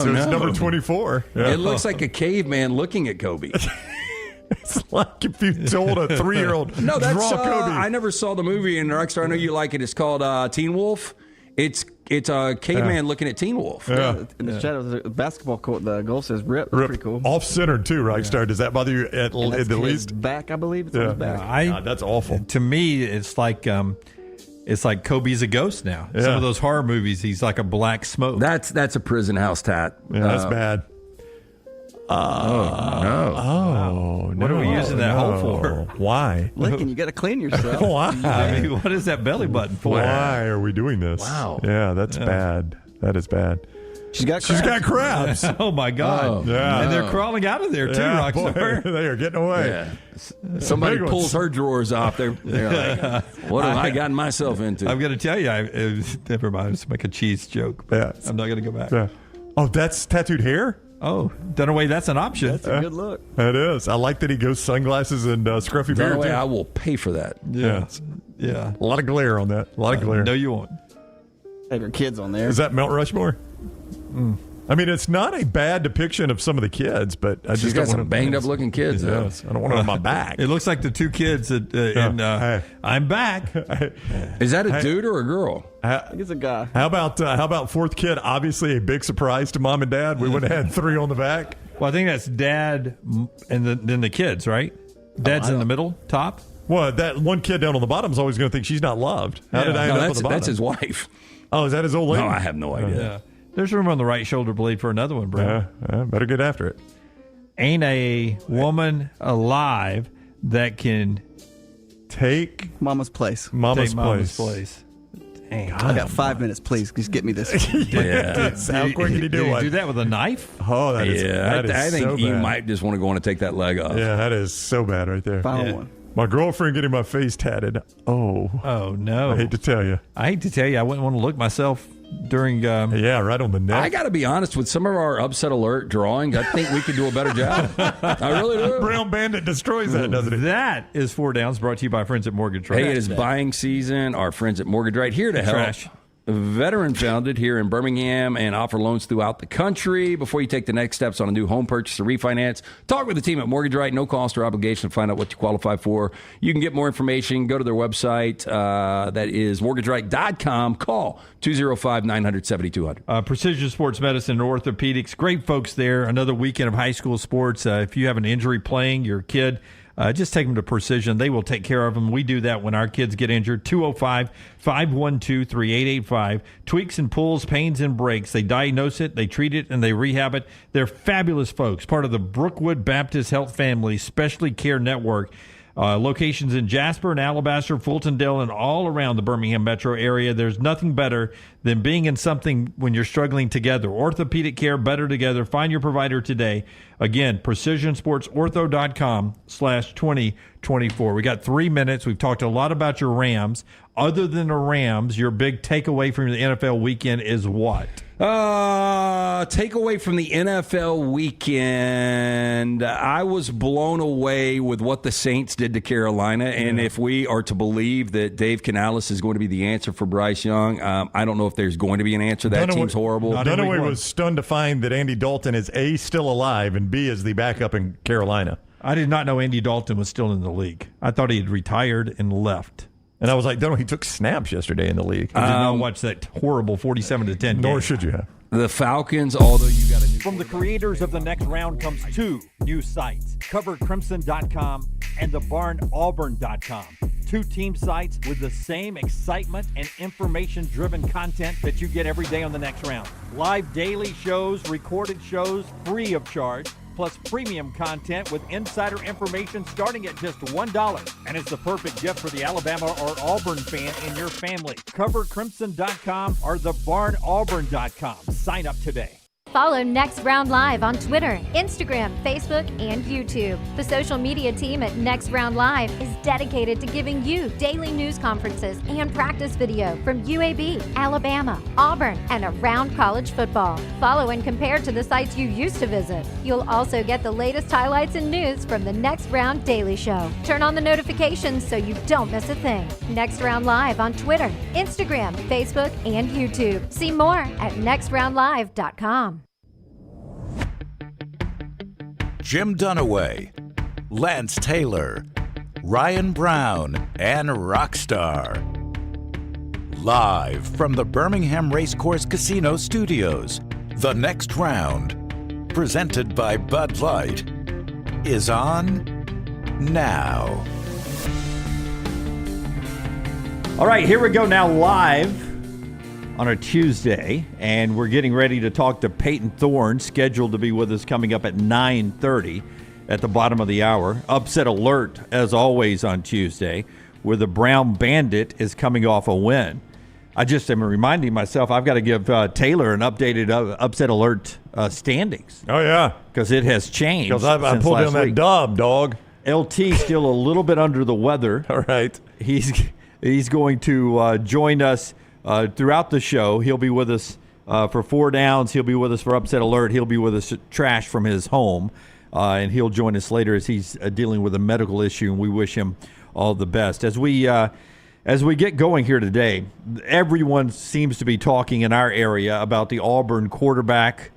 So it's number 24. Yeah. It looks like a caveman looking at Kobe. It's like if you told a 3-year-old, No, that's draw Kobe. I never saw the movie in Rockstar. I know you like it. It's called Teen Wolf. It's a caveman looking at Teen Wolf. Yeah. In the shadow of the basketball court, the goal says "Rip." That's pretty cool. Off-centered too, Rockstar. Does that bother you at the least? Back, I believe. It's on his back. God, that's awful. To me, it's like Kobe's a ghost now. Yeah. Some of those horror movies, he's like a black smoke. That's a prison house tat. Yeah, that's bad. No. What are we using that hole for? Why? Lincoln, you got to clean yourself. Why? I mean, what is that belly button for? Why are we doing this? Wow. Yeah, that's bad. That is bad. She's got crabs. Oh my God! Yeah. And they're crawling out of there too, Yeah, Rockstar. boy, they are getting away. Yeah. Somebody big ones. pulls her drawers off. They're like, what have I gotten myself into? I'm going to tell you. Never mind. Let's make a cheese joke. Yeah. I'm not going to go back. Yeah. Oh, that's tattooed hair? Oh, Dunaway, that's an option. That's a good look. It is. I like that he goes sunglasses and scruffy beard. Dunaway, too. I will pay for that. Yeah. Yeah. A lot of glare on that. A lot of glare. No, you won't. Have your kids on there. Is that Mount Rushmore? I mean, it's not a bad depiction of some of the kids, but I She's just got don't some want banged up looking kids. though. Yes, I don't want it on my back. It looks like the two kids that, Hey. I'm back. Is that a dude or a girl? I think it's a guy. How about fourth kid? Obviously, a big surprise to mom and dad. We would have had 3 on the back. Well, I think that's dad and then the kids, right? Dad's in the middle, top. Well, that one kid down on the bottom is always going to think she's not loved. How did I end up on the bottom? That's his wife. Oh, is that his old lady? No, I have no idea. Yeah. There's room on the right shoulder blade for another one, bro. Better get after it. Ain't a woman alive that can Take Mama's place. Mama's take Mama's place. Dang. I got 5 minutes, please. Just get me this. Yeah. How quick can you do you it? do that with a knife? Oh, that is I think so you bad. might just want to go on and take that leg off. Yeah, that is so bad right there. Final one. My girlfriend getting my face tatted. Oh, no. I hate to tell you. I wouldn't want to look myself during. Yeah, right on the neck. I got to be honest, with some of our upset alert drawings, I think we could do a better job. I really do. Brown Bandit destroys that, doesn't it? That is 4 Downs, brought to you by friends at Mortgage Right. Hey, it is buying season. Our friends at Mortgage Right here to help. Trash. Veteran founded here in Birmingham and offer loans throughout the country. Before you take the next steps on a new home purchase or refinance, talk with the team at Mortgage Right. No cost or obligation to find out what you qualify for. You can get more information. Go to their website. That is mortgageright.com. Call 205-900-7200. Precision Sports Medicine and Orthopedics. Great folks there. Another weekend of high school sports. If you have an injury playing, your kid, just take them to Precision. They will take care of them. We do that when our kids get injured. 205-512-3885. Tweaks and pulls, pains and breaks. They diagnose it, they treat it, and they rehab it. They're fabulous folks. Part of the Brookwood Baptist Health Family Specialty Care Network. Locations in Jasper and Alabaster, Fultondale, and all around the Birmingham metro area. There's nothing better than being in something when you're struggling together. Orthopedic care, better together. Find your provider today. Again, precisionsportsortho.com/2024. We got 3 minutes. We've talked a lot about your Rams. Other than the Rams, your big takeaway from the NFL weekend is what? Takeaway from the NFL weekend. I was blown away with what the Saints did to Carolina. And if we are to believe that Dave Canales is going to be the answer for Bryce Young, I don't know if there's going to be an answer. That team's horrible. Dunaway was stunned to find that Andy Dalton is A, still alive, and B, is the backup in Carolina. I did not know Andy Dalton was still in the league. I thought he had retired and left. And I was like, Dunaway, he took snaps yesterday in the league. I did not watch that horrible 47-10 Nor game. should you have. The Falcons, although you got a new... From the creators of The Next Round comes 2 new sites, covercrimson.com and thebarnauburn.com. 2 team sites with the same excitement and information-driven content that you get every day on The Next Round. Live daily shows, recorded shows, free of charge, plus premium content with insider information starting at just $1. And it's the perfect gift for the Alabama or Auburn fan in your family. CoverCrimson.com or thebarnauburn.com. Sign up today. Follow Next Round Live on Twitter, Instagram, Facebook, and YouTube. The social media team at Next Round Live is dedicated to giving you daily news conferences and practice video from UAB, Alabama, Auburn, and around college football. Follow and compare to the sites you used to visit. You'll also get the latest highlights and news from the Next Round Daily Show. Turn on the notifications so you don't miss a thing. Next Round Live on Twitter, Instagram, Facebook, and YouTube. See more at nextroundlive.com. Jim Dunaway, Lance Taylor, Ryan Brown, and Rockstar. Live from the Birmingham Racecourse Casino Studios, the next round, presented by Bud Light, is on now. All right, here we go now live on a Tuesday, and we're getting ready to talk to Payton Thorne, scheduled to be with us coming up at 9:30 at the bottom of the hour. Upset alert, as always, on Tuesday, where the Brown Bandit is coming off a win. I just am reminding myself I've got to give Taylor an updated upset alert standings. Oh, yeah. Because it has changed. Because I pulled down that dub, dog. LT still a little bit under the weather. All right. He's going to join us throughout the show. He'll be with us for 4 downs. He'll be with us for upset alert. He'll be with us at trash from his home. And he'll join us later as he's dealing with a medical issue, and we wish him all the best. As we get going here today, everyone seems to be talking in our area about the Auburn quarterback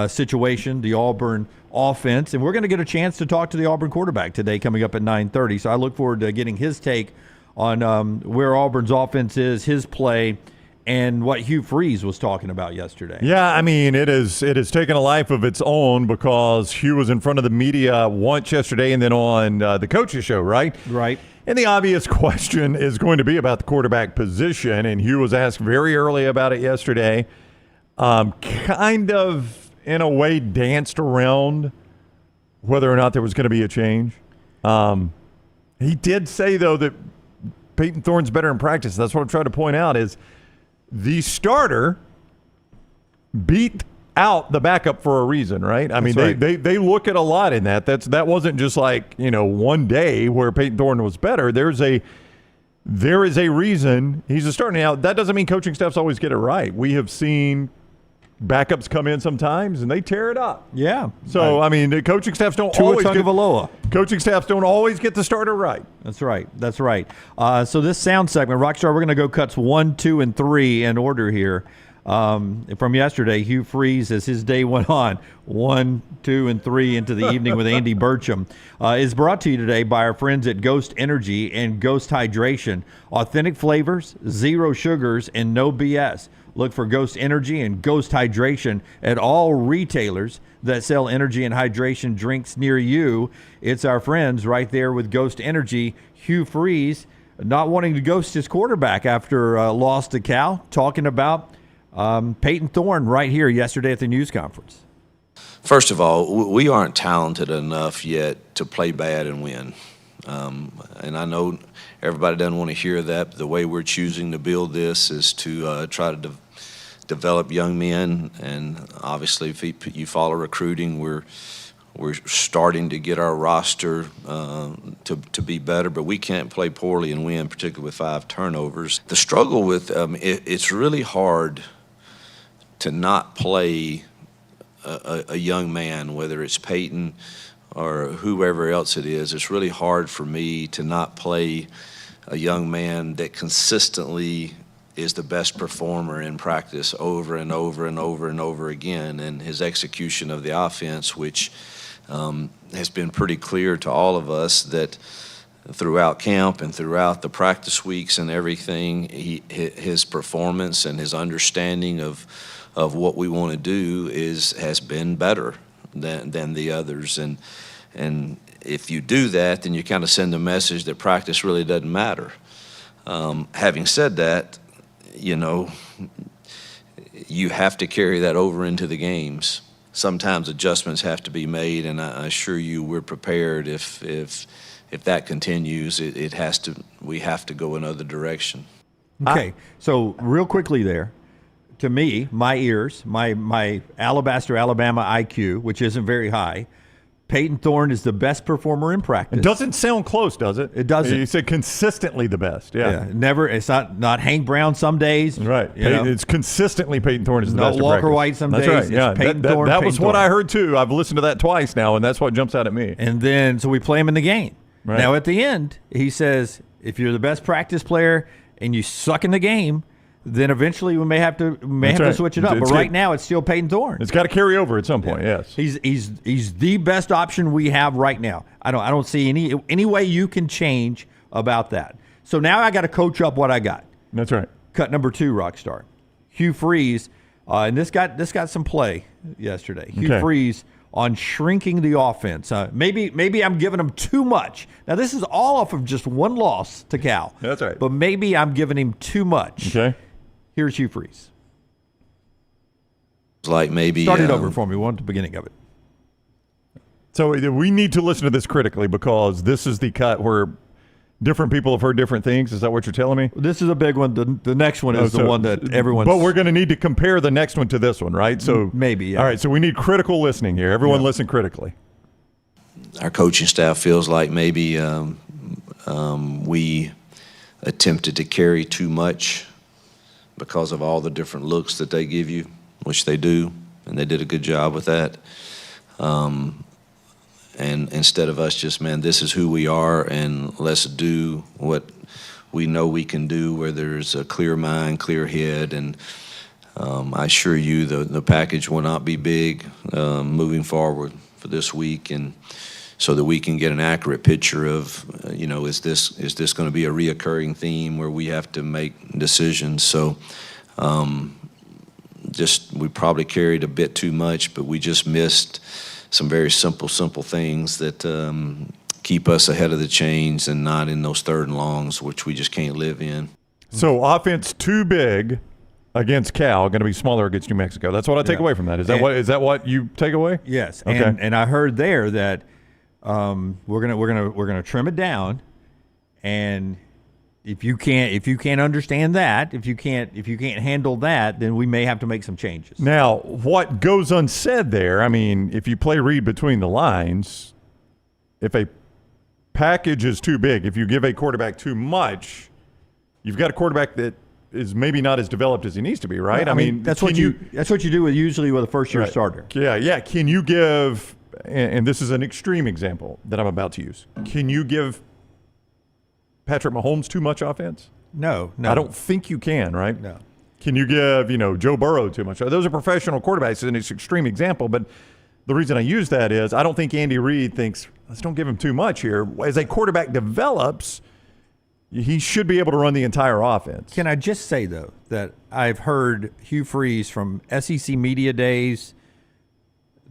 situation, the Auburn offense, and we're going to get a chance to talk to the Auburn quarterback today coming up at 9:30. So I look forward to getting his take on where Auburn's offense is, his play, and what Hugh Freeze was talking about yesterday. Yeah, I mean, it has taken a life of its own because Hugh was in front of the media once yesterday and then on the coach's show, right? Right. And the obvious question is going to be about the quarterback position, and Hugh was asked very early about it yesterday. Kind of, in a way, danced around whether or not there was going to be a change. He did say, though, that Payton Thorne's better in practice. That's what I'm trying to point out is the starter beat out the backup for a reason, right? I mean, they look at a lot in that. That wasn't just like, one day where Payton Thorne was better. There is a reason he's a starter. Now, that doesn't mean coaching staffs always get it right. We have seen backups come in sometimes and they tear it up. Yeah. So, I mean, the coaching staffs don't always coaching staffs don't always get the starter right. That's right. So this sound segment, Rockstar, we're going to go cuts 1, 2, and 3 in order here. From yesterday, Hugh Freeze, as his day went on, 1, 2, and 3 into the evening with Andy Burcham, is brought to you today by our friends at Ghost Energy and Ghost Hydration. Authentic flavors, zero sugars, and no BS. Look for Ghost Energy and Ghost Hydration at all retailers that sell energy and hydration drinks near you. It's our friends right there with Ghost Energy. Hugh Freeze, not wanting to ghost his quarterback after loss to Cal, talking about Payton Thorne right here yesterday at the news conference. First of all, we aren't talented enough yet to play bad and win. And I know everybody doesn't want to hear that. But the way we're choosing to build this is to try to develop young men. And obviously, if you follow recruiting, we're starting to get our roster to be better. But we can't play poorly and win, particularly with 5 turnovers. The struggle with it's really hard to not play a young man, whether it's Payton or whoever else it is. It's really hard for me to not play a young man that consistently is the best performer in practice over and over and over and over again. And his execution of the offense, which has been pretty clear to all of us that throughout camp and throughout the practice weeks and everything, his performance and his understanding of what we want to do has been better than the others. And if you do that, then you kind of send a message that practice really doesn't matter. Having said that, you have to carry that over into the games. Sometimes adjustments have to be made, and I assure you we're prepared if that continues. We have to go another direction. Okay, so real quickly there, to me, my ears, my Alabaster, Alabama IQ, which isn't very high, Payton Thorne is the best performer in practice. It doesn't sound close, does it? It doesn't. You said consistently the best. Yeah. Never. It's not Hank Brown some days. Right. It's consistently Payton Thorne is the best. Not Walker White some days. That's right. Yeah. Payton Thorne, that Payton was Thorne. what I heard too. I've listened to that twice now, and that's what jumps out at me. And then so we play him in the game. Right. Now at the end, he says, if you're the best practice player and you suck in the game, then eventually we may have to right. switch it up. It's but right good. now it's still Payton Thorne. It's got to carry over at some point. Yes. He's the best option we have right now. I don't see any way you can change about that. So now I got to coach up what I got. That's right. Cut number 2, Rockstar. Hugh Freeze, and this got some play yesterday. Hugh Freeze on shrinking the offense. Maybe I'm giving him too much. Now this is all off of just one loss to Cal. That's right. But maybe I'm giving him too much. Okay. Here's Hugh Freeze. It's like maybe Start it over for me. One at the beginning of it. So we need to listen to this critically because this is the cut where different people have heard different things. Is that what you're telling me? This is a big one. The next one is the one that everyone's... But we're going to need to compare the next one to this one, right? So maybe, yeah. All right, so we need critical listening here. Everyone listen critically. our coaching staff feels like maybe we attempted to carry too much because of all the different looks that they give you, which they do, and they did a good job with that. And instead of us just, man, this is who we are, and let's do what we know we can do, where there's a clear mind, clear head, and I assure you the package will not be big moving forward for this week, and so that we can get an accurate picture of, is this going to be a reoccurring theme where we have to make decisions? So we probably carried a bit too much, but we just missed some very simple things that keep us ahead of the chains and not in those third and longs, which we just can't live in. So offense too big against Cal, going to be smaller against New Mexico. That's what I take away from that. Is that what you take away? Yes. Okay. And I heard there that we're gonna trim it down, and if you can't understand that, if you can't handle that, then we may have to make some changes. Now, what goes unsaid there, I mean, if you read between the lines, if a package is too big, if you give a quarterback too much, you've got a quarterback that is maybe not as developed as he needs to be, right? I mean that's what you do usually with a first-year starter. Yeah. Can you give, and this is an extreme example that I'm about to use, can you give Patrick Mahomes too much offense? No. I don't think you can, right? No. Can you give, Joe Burrow too much? Those are professional quarterbacks, and it's an extreme example, but the reason I use that is I don't think Andy Reid thinks, let's don't give him too much here. As a quarterback develops, he should be able to run the entire offense. Can I just say, though, that I've heard Hugh Freeze from SEC media days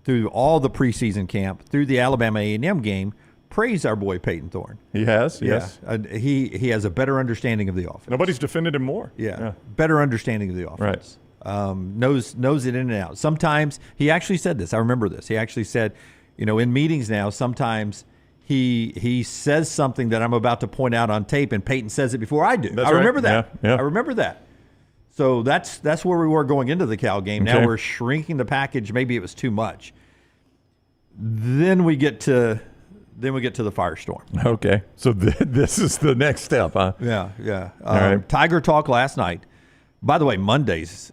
through all the preseason camp, through the Alabama A&M game, praise our boy Payton Thorne. He has, yes. Yeah. He has a better understanding of the offense. Nobody's defended him more. Yeah. Better understanding of the offense. Right. Knows it in and out. Sometimes he actually said this. I remember this. He actually said, in meetings now, sometimes he says something that I'm about to point out on tape, and Payton says it before I do. I remember that. Yeah. I remember that. So that's where we were going into the Cal game. Okay. Now we're shrinking the package. Maybe it was too much. Then we get to the firestorm. Okay. So this is the next step, huh? Yeah. All right. Tiger Talk last night. By the way, Mondays,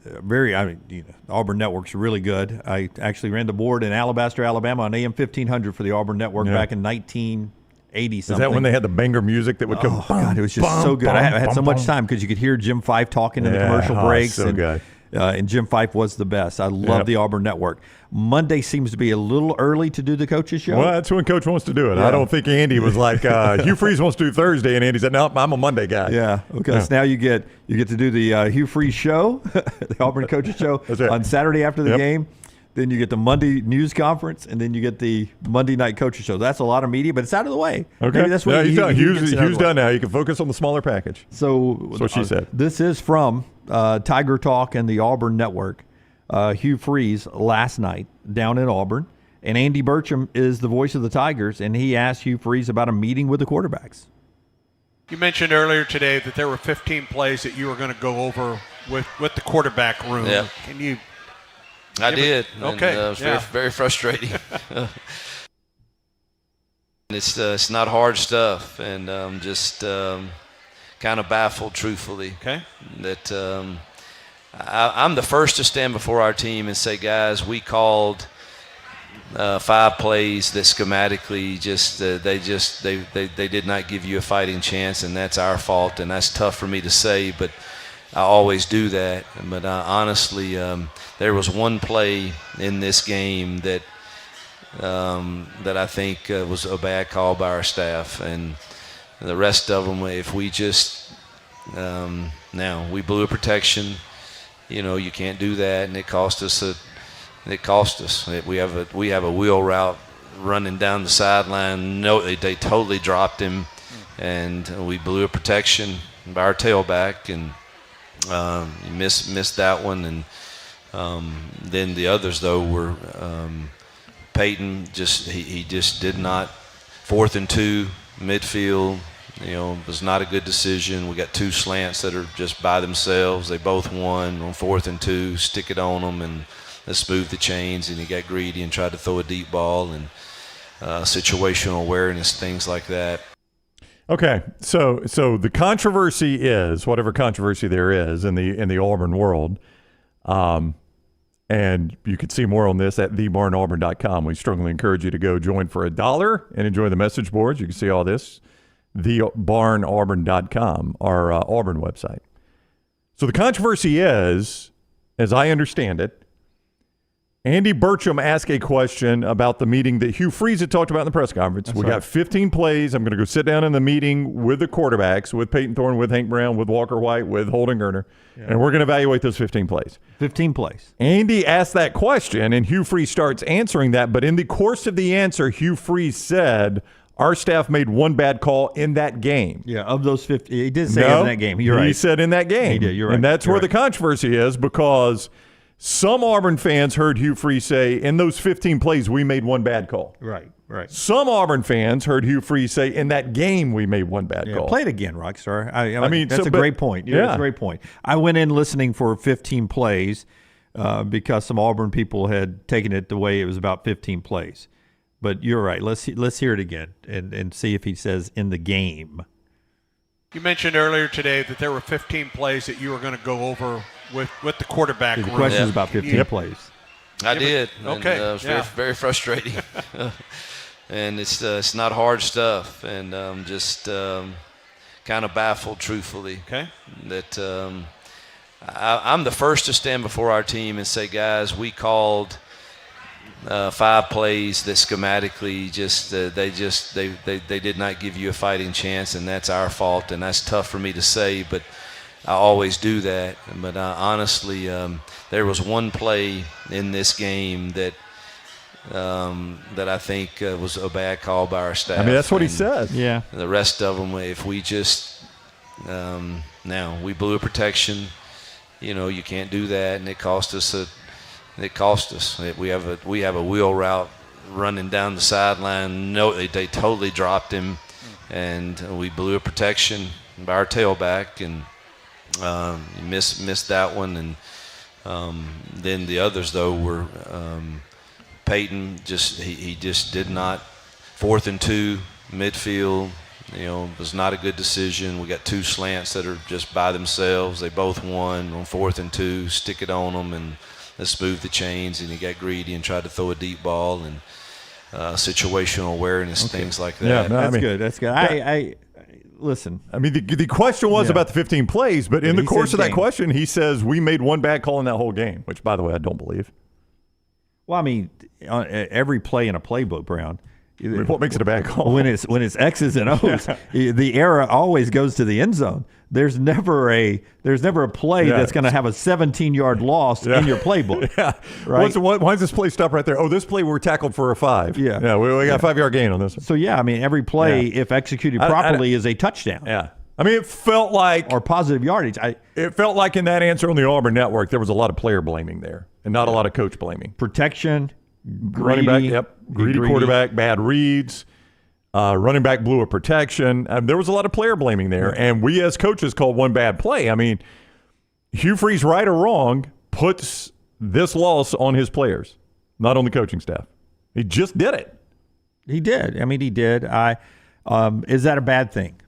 Auburn Network's really good. I actually ran the board in Alabaster, Alabama on AM 1500 for the Auburn Network back in 1980 something. Is that when they had the banger music that would come? Oh, God, it was just so good. I had so much time because you could hear Jim Fife talking in the commercial breaks. So good. And Jim Fife was the best. I love the Auburn Network. Monday seems to be a little early to do the coach's show. Well, that's when Coach wants to do it. Yeah. I don't think Andy was like, Hugh Freeze wants to do Thursday, and Andy said, no, I'm a Monday guy. Yeah, okay. So now you get to do the Hugh Freeze show, the Auburn coach's show on Saturday after the game. Then you get the Monday news conference, and then you get the Monday night coach's show. That's a lot of media, but it's out of the way. Okay. Maybe that's what he's done. Hugh's done now. You can focus on the smaller package. So that's what she said. This is from Tiger Talk and the Auburn Network. Hugh Freeze last night down in Auburn, and Andy Burcham is the voice of the Tigers, and he asked Hugh Freeze about a meeting with the quarterbacks. You mentioned earlier today that there were 15 plays that you were going to go over with the quarterback room. Yeah. Can you? I did. Okay. And, it was very, very frustrating. It's not hard stuff, and just kind of baffled, truthfully. Okay. That I'm the first to stand before our team and say, guys, we called 5 plays that schematically they did not give you a fighting chance, and that's our fault, and that's tough for me to say, but I always do that. But honestly, there was one play in this game that I think was a bad call by our staff, and the rest of them, if we just now we blew a protection. You can't do that, and it cost us. We have a wheel route running down the sideline. No, they totally dropped him, and we blew a protection by our tailback, and missed that one. And then the others though were Payton he just did not. 4th and 2 midfield. Was not a good decision. We got 2 slants that are just by themselves. They both won on 4th and 2. Stick it on them and let's move the chains. And he got greedy and tried to throw a deep ball, and situational awareness, things like that. Okay, so the controversy is whatever controversy there is in the Auburn world, and you can see more on this at thebarnauburn.com. We strongly encourage you to go join for $1 and enjoy the message boards. You can see all this. thebarnauburn.com, our Auburn website. So the controversy is, as I understand it, Andy Burcham asked a question about the meeting that Hugh Freeze had talked about in the press conference. We got 15 plays. I'm going to go sit down in the meeting with the quarterbacks, with Payton Thorne, with Hank Brown, with Walker White, with Holden Gerner, and we're going to evaluate those 15 plays. 15 plays. Andy asked that question, and Hugh Freeze starts answering that. But in the course of the answer, Hugh Freeze said, our staff made one bad call in that game. Yeah, of those 50. He did say in that game. You're right. He said in that game. He did. You're right. And that's where the controversy is, because some Auburn fans heard Hugh Freeze say, in those 15 plays, we made one bad call. Right. Some Auburn fans heard Hugh Freeze say, in that game, we made one bad call. Play it again, Rockstar. I mean, that's a great point. That's a great point. I went in listening for 15 plays because some Auburn people had taken it the way it was about 15 plays. But you're right. Let's hear it again and see if he says in the game. You mentioned earlier today that there were 15 plays that you were going to go over with the quarterback. The question is about 15 plays. I did. Okay. And, it was very, very frustrating. And it's not hard stuff, and just kind of baffled, truthfully. Okay. That I'm the first to stand before our team and say, guys, we called 5 plays that schematically they did not give you a fighting chance, and that's our fault, and that's tough for me to say, but I always do that. But honestly, there was one play in this game that I think was a bad call by our staff. I mean, that's what he said. Yeah. The rest of them, if we just now we blew a protection, you can't do that, and it cost us. We have a wheel route running down the sideline. No, they totally dropped him, and we blew a protection by our tailback, and missed that one. And then the others though were Payton he just did not. 4th and 2 midfield. Was not a good decision. We got 2 slants that are just by themselves. They both won on 4th and 2. Stick it on them and let's move the chains. And he got greedy and tried to throw a deep ball, and situational awareness, things like that. Yeah, That's good. That's good. I listen. I mean, the question was about the 15 plays, but in the course of that question, he says we made one bad call in that whole game, which, by the way, I don't believe. Well, I mean, every play in a playbook, Brown. I mean, what makes it a bad call? When it's X's and O's, the error always goes to the end zone. There's never a play that's going to have a 17-yard loss in your playbook. Right? Why does this play stop right there? Oh, this play we're tackled for a 5. We got a 5-yard gain on this one. So I mean, every play, if executed properly, is a touchdown. Yeah. I mean, it felt like or positive yardage. It felt like in that answer on the Auburn Network, there was a lot of player blaming there, and not a lot of coach blaming. Protection, running back, greedy quarterback, bad reads. Running back blew a protection. There was a lot of player blaming there, and we as coaches called one bad play. I mean, Hugh Freeze, right or wrong, puts this loss on his players, not on the coaching staff. He just did it. He did. I mean, he did. Is that a bad thing?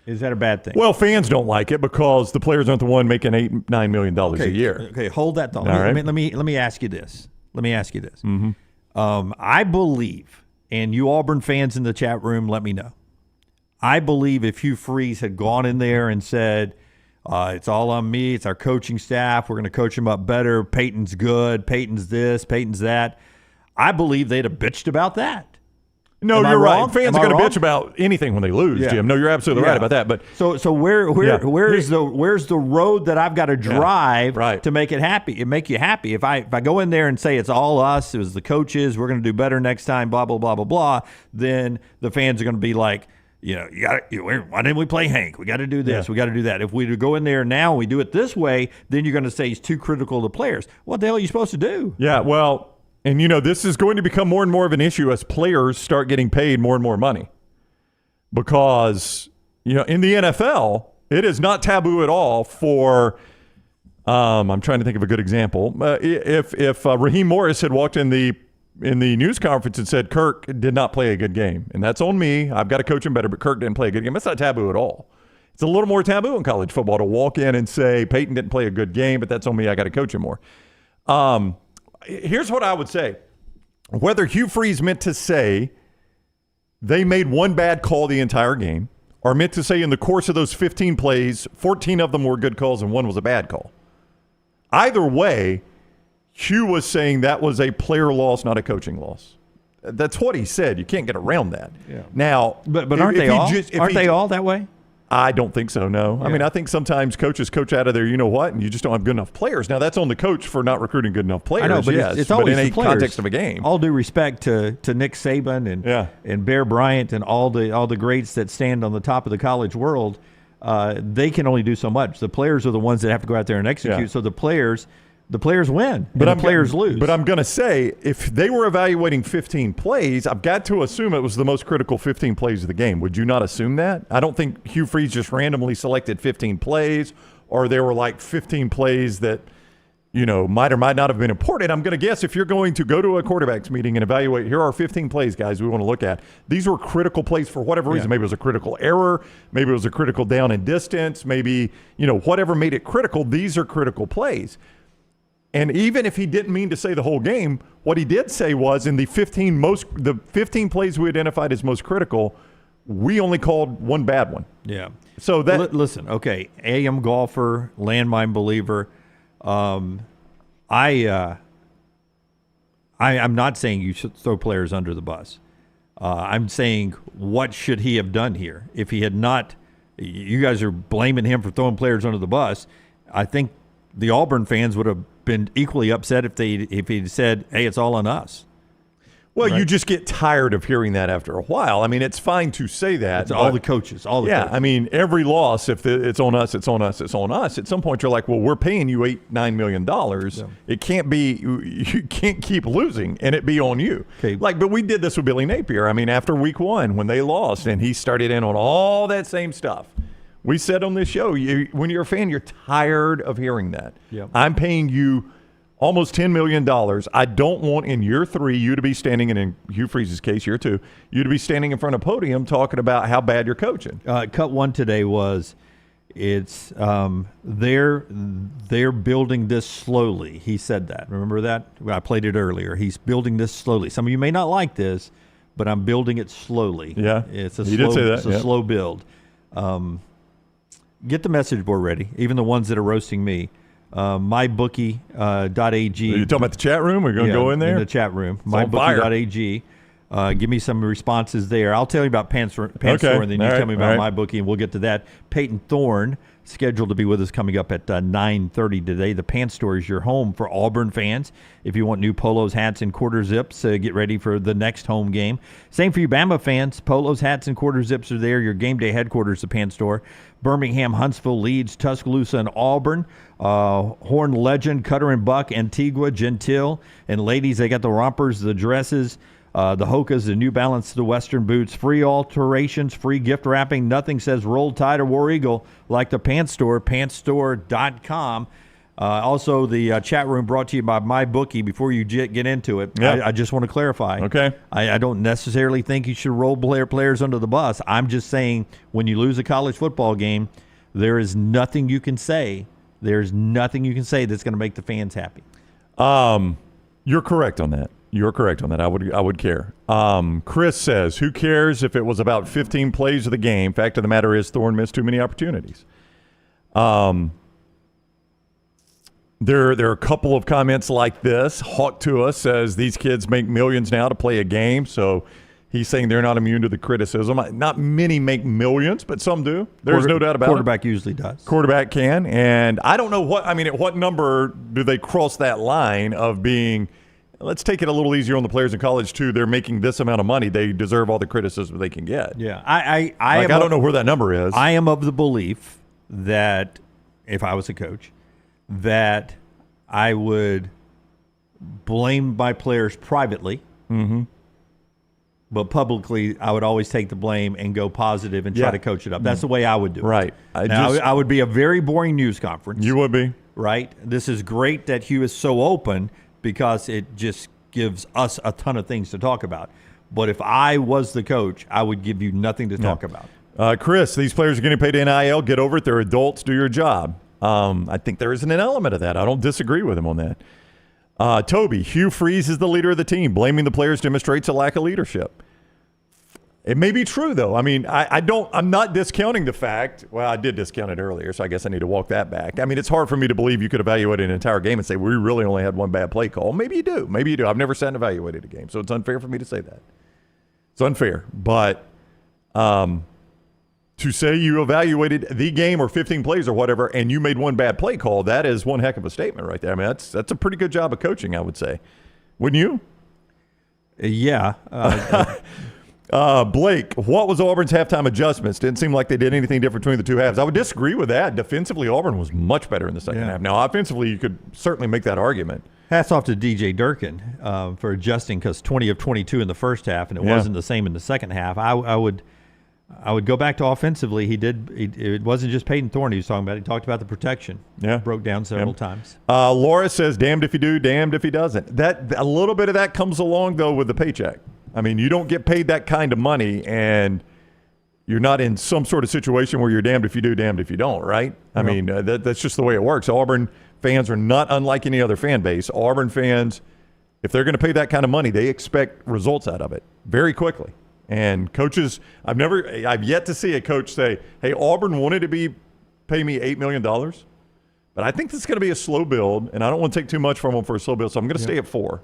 Is that a bad thing? Well, fans don't like it because the players aren't the one making $8-9 million a year. Okay, hold that thought. All right. Let me ask you this. Mm-hmm. I believe, and you Auburn fans in the chat room, let me know. I believe if Hugh Freeze had gone in there and said, It's all on me. It's our coaching staff. We're going to coach him up better. Payton's good. Payton's this. Payton's that. I believe they'd have bitched about that. No, you're right. Fans are going to bitch about anything when they lose, Jim. No, you're absolutely right about that. But so where's the road that I've got to drive to make it happy? It make you happy. If I go in there and say it's all us, it was the coaches, we're going to do better next time, blah blah blah blah blah, then the fans are going to be like, why didn't we play Hank? We got to do this. We got to do that. If we go in there now and we do it this way, then you're going to say he's too critical of the players. What the hell are you supposed to do? Yeah, well. And, this is going to become more and more of an issue as players start getting paid more and more money. Because, in the NFL, it is not taboo at all for, I'm trying to think of a good example. If Raheem Morris had walked in the news conference and said, Kirk did not play a good game, and that's on me, I've got to coach him better, but Kirk didn't play a good game, that's not taboo at all. It's a little more taboo in college football to walk in and say, Payton didn't play a good game, but that's on me, I got to coach him more. Here's what I would say. Whether Hugh Freeze meant to say they made one bad call the entire game or meant to say in the course of those 15 plays, 14 of them were good calls and one was a bad call. Either way, Hugh was saying that was a player loss, not a coaching loss. That's what he said. You can't get around that. Yeah. Now, but aren't they all? Aren't they all that way? I don't think so, no. Yeah. I mean, I think sometimes coaches coach out of there, and you just don't have good enough players. Now, that's on the coach for not recruiting good enough players. I know, but it's always but in the players. Context of a game. All due respect to Nick Saban and Bear Bryant and all the greats that stand on the top of the college world, they can only do so much. The players are the ones that have to go out there and execute. Yeah. So the players win, but the players lose. But I'm going to say, if they were evaluating 15 plays, I've got to assume it was the most critical 15 plays of the game. Would you not assume that? I don't think Hugh Freeze just randomly selected 15 plays, or there were like 15 plays that, might or might not have been important. I'm going to guess if you're going to go to a quarterbacks meeting and evaluate, here are 15 plays, guys, we want to look at. These were critical plays for whatever reason. Maybe it was a critical error. Maybe it was a critical down and distance. Maybe, whatever made it critical, these are critical plays. And even if he didn't mean to say the whole game, what he did say was in the 15 plays we identified as most critical, we only called one bad one. Yeah. So that listen, okay, AM golfer, landmine believer. I'm not saying you should throw players under the bus. I'm saying what should he have done here? If he had not, you guys are blaming him for throwing players under the bus. I think the Auburn fans would have been equally upset if he'd said, "Hey, it's all on us." Well, right? You just get tired of hearing that after a while. I mean, it's fine to say that. It's all the coaches, coaches. I mean, every loss, if it's on us, it's on us, it's on us. At some point, you're like, well, we're paying you $8-9 million. Yeah. It can't be, you can't keep losing and it be on you. Okay. But we did this with Billy Napier. I mean, after week 1, when they lost and he started in on all that same stuff. We said on this show, when you're a fan, you're tired of hearing that. Yep. I'm paying you almost $10 million. I don't want in year 3 you to be standing, and in Hugh Freeze's case, year 2, you to be standing in front of a podium talking about how bad you're coaching. Cut 1 today was, they're building this slowly. He said that. Remember that? I played it earlier. He's building this slowly. Some of you may not like this, but I'm building it slowly. Yeah, it's a he did say that. It's a slow build. Get the message board ready, even the ones that are roasting me. Mybookie.ag. Are you talking about the chat room? We're going to go in there? In the chat room. Mybookie.ag. Give me some responses there. I'll tell you about Payton Thorne, and then you tell me about MyBookie, and we'll get to that. Payton Thorne, scheduled to be with us coming up at 9:30 today. The Pants Store is your home for Auburn fans. If you want new polos, hats, and quarter zips, get ready for the next home game. Same for you Bama fans. Polos, hats, and quarter zips are there. Your game day headquarters, the Pants Store. Birmingham, Huntsville, Leeds, Tuscaloosa, and Auburn. Horn Legend, Cutter and Buck, Antigua, Gentile. And ladies, they got the rompers, the dresses, the Hokas, the New Balance, the Western boots, free alterations, free gift wrapping. Nothing says Roll Tide or War Eagle like the Pants Store, pantsstore.com. Also, the chat room brought to you by MyBookie. Before you get into it, yep. I just want to clarify. Okay. I don't necessarily think you should roll players under the bus. I'm just saying when you lose a college football game, there is nothing you can say. There's nothing you can say that's going to make the fans happy. You're correct on that. I would care. Chris says, who cares if it was about 15 plays of the game? Fact of the matter is Thorne missed too many opportunities. There are a couple of comments like this. Hawk to us says these kids make millions now to play a game, so he's saying they're not immune to the criticism. Not many make millions, but some do. There's no doubt about it. Quarterback usually does. Quarterback can, and I don't know at what number do they cross that line of being, let's take it a little easier on the players in college too. They're making this amount of money. They deserve all the criticism they can get. Yeah. I don't know where that number is. I am of the belief that if I was a coach, that I would blame my players privately, but publicly I would always take the blame and go positive and try to coach it up. That's the way I would do it. Right. I would be a very boring news conference. You would be. Right. This is great that Hugh is so open because it just gives us a ton of things to talk about. But if I was the coach, I would give you nothing to talk about. Chris, these players are getting paid NIL. Get over it. They're adults. Do your job. I think there isn't an element of that. I don't disagree with him on that. Toby, Hugh Freeze is the leader of the team. Blaming the players demonstrates a lack of leadership. It may be true, though. I mean, I'm not discounting the fact. Well, I did discount it earlier, so I guess I need to walk that back. I mean, it's hard for me to believe you could evaluate an entire game and say, we really only had one bad play call. Maybe you do. Maybe you do. I've never sat and evaluated a game, so it's unfair for me to say that. It's unfair. But to say you evaluated the game or 15 plays or whatever and you made one bad play call, that is one heck of a statement right there. I mean, that's a pretty good job of coaching, I would say. Wouldn't you? Yeah. Blake, what was Auburn's halftime adjustments? Didn't seem like they did anything different between the two halves. I would disagree with that. Defensively, Auburn was much better in the second half. Now, offensively, you could certainly make that argument. Hats off to DJ Durkin for adjusting, because 20 of 22 in the first half, and it wasn't the same in the second half. I would go back to offensively. It wasn't just Payton Thorne he was talking about. He talked about the protection. Yeah. Broke down several times. Laura says, damned if you do, damned if he doesn't. A little bit of that comes along, though, with the paycheck. I mean, you don't get paid that kind of money, and you're not in some sort of situation where you're damned if you do, damned if you don't, right? I mean, that's just the way it works. Auburn fans are not unlike any other fan base. Auburn fans, if they're going to pay that kind of money, they expect results out of it very quickly. And coaches, I've yet to see a coach say, hey, Auburn wanted to pay me $8 million, but I think this is going to be a slow build, and I don't want to take too much from them for a slow build, so I'm going to stay at 4.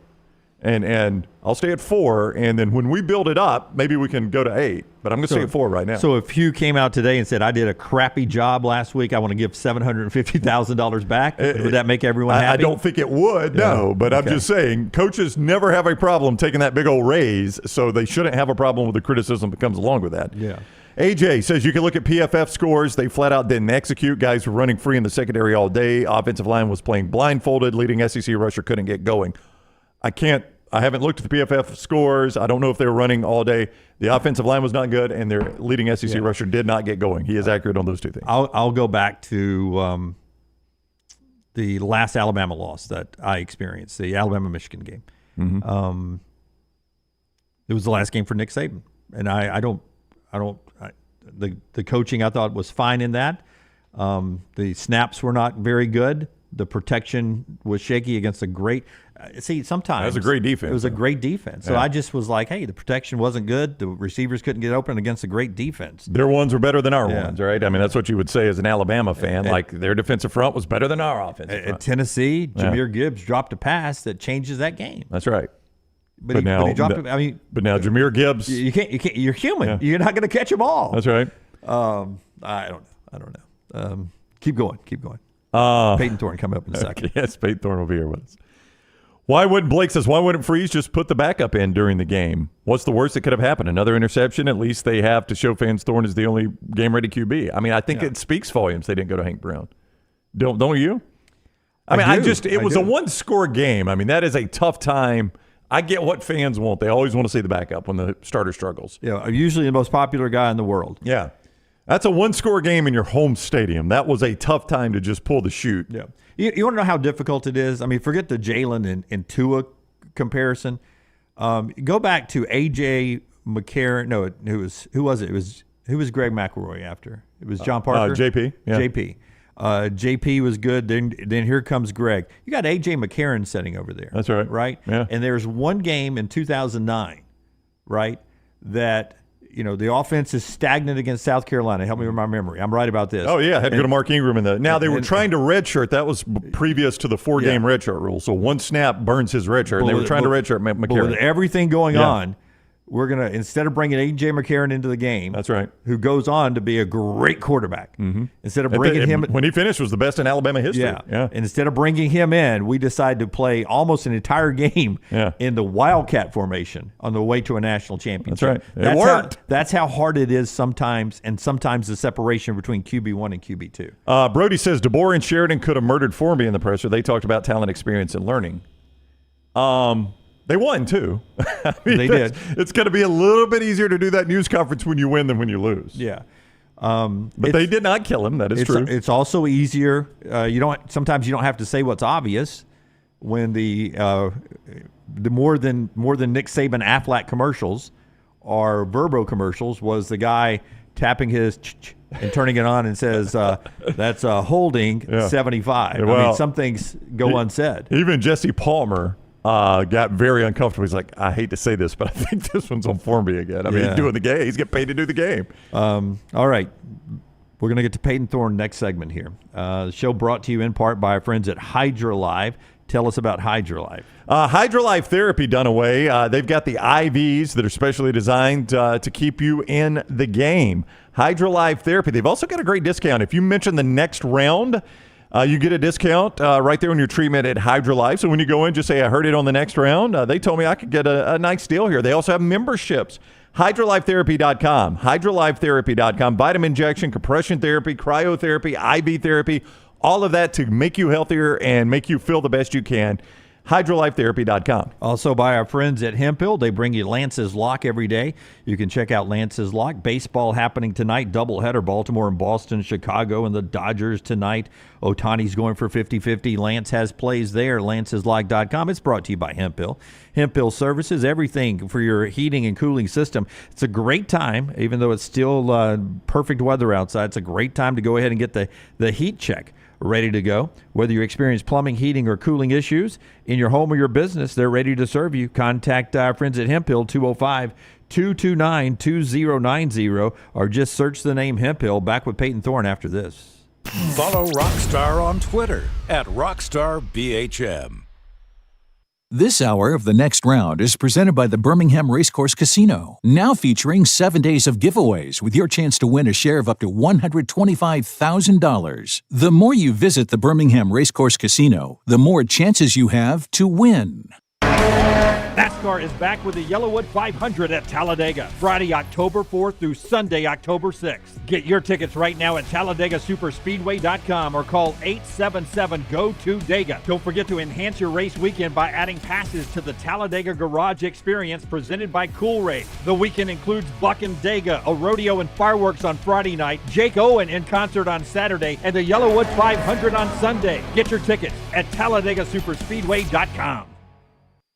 And I'll stay at 4, and then when we build it up, maybe we can go to 8. But I'm going to stay at 4 right now. So if Hugh came out today and said, I did a crappy job last week, I want to give $750,000 back, would that make everyone happy? I don't think it would, no. But I'm just saying, coaches never have a problem taking that big old raise, so they shouldn't have a problem with the criticism that comes along with that. Yeah. AJ says you can look at PFF scores. They flat out didn't execute. Guys were running free in the secondary all day. Offensive line was playing blindfolded. Leading SEC rusher couldn't get going. I haven't looked at the PFF scores. I don't know if they were running all day. The offensive line was not good, and their leading SEC rusher did not get going. He is accurate on those two things. I'll go back to the last Alabama loss that I experienced, the Alabama-Michigan game. Mm-hmm. It was the last game for Nick Saban, and the coaching I thought was fine in that. The snaps were not very good. The protection was shaky against a great. Sometimes that was a great defense. It was a great defense. So I just was like, hey, the protection wasn't good. The receivers couldn't get open against a great defense. Their ones were better than our ones, right? I mean, that's what you would say as an Alabama fan. Like, their defensive front was better than our offensive front. At Tennessee, Jahmyr Gibbs dropped a pass that changes that game. That's right. But he dropped it. I mean, but now Jahmyr Gibbs, you can't. You're human. Yeah. You're not going to catch them all. That's right. I don't know. Keep going. Payton Thorne coming up in a second. Yes, Payton Thorne will be here with us. Why wouldn't Freeze just put the backup in during the game? What's the worst that could have happened? Another interception? At least they have to show fans Thorne is the only game-ready QB. I mean, I think it speaks volumes they didn't go to Hank Brown. Don't you? It was a one-score game. I mean, that is a tough time. I get what fans want. They always want to see the backup when the starter struggles. Yeah, usually the most popular guy in the world. Yeah. That's a one-score game in your home stadium. That was a tough time to just pull the chute. Yeah. You want to know how difficult it is? I mean, forget the Jalen and Tua comparison. Go back to A.J. McCarron. No, who was it? Who was Greg McElroy after? It was John Parker? JP. Yeah. JP. JP was good. Then here comes Greg. You got A.J. McCarron sitting over there. That's right. Right? Yeah. And there's one game in 2009, right, that the offense is stagnant against South Carolina. Help me with my memory. I'm right about this. Oh, yeah. Had to go to Mark Ingram in the. Now, they were trying to redshirt. That was previous to the 4-game redshirt rule. So one snap burns his redshirt. And they were trying to redshirt McCarron. But with everything going on, we're going to, instead of bringing A.J. McCarron into the game. That's right. Who goes on to be a great quarterback. Instead of bringing him. When he finished, was the best in Alabama history. Yeah. Instead of bringing him in, we decided to play almost an entire game in the Wildcat formation on the way to a national championship. That's right. It worked. That's how hard it is sometimes, and sometimes the separation between QB1 and QB2. Brody says, DeBoer and Sheridan could have murdered Formby in the presser. They talked about talent, experience, and learning. They won, too. They did. It's going to be a little bit easier to do that news conference when you win than when you lose. Yeah. But they did not kill him. That is true. It's also easier. Sometimes you don't have to say what's obvious when the more than Nick Saban Aflac commercials or Verbo commercials was the guy tapping his and turning it on and says, that's holding 75. Well, I mean, some things go unsaid. Even Jesse Palmer got very uncomfortable. He's like, I hate to say this, but I think this one's on Formby again. I mean, he's doing the game. He's getting paid to do the game. All right. We're going to get to Payton Thorne next segment here. The show brought to you in part by our friends at HydroLive. Tell us about HydroLive. HydroLive Therapy, Dunaway. They've got the IVs that are specially designed to keep you in the game. HydroLive Therapy. They've also got a great discount. If you mention the next round, you get a discount right there on your treatment at HydroLife. So when you go in, just say, I heard it on the next round. They told me I could get a nice deal here. They also have memberships. HydroLifeTherapy.com. HydroLifeTherapy.com. Vitamin injection, compression therapy, cryotherapy, IV therapy, all of that to make you healthier and make you feel the best you can. HydroLifeTherapy.com. Also by our friends at Hemphill. They bring you Lance's Lock every day. You can check out Lance's Lock. Baseball happening tonight. Doubleheader, Baltimore and Boston, Chicago, and the Dodgers tonight. Otani's going for 50-50. Lance has plays there. Lance'sLock.com. It's brought to you by Hemphill. Hemphill services everything for your heating and cooling system. It's a great time, even though it's still perfect weather outside. It's a great time to go ahead and get the heat check ready to go. Whether you experience plumbing, heating, or cooling issues in your home or your business, they're ready to serve you. Contact our friends at Hemphill, 205-229-2090, or just search the name Hemphill. Back with Payton Thorne after this. Follow Rockstar on Twitter at RockstarBHM. This hour of The Next Round is presented by the Birmingham Racecourse Casino, now featuring 7 days of giveaways with your chance to win a share of up to $125,000. The more you visit the Birmingham Racecourse Casino, the more chances you have to win. NASCAR is back with the Yellowwood 500 at Talladega, Friday, October 4th through Sunday, October 6th. Get your tickets right now at TalladagaSuperspeedway.com or call 877-GO-TO-DEGA. Don't forget to enhance your race weekend by adding passes to the Talladega Garage Experience presented by Cool Race. The weekend includes Buck and Dega, a rodeo and fireworks on Friday night, Jake Owen in concert on Saturday, and the Yellowwood 500 on Sunday. Get your tickets at TalladagaSuperspeedway.com.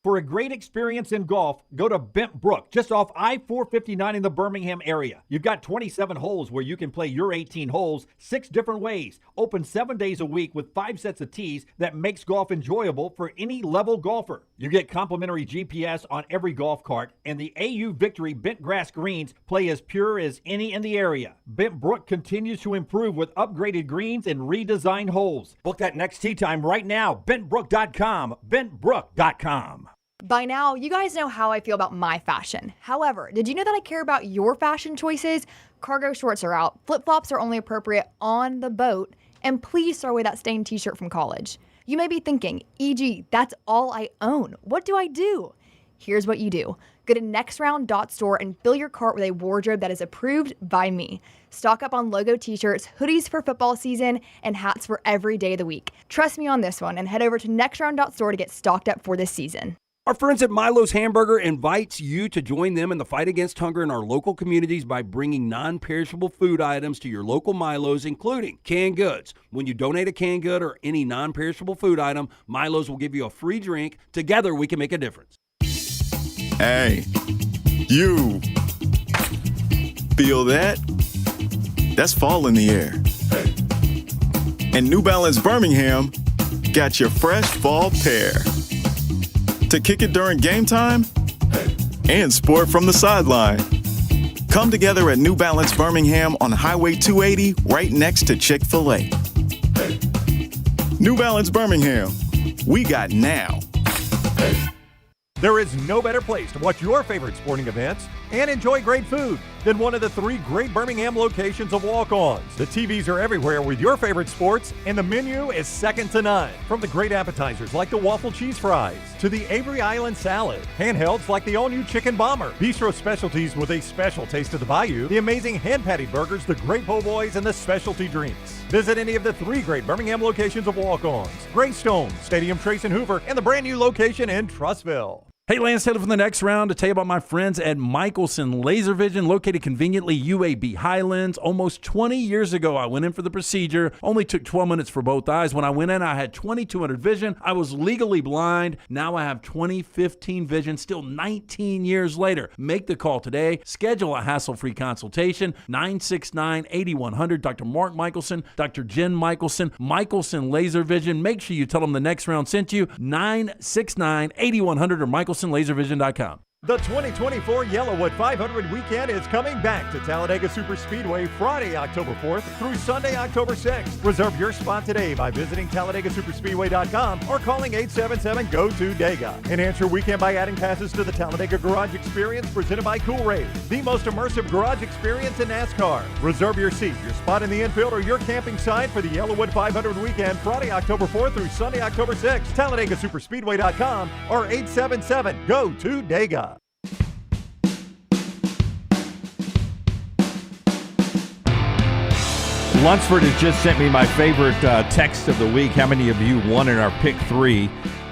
For a great experience in golf, go to Bent Brook, just off I-459 in the Birmingham area. You've got 27 holes where you can play your 18 holes 6 different ways. Open 7 days a week with 5 sets of tees that makes golf enjoyable for any level golfer. You get complimentary GPS on every golf cart, and the AU Victory bent grass greens play as pure as any in the area. Bent Brook continues to improve with upgraded greens and redesigned holes. Book that next tee time right now. BentBrook.com. BentBrook.com. By now, you guys know how I feel about my fashion. However, did you know that I care about your fashion choices? Cargo shorts are out, flip-flops are only appropriate on the boat, and please throw away that stained t-shirt from college. You may be thinking, EG, that's all I own. What do I do? Here's what you do. Go to nextround.store and fill your cart with a wardrobe that is approved by me. Stock up on logo t-shirts, hoodies for football season, and hats for every day of the week. Trust me on this one and head over to nextround.store to get stocked up for this season. Our friends at Milo's Hamburger invites you to join them in the fight against hunger in our local communities by bringing non-perishable food items to your local Milo's, including canned goods. When you donate a canned good or any non-perishable food item, Milo's will give you a free drink. Together, we can make a difference. Hey, you. Feel that? That's fall in the air. And New Balance Birmingham got your fresh fall pair. To kick it during game time and sport from the sideline. come together at New Balance Birmingham on Highway 280 right next to Chick-fil-A. New Balance Birmingham. We got now. There is no better place to watch your favorite sporting events and enjoy great food than one of the 3 great Birmingham locations of Walk-Ons. The TVs are everywhere with your favorite sports, and the menu is second to none. From the great appetizers like the waffle cheese fries to the Avery Island salad, handhelds like the all-new chicken bomber, bistro specialties with a special taste of the bayou, the amazing hand-patty burgers, the great po' boys, and the specialty drinks. Visit any of the 3 great Birmingham locations of Walk-Ons: Greystone, Stadium Trace and Hoover, and the brand new location in Trussville. Hey, Lance Taylor from the next round to tell you about my friends at Michelson Laser Vision, located conveniently UAB Highlands. Almost 20 years ago, I went in for the procedure. Only took 12 minutes for both eyes. When I went in, I had 2200 vision. I was legally blind. Now I have 20/15 vision, still 19 years later. Make the call today. Schedule a hassle-free consultation. 969-8100. Dr. Mark Michelson, Dr. Jen Michelson, Michelson Laser Vision. Make sure you tell them the next round sent you. 969-8100 or michelsonlaservision.com. The 2024 Yellowwood 500 weekend is coming back to Talladega Superspeedway Friday, October 4th through Sunday, October 6th. Reserve your spot today by visiting TalladagaSuperspeedway.com or calling 877-GO-TO-DEGA. Enhance your weekend by adding passes to the Talladega Garage Experience presented by Cool Raid, the most immersive garage experience in NASCAR. Reserve your seat, your spot in the infield, or your camping site for the Yellowwood 500 weekend Friday, October 4th through Sunday, October 6th. TalladagaSuperspeedway.com or 877-GO-TO-DEGA. Lunceford has just sent me my favorite text of the week. How many of you won in our pick 3?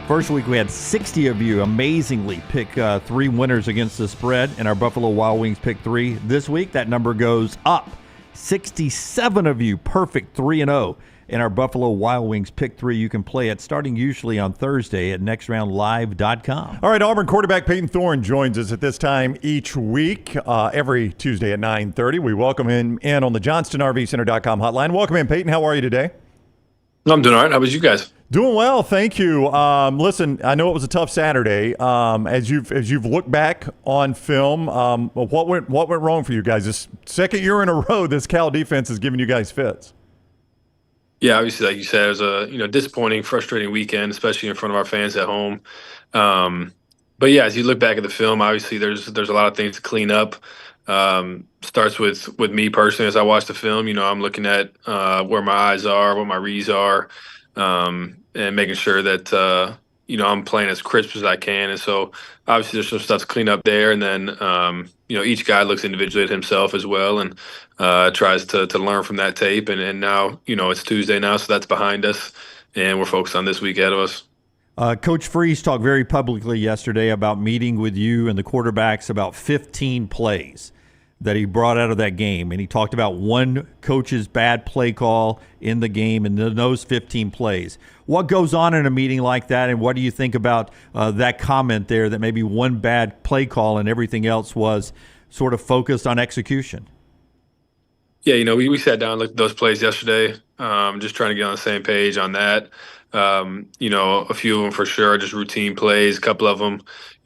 First week we had 60 of you amazingly pick 3 winners against the spread in our Buffalo Wild Wings pick 3. This week that number goes up. 67 of you perfect 3-0 in our Buffalo Wild Wings pick 3. You can play it starting usually on Thursday at nextroundlive.com. All right, Auburn quarterback Payton Thorne joins us at this time each week, every Tuesday at 9:30. We welcome him in on the JohnstonRVCenter.com hotline. Welcome in, Payton. How are you today? I'm doing all right. How about you guys? Doing well, thank you. Listen, I know it was a tough Saturday. As you've looked back on film, what went wrong for you guys? This second year in a row, this Cal defense is giving you guys fits. Yeah, obviously, like you said, it was a disappointing, frustrating weekend, especially in front of our fans at home. But yeah, as you look back at the film, obviously there's a lot of things to clean up. Starts with me personally. As I watch the film, I'm looking at where my eyes are, what my reads are, and making sure that I'm playing as crisp as I can. And so obviously there's some stuff to clean up there. And then each guy looks individually at himself as well and tries to learn from that tape. And now it's Tuesday now, so that's behind us, and we're focused on this week ahead of us. Coach Freeze talked very publicly yesterday about meeting with you and the quarterbacks about 15 plays that he brought out of that game. And he talked about one coach's bad play call in the game and those 15 plays. What goes on in a meeting like that, and what do you think about that comment there that maybe one bad play call and everything else was sort of focused on execution? Yeah, we sat down and looked at those plays yesterday, just trying to get on the same page on that. A few of them for sure are just routine plays. A couple of them,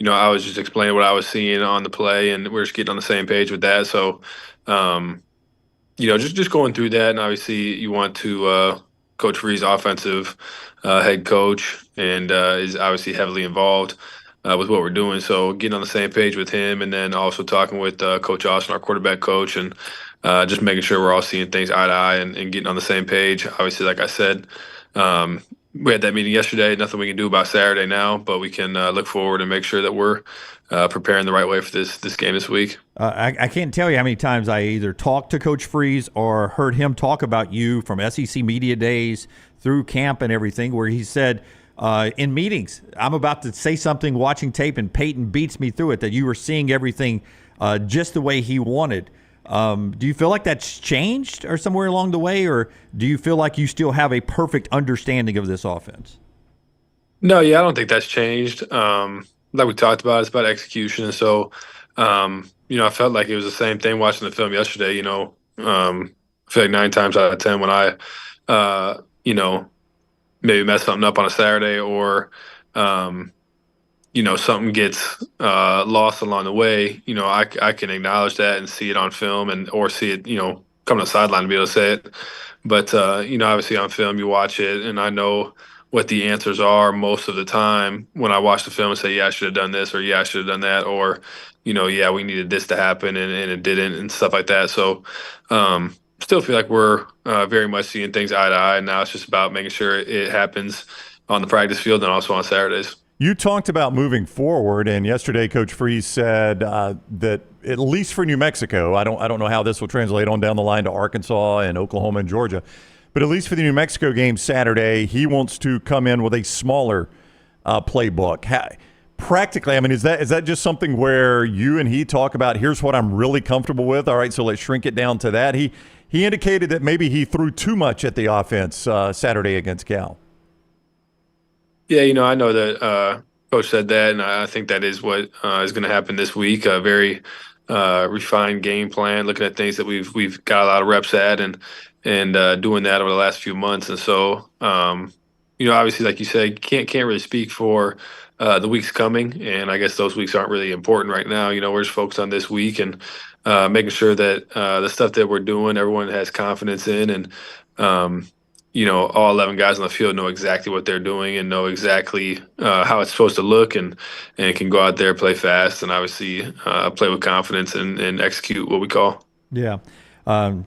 I was just explaining what I was seeing on the play, and we're just getting on the same page with that. So, just going through that, and obviously you want to Coach Freeze, offensive head coach, and is obviously heavily involved with what we're doing. So getting on the same page with him, and then also talking with Coach Austin, our quarterback coach, and just making sure we're all seeing things eye to eye and getting on the same page. Obviously, like I said, we had that meeting yesterday. Nothing we can do about Saturday now, but we can look forward and make sure that we're preparing the right way for this game this week. I can't tell you how many times I either talked to Coach Freeze or heard him talk about you from SEC Media Days through camp and everything, where he said in meetings, I'm about to say something watching tape and Payton beats me through it, that you were seeing everything just the way he wanted. Do you feel like that's changed or somewhere along the way, or do you feel like you still have a perfect understanding of this offense? No, I don't think that's changed. Like we talked about, it's about execution. And so, I felt like it was the same thing watching the film yesterday. I feel like 9 times out of 10 when I, maybe mess something up on a Saturday or, something gets lost along the way, I can acknowledge that and see it on film or see it, come to the sideline to be able to say it. But, obviously on film, you watch it and I know what the answers are most of the time when I watch the film and say, yeah, I should have done this, or yeah, I should have done that, or, yeah, we needed this to happen and it didn't, and stuff like that. So, still feel like we're very much seeing things eye to eye. And now it's just about making sure it happens on the practice field and also on Saturdays. You talked about moving forward, and yesterday Coach Freeze said that at least for New Mexico, I don't know how this will translate on down the line to Arkansas and Oklahoma and Georgia, but at least for the New Mexico game Saturday, he wants to come in with a smaller playbook. Practically, I mean, is that just something where you and he talk about, here's what I'm really comfortable with, all right, so let's shrink it down to that? He indicated that maybe he threw too much at the offense Saturday against Cal. Yeah, I know that Coach said that, and I think that is what is going to happen this week. A very refined game plan, looking at things that we've got a lot of reps at, and doing that over the last few months. And so, obviously, like you said, can't really speak for the weeks coming, and I guess those weeks aren't really important right now. We're just focused on this week and making sure that the stuff that we're doing, everyone has confidence in, and all 11 guys on the field know exactly what they're doing and know exactly how it's supposed to look, and can go out there, play fast, and obviously play with confidence and execute what we call. Yeah.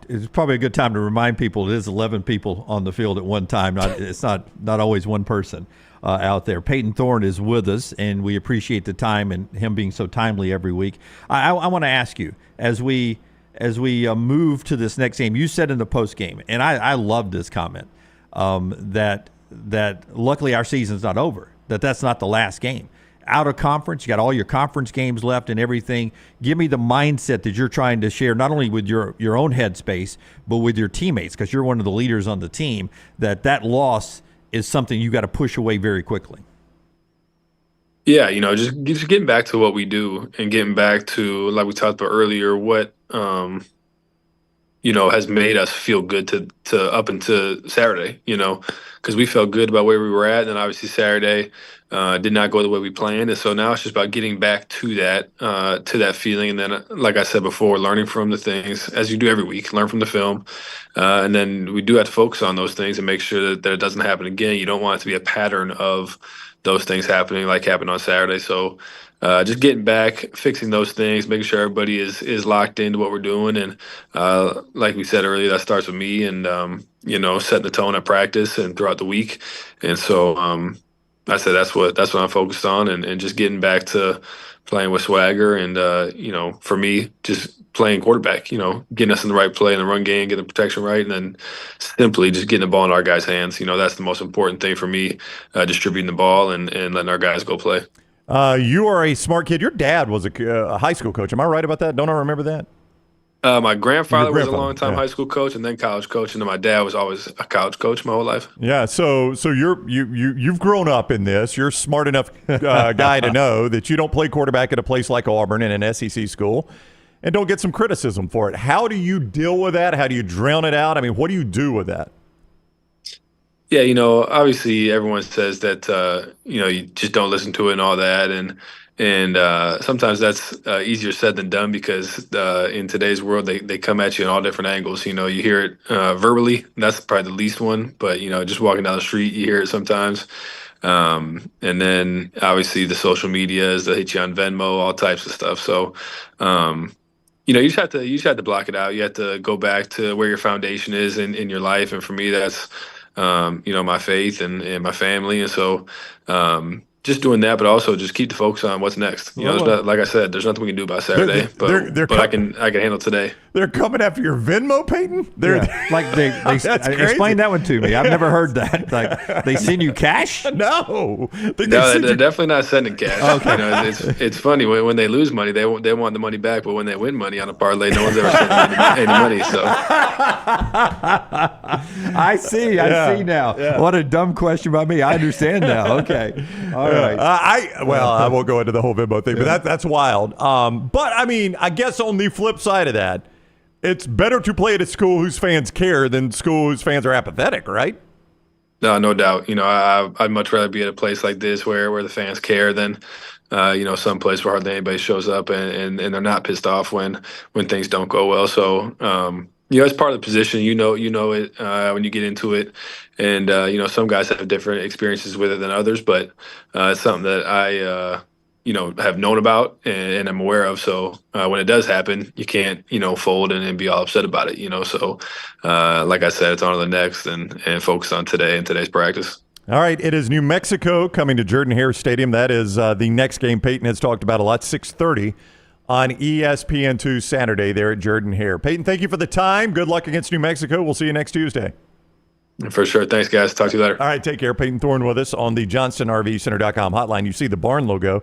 It's probably a good time to remind people it is 11 people on the field at one time. It's not always one person out there. Payton Thorne is with us, and we appreciate the time and him being so timely every week. I want to ask you, as we move to this next game, you said in the post game, and I love this comment, that luckily our season's not over, that's not the last game. Out of conference, you got all your conference games left and everything. Give me the mindset that you're trying to share, not only with your own headspace, but with your teammates, because you're one of the leaders on the team, that loss is something you got to push away very quickly. Yeah, just getting back to what we do and getting back to, like we talked about earlier, what has made us feel good to up into Saturday, because we felt good about where we were at, and obviously Saturday did not go the way we planned, and so now it's just about getting back to that feeling, and then, like I said before, learning from the things, as you do every week, learn from the film, and then we do have to focus on those things and make sure that it doesn't happen again. You don't want it to be a pattern of those things happening like happened on Saturday. So just getting back, fixing those things, making sure everybody is locked into what we're doing. And like we said earlier, that starts with me and, setting the tone at practice and throughout the week. And so I said that's what I'm focused on, and just getting back to playing with swagger and, for me, just playing quarterback, getting us in the right play in the run game, getting the protection right, and then simply just getting the ball in our guys' hands. That's the most important thing for me, distributing the ball and letting our guys go play. You are a smart kid. Your dad was a high school coach. Am I right about that? Don't I remember that? My grandfather was a long-time high school coach and then college coach, and then my dad was always a college coach my whole life. Yeah, so you've grown up in this. You're a smart enough guy to know that you don't play quarterback at a place like Auburn in an SEC school and don't get some criticism for it. How do you deal with that? How do you drown it out? I mean, what do you do with that? Yeah, obviously everyone says that, you just don't listen to it and all that. And sometimes that's easier said than done, because in today's world, they come at you in all different angles. You hear it verbally, and that's probably the least one. But, just walking down the street, you hear it sometimes. And then obviously the social medias, they hit you on Venmo, all types of stuff. So, you just have to block it out. You have to go back to where your foundation is in your life. And for me, that's, my faith and my family. And so, just doing that, but also just keep the focus on what's next. There's not, like I said, there's nothing we can do about Saturday, but I can handle today. They're coming after your Venmo, Payton? Explain that one to me. I've never heard that. Like, they send you cash? No. They're definitely not sending cash. Okay. It's funny when they lose money, they want the money back, but when they win money on a parlay, no one's ever sending any money. So I see now. Yeah. What a dumb question by me. I understand now. Okay. All right. I won't go into the whole Venmo thing, but that's wild. But I mean, I guess on the flip side of that, it's better to play at a school whose fans care than school whose fans are apathetic, right? No doubt. I'd much rather be at a place like this where the fans care than some place where hardly anybody shows up and they're not pissed off when things don't go well. So it's part of the position. You know it when you get into it, and some guys have different experiences with it than others, but it's something that I have known about and I'm aware of. So when it does happen, you can't fold and be all upset about it. So like I said, it's on to the next and focus on today and today's practice. All right, it is New Mexico coming to Jordan-Hare Stadium. That is the next game Payton has talked about a lot, 6:30 on ESPN2 Saturday there at Jordan-Hare. Payton, thank you for the time. Good luck against New Mexico. We'll see you next Tuesday. For sure. Thanks, guys. Talk to you later. All right, take care. Payton Thorne with us on the JohnstonRVCenter.com hotline. You see the barn logo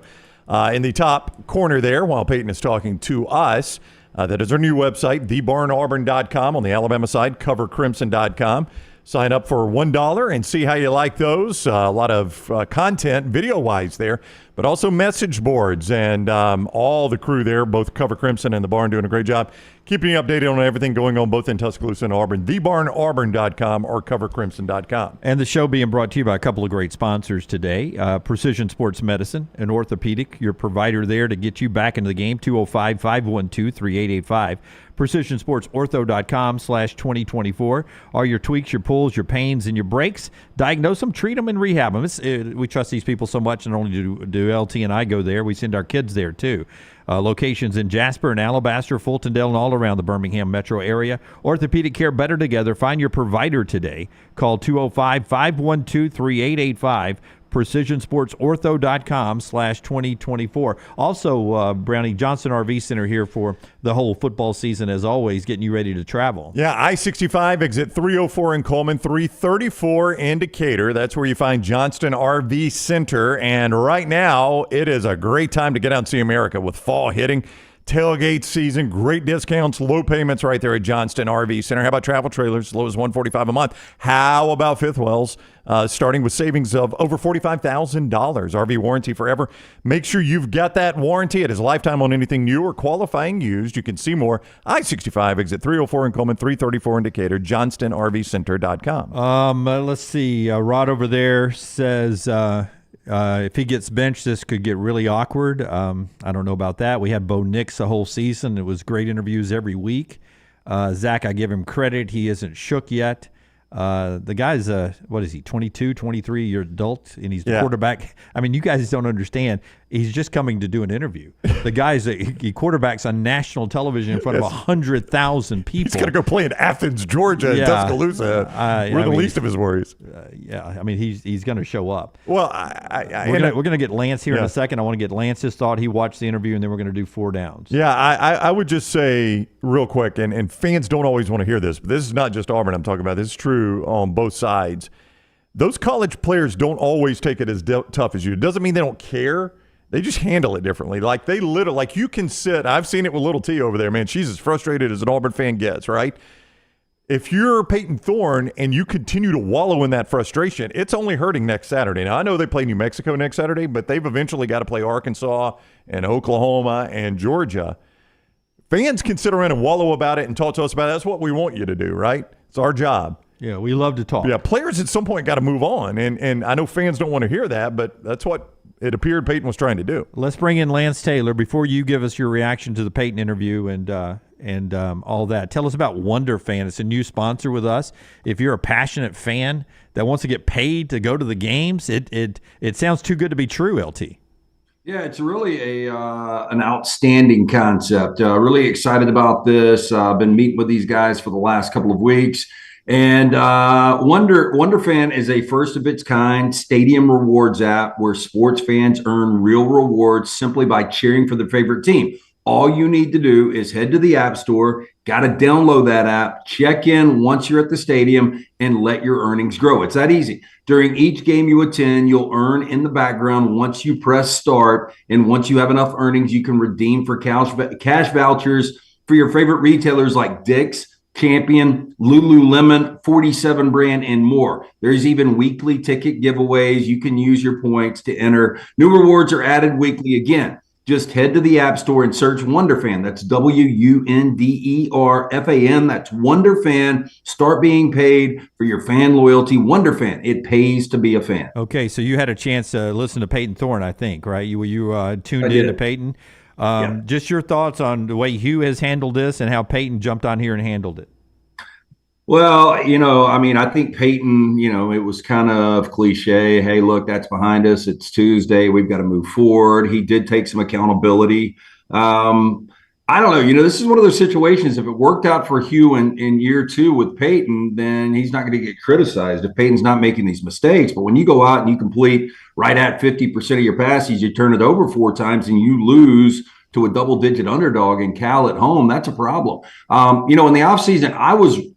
in the top corner there while Payton is talking to us. That is our new website, thebarnauburn.com. On the Alabama side, covercrimson.com. Sign up for $1 and see how you like those. A lot of content video-wise there, but also message boards and all the crew there, both Cover Crimson and the Barn, doing a great job keeping you updated on everything going on both in Tuscaloosa and Auburn. thebarnauburn.com or covercrimson.com. And the show being brought to you by a couple of great sponsors today. Precision Sports Medicine and Orthopedic, your provider there to get you back into the game, 205-512-3885. PrecisionSportsOrtho.com/2024. All your tweaks, your pulls, your pains, and your breaks. Diagnose them, treat them, and rehab them. We trust these people so much, and only do LT and I go there. We send our kids there, too. Locations in Jasper and Alabaster, Fultondale, and all around the Birmingham metro area. Orthopedic care better together. Find your provider today. Call 205-512-3885. PrecisionSportsOrtho.com/2024. Also, Brownie, Johnson RV Center here for the whole football season, as always, getting you ready to travel. Yeah, I-65, exit 304 in Coleman, 334 in Decatur. That's where you find Johnston RV Center. And right now, it is a great time to get out and see America with fall hitting. Tailgate season, great discounts, low payments right there at Johnston RV Center. How about travel trailers, as low as $145 a month? How about fifth wells, starting with savings of over $45,000? RV warranty forever. Make sure you've got that warranty. It is lifetime on anything new or qualifying used. You can see more. I-65, exit 304 in Coleman, 334 in Decatur, johnstonrvcenter.com. Let's see. Rod over there says... if he gets benched, this could get really awkward. I don't know about that. We had Bo Nix the whole season. It was great interviews every week. Zach, I give him credit. He isn't shook yet. The guy's, 22, 23 year adult, and he's the quarterback. I mean, you guys don't understand. He's just coming to do an interview. The guy's he quarterbacks on national television in front of 100,000 people. He's got to go play in Athens, Georgia, and Tuscaloosa. We're the least of his worries. I mean, he's going to show up. Well, we're going to get Lance here in a second. I want to get Lance's thought. He watched the interview, and then we're going to do 4 downs. Yeah, I would just say real quick, and fans don't always want to hear this, but this is not just Auburn I'm talking about. This is true on both sides. Those college players don't always take it as tough as you. It doesn't mean they don't care. They just handle it differently. Like you can sit. I've seen it with little T over there, man. She's as frustrated as an Auburn fan gets, right? If you're Payton Thorne and you continue to wallow in that frustration, it's only hurting next Saturday. Now, I know they play New Mexico next Saturday, but they've eventually got to play Arkansas and Oklahoma and Georgia. Fans can sit around and wallow about it and talk to us about it. That's what we want you to do, right? It's our job. Yeah, we love to talk. Yeah, players at some point got to move on, and I know fans don't want to hear that, but that's what it appeared Payton was trying to do. Let's bring in Lance Taylor before you give us your reaction to the Payton interview and all that. Tell us about Wonder Fan. It's a new sponsor with us. If you're a passionate fan that wants to get paid to go to the games, it sounds too good to be true, LT. Yeah, it's really an outstanding concept. Really excited about this. I've been meeting with these guys for the last couple of weeks. And Wonder Fan is a first of its kind stadium rewards app where sports fans earn real rewards simply by cheering for their favorite team. All you need to do is head to the App Store, got to download that app, check in once you're at the stadium, and let your earnings grow. It's that easy. During each game you attend, you'll earn in the background once you press start. And once you have enough earnings, you can redeem for cash vouchers for your favorite retailers like Dick's, Champion, Lululemon, 47 brand, and more. There's even weekly ticket giveaways. You can use your points to enter. New rewards are added weekly again. just head to the App Store and search WonderFan. That's WUNDERFAN. That's WonderFan. Start being paid for your fan loyalty. WonderFan. It pays to be a fan. Okay, so you had a chance to listen to Payton Thorne, I think, right? You tuned in to Payton. Just your thoughts on the way Hugh has handled this and how Payton jumped on here and handled it. Well, I think Payton, it was kind of cliche. Hey, look, that's behind us. It's Tuesday. We've got to move forward. He did take some accountability. I don't know. This is one of those situations. If it worked out for Hugh in year 2 with Payton, then he's not going to get criticized if Payton's not making these mistakes. But when you go out and you complete right at 50% of your passes, you turn it over 4 times and you lose to a double-digit underdog in Cal at home, that's a problem. In the offseason,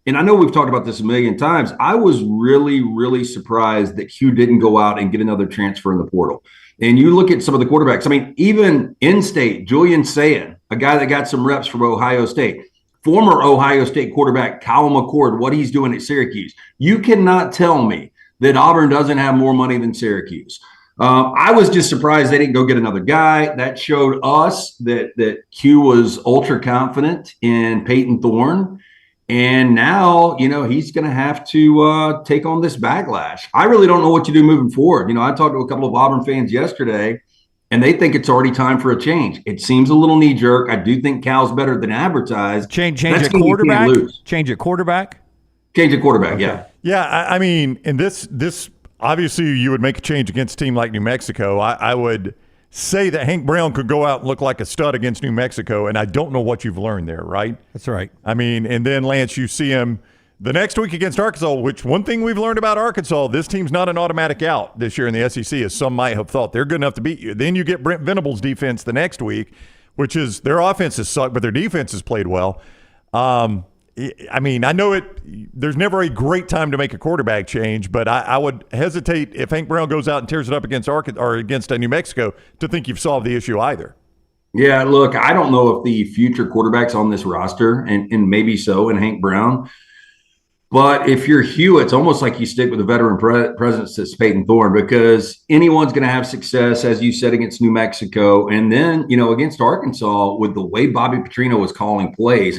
and I know we've talked about this a million times, I was really, really surprised that Hugh didn't go out and get another transfer in the portal. And you look at some of the quarterbacks, even in-state, Julian Sayin, a guy that got some reps from Ohio State, former Ohio State quarterback Kyle McCord, what he's doing at Syracuse. You cannot tell me that Auburn doesn't have more money than Syracuse. I was just surprised they didn't go get another guy. That showed us that Hugh was ultra confident in Payton Thorne. And now, he's going to have to take on this backlash. I really don't know what to do moving forward. I talked to a couple of Auburn fans yesterday, and they think it's already time for a change. It seems a little knee-jerk. I do think Cal's better than advertised. Change at quarterback? Change at quarterback? Change at quarterback, okay. Yeah. Yeah, and this obviously you would make a change against a team like New Mexico. I would say that Hank Brown could go out and look like a stud against New Mexico, and I don't know what you've learned there, right? That's right. And then, Lance, you see him the next week against Arkansas, which one thing we've learned about Arkansas, this team's not an automatic out this year in the SEC, as some might have thought. They're good enough to beat you. Then you get Brent Venables' defense the next week, which is their offense has sucked, but their defense has played well. I know there's never a great time to make a quarterback change, but I would hesitate if Hank Brown goes out and tears it up against Arkansas or against New Mexico to think you've solved the issue either. Yeah, look, I don't know if the future quarterbacks on this roster, and maybe so, and Hank Brown, but if you're Hugh, it's almost like you stick with a veteran presence that's Payton Thorne, because anyone's going to have success, as you said, against New Mexico, and then, against Arkansas with the way Bobby Petrino was calling plays.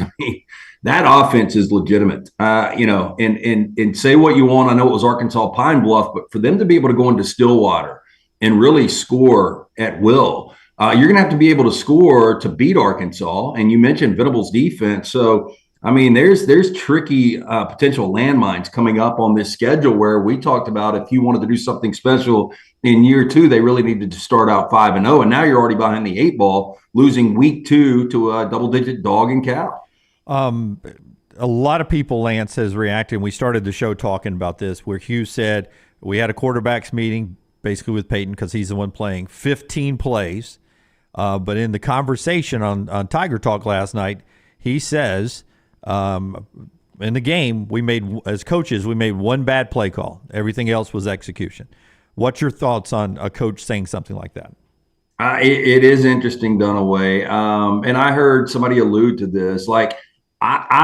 That offense is legitimate, and say what you want. I know it was Arkansas Pine Bluff, but for them to be able to go into Stillwater and really score at will, you're going to have to be able to score to beat Arkansas. And you mentioned Venables' defense. So, there's tricky potential landmines coming up on this schedule where we talked about if you wanted to do something special in year 2, they really needed to start out 5-0. And now you're already behind the 8 ball, losing week 2 to a double-digit dog in Cal. A lot of people, Lance, has reacted. We started the show talking about this, where Hugh said we had a quarterbacks meeting basically with Payton because he's the one playing 15 plays. But in the conversation on Tiger Talk last night, he says in the game as coaches, we made one bad play call. Everything else was execution. What's your thoughts on a coach saying something like that? It is interesting, Dunaway. And I heard somebody allude to this. Our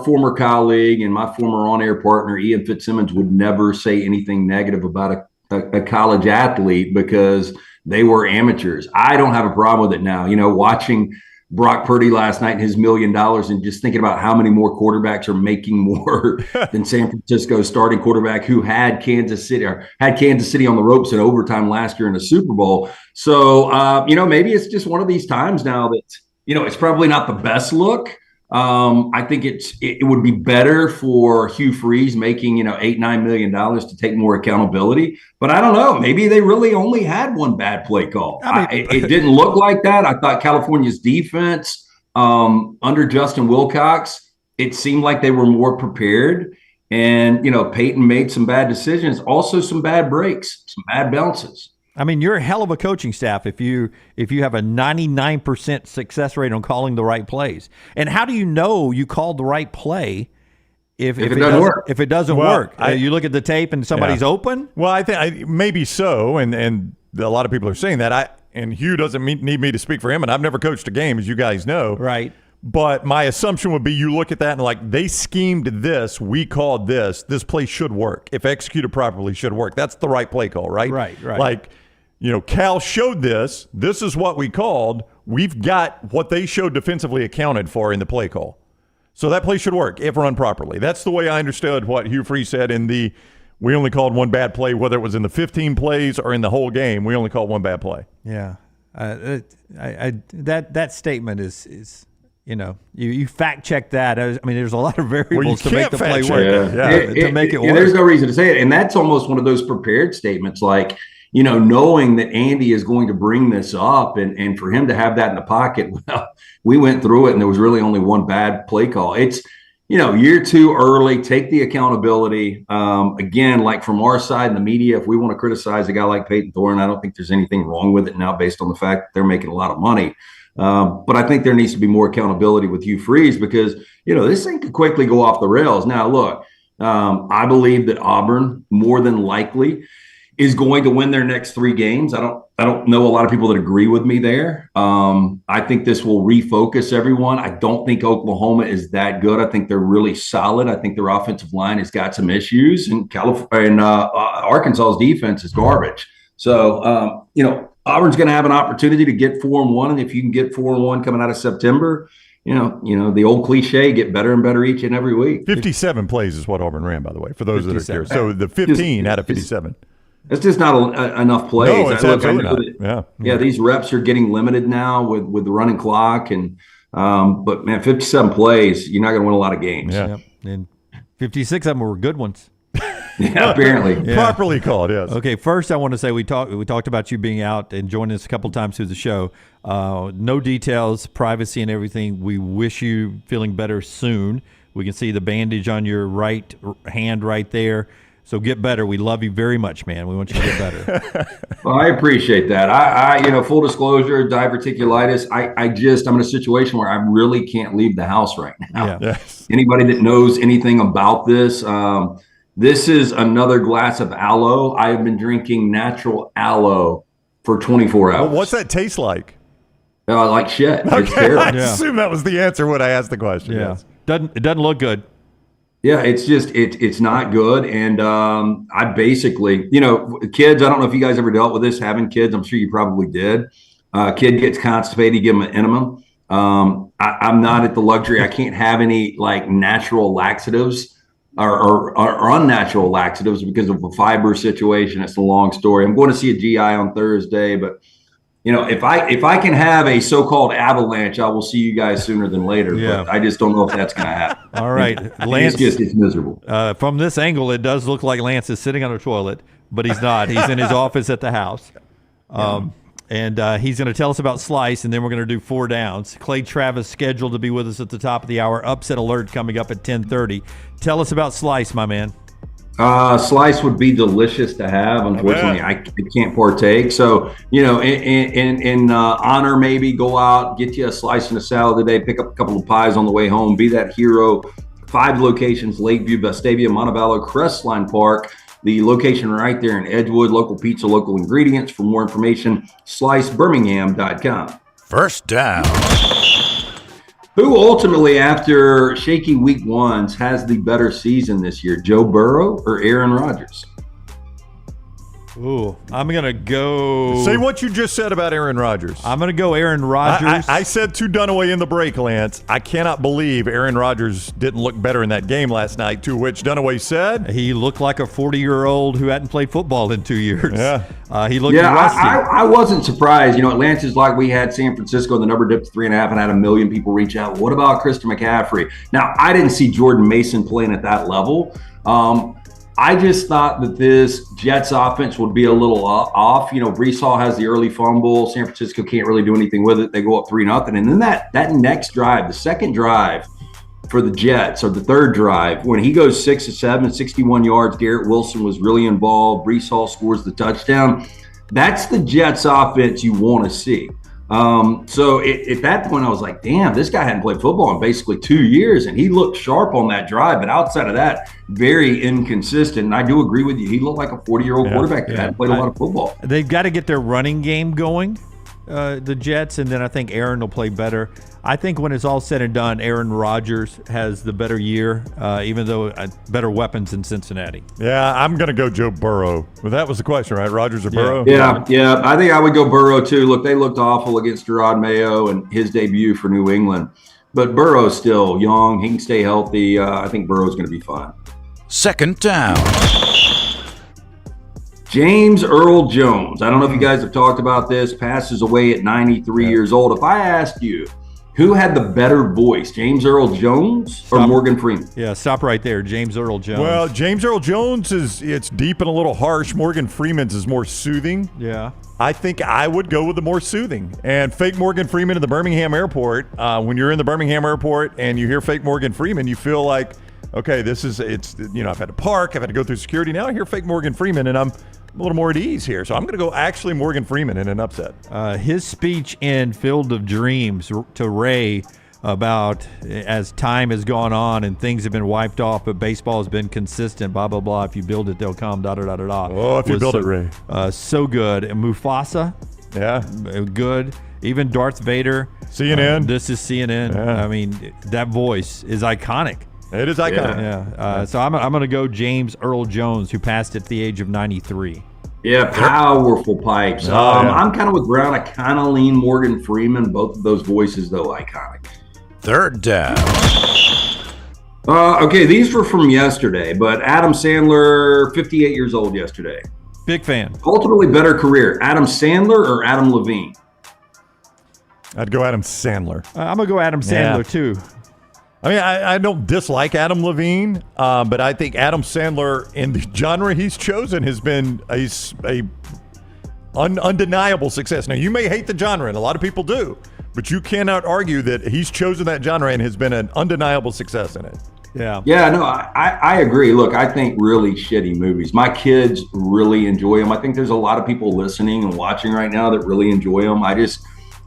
former colleague and my former on-air partner, Ian Fitzsimmons, would never say anything negative about a college athlete because they were amateurs. I don't have a problem with it now. Watching Brock Purdy last night and his $1 million and just thinking about how many more quarterbacks are making more than San Francisco's starting quarterback who had Kansas City on the ropes in overtime last year in the Super Bowl. So, maybe it's just one of these times now that, it's probably not the best look. I think it would be better for Hugh Freeze making, $8-9 million to take more accountability. But I don't know. Maybe they really only had one bad play call. It didn't look like that. I thought California's defense under Justin Wilcox, it seemed like they were more prepared. And, Payton made some bad decisions, also some bad breaks, some bad bounces. You're a hell of a coaching staff if you have a 99% success rate on calling the right plays. And how do you know you called the right play if it doesn't work? If it doesn't work, you look at the tape and somebody's open. Well, I think maybe so, and a lot of people are saying that. And Hugh doesn't need me to speak for him, and I've never coached a game, as you guys know. Right. But my assumption would be you look at that and they schemed this, we called this play should work. If executed properly, should work. That's the right play call, right? Right. Cal showed this. This is what we called. We've got what they showed defensively accounted for in the play call. So that play should work if run properly. That's the way I understood what Hugh Freeze said we only called one bad play, whether it was in the 15 plays or in the whole game. We only called one bad play. Yeah. That statement is you fact check that. I mean, there's a lot of variables to make the play work. To make it work. There's no reason to say it. And that's almost one of those prepared statements, like, knowing that Andy is going to bring this up and for him to have that in the pocket. Well, we went through it and there was really only one bad play call. It's, year too early, take the accountability. Again, like from our side in the media, if we want to criticize a guy like Payton Thorne, I don't think there's anything wrong with it now based on the fact that they're making a lot of money. But I think there needs to be more accountability with Hugh Freeze because, this thing could quickly go off the rails. Now, look, I believe that Auburn more than likely is going to win their next 3 games. I don't know a lot of people that agree with me there. I think this will refocus everyone. I don't think Oklahoma is that good. I think they're really solid. I think their offensive line has got some issues, and Arkansas's defense is garbage. So, Auburn's going to have an opportunity to get 4-1, and if you can get 4-1 coming out of September, the old cliche, get better and better each and every week. 57 plays is what Auburn ran, by the way, for those that are curious. So the 15 out of 57. It's just not enough plays. No, it's absolutely not. Yeah, these reps are getting limited now with the running clock, and but man, 57 plays, you're not going to win a lot of games. Yeah, and 56 of them were good ones. Yeah, apparently. Properly called, yes. Okay, first I want to say we talked about you being out and joining us a couple times through the show. No details, privacy and everything. We wish you feeling better soon. We can see the bandage on your right hand right there. So get better. We love you very much, man. We want you to get better. Well, I appreciate that. I full disclosure, diverticulitis. I'm in a situation where I really can't leave the house right now. Yeah. Yes. Anybody that knows anything about this, this is another glass of aloe. I have been drinking natural aloe for 24 hours. Well, what's that taste like? Like shit. Okay, It's terrible. I assume that was the answer when I asked the question. Yeah. Yes. It doesn't look good. Yeah, it's just it's not good. And I basically, kids, I don't know if you guys ever dealt with this, having kids. I'm sure you probably did. Kid gets constipated, give them an enema. I'm not at the luxury. I can't have any like natural laxatives or unnatural laxatives because of a fiber situation. It's a long story. I'm going to see a GI on Thursday, but if I can have a so-called avalanche, I will see you guys sooner than later. Yeah. But I just don't know if that's going to happen. All right, Lance. It's miserable. From this angle, it does look like Lance is sitting on a toilet, but he's not. He's in his office at the house. And he's going to tell us about Slice, and then we're going to do 4 downs. Clay Travis scheduled to be with us at the top of the hour. Upset alert coming up at 10:30. Tell us about Slice, my man. Slice would be delicious to have. Unfortunately, I can't partake. So, in honor, maybe go out, get you a slice and a salad today, pick up a couple of pies on the way home, be that hero. 5 locations, Lakeview, Vestavia, Montebello, Crestline Park. The location right there in Edgewood, local pizza, local ingredients. For more information, slicebirmingham.com. First down. Who ultimately, after shaky week ones, has the better season this year, Joe Burrow or Aaron Rodgers? Ooh, I'm going to go. Say what you just said about Aaron Rodgers. I'm going to go Aaron Rodgers. I said to Dunaway in the break, Lance, I cannot believe Aaron Rodgers didn't look better in that game last night, to which Dunaway said he looked like a 40-year-old who hadn't played football in 2 years. Yeah. He looked rusty. I wasn't surprised. Atlanta is like we had San Francisco, the number dipped to 3.5 and had 1 million people reach out. What about Christian McCaffrey? Now, I didn't see Jordan Mason playing at that level. I just thought that this Jets offense would be a little off. Breece Hall has the early fumble. San Francisco can't really do anything with it. They go up 3-0. And then that next drive, the second drive for the Jets, or the third drive, when he goes 6 of 7, 61 yards, Garrett Wilson was really involved. Breece Hall scores the touchdown. That's the Jets offense you want to see. So at that point, I was like, damn, this guy hadn't played football in basically 2 years, and he looked sharp on that drive. But outside of that, very inconsistent. And I do agree with you. He looked like a 40-year-old quarterback that hadn't played a lot of football. They've got to get their running game going. the Jets, and then I think Aaron will play better. I think when it's all said and done, Aaron Rodgers has the better year, even though better weapons in Cincinnati. Yeah, I'm going to go Joe Burrow. Well, that was the question, right? Rodgers or Burrow? Yeah. I think I would go Burrow too. Look, they looked awful against Gerard Mayo and his debut for New England. But Burrow's still young. He can stay healthy. I think Burrow's going to be fine. Second down. James Earl Jones. I don't know if you guys have talked about this. Passes away at 93 years old. If I asked you, who had the better voice, James Earl Jones or Morgan Freeman? Yeah, stop right there. James Earl Jones. Well, James Earl Jones it's deep and a little harsh. Morgan Freeman's is more soothing. Yeah. I think I would go with the more soothing. And fake Morgan Freeman in the Birmingham airport, when you're in the Birmingham airport and you hear fake Morgan Freeman, you feel like, okay, I've had to park, I've had to go through security. Now I hear fake Morgan Freeman and I'm a little more at ease here. So I'm going to go actually Morgan Freeman in an upset. His speech in Field of Dreams to Ray about as time has gone on and things have been wiped off, but baseball has been consistent, blah, blah, blah. If you build it, they'll come, da, da, da, da, da. Oh, if you build it, Ray. So good. And Mufasa. Yeah. Good. Even Darth Vader. CNN. This is CNN. Yeah. I mean, that voice is iconic. It is iconic. Yeah. So I'm going to go James Earl Jones, who passed at the age of 93. Yeah, powerful pipes. I'm kind of with Brown. I kind of lean Morgan Freeman. Both of those voices, though, iconic. Third down. Okay, these were from yesterday, but Adam Sandler, 58 years old yesterday. Big fan. Ultimately better career, Adam Sandler or Adam Levine? I'd go Adam Sandler. I'm going to go Adam Sandler, too. I mean, I don't dislike Adam Levine, but I think Adam Sandler, in the genre he's chosen, has been a undeniable success. Now, you may hate the genre, and a lot of people do, but you cannot argue that he's chosen that genre and has been an undeniable success in it. Yeah. Yeah, no, I agree. Look, I think really shitty movies. My kids really enjoy them. I think there's a lot of people listening and watching right now that really enjoy them.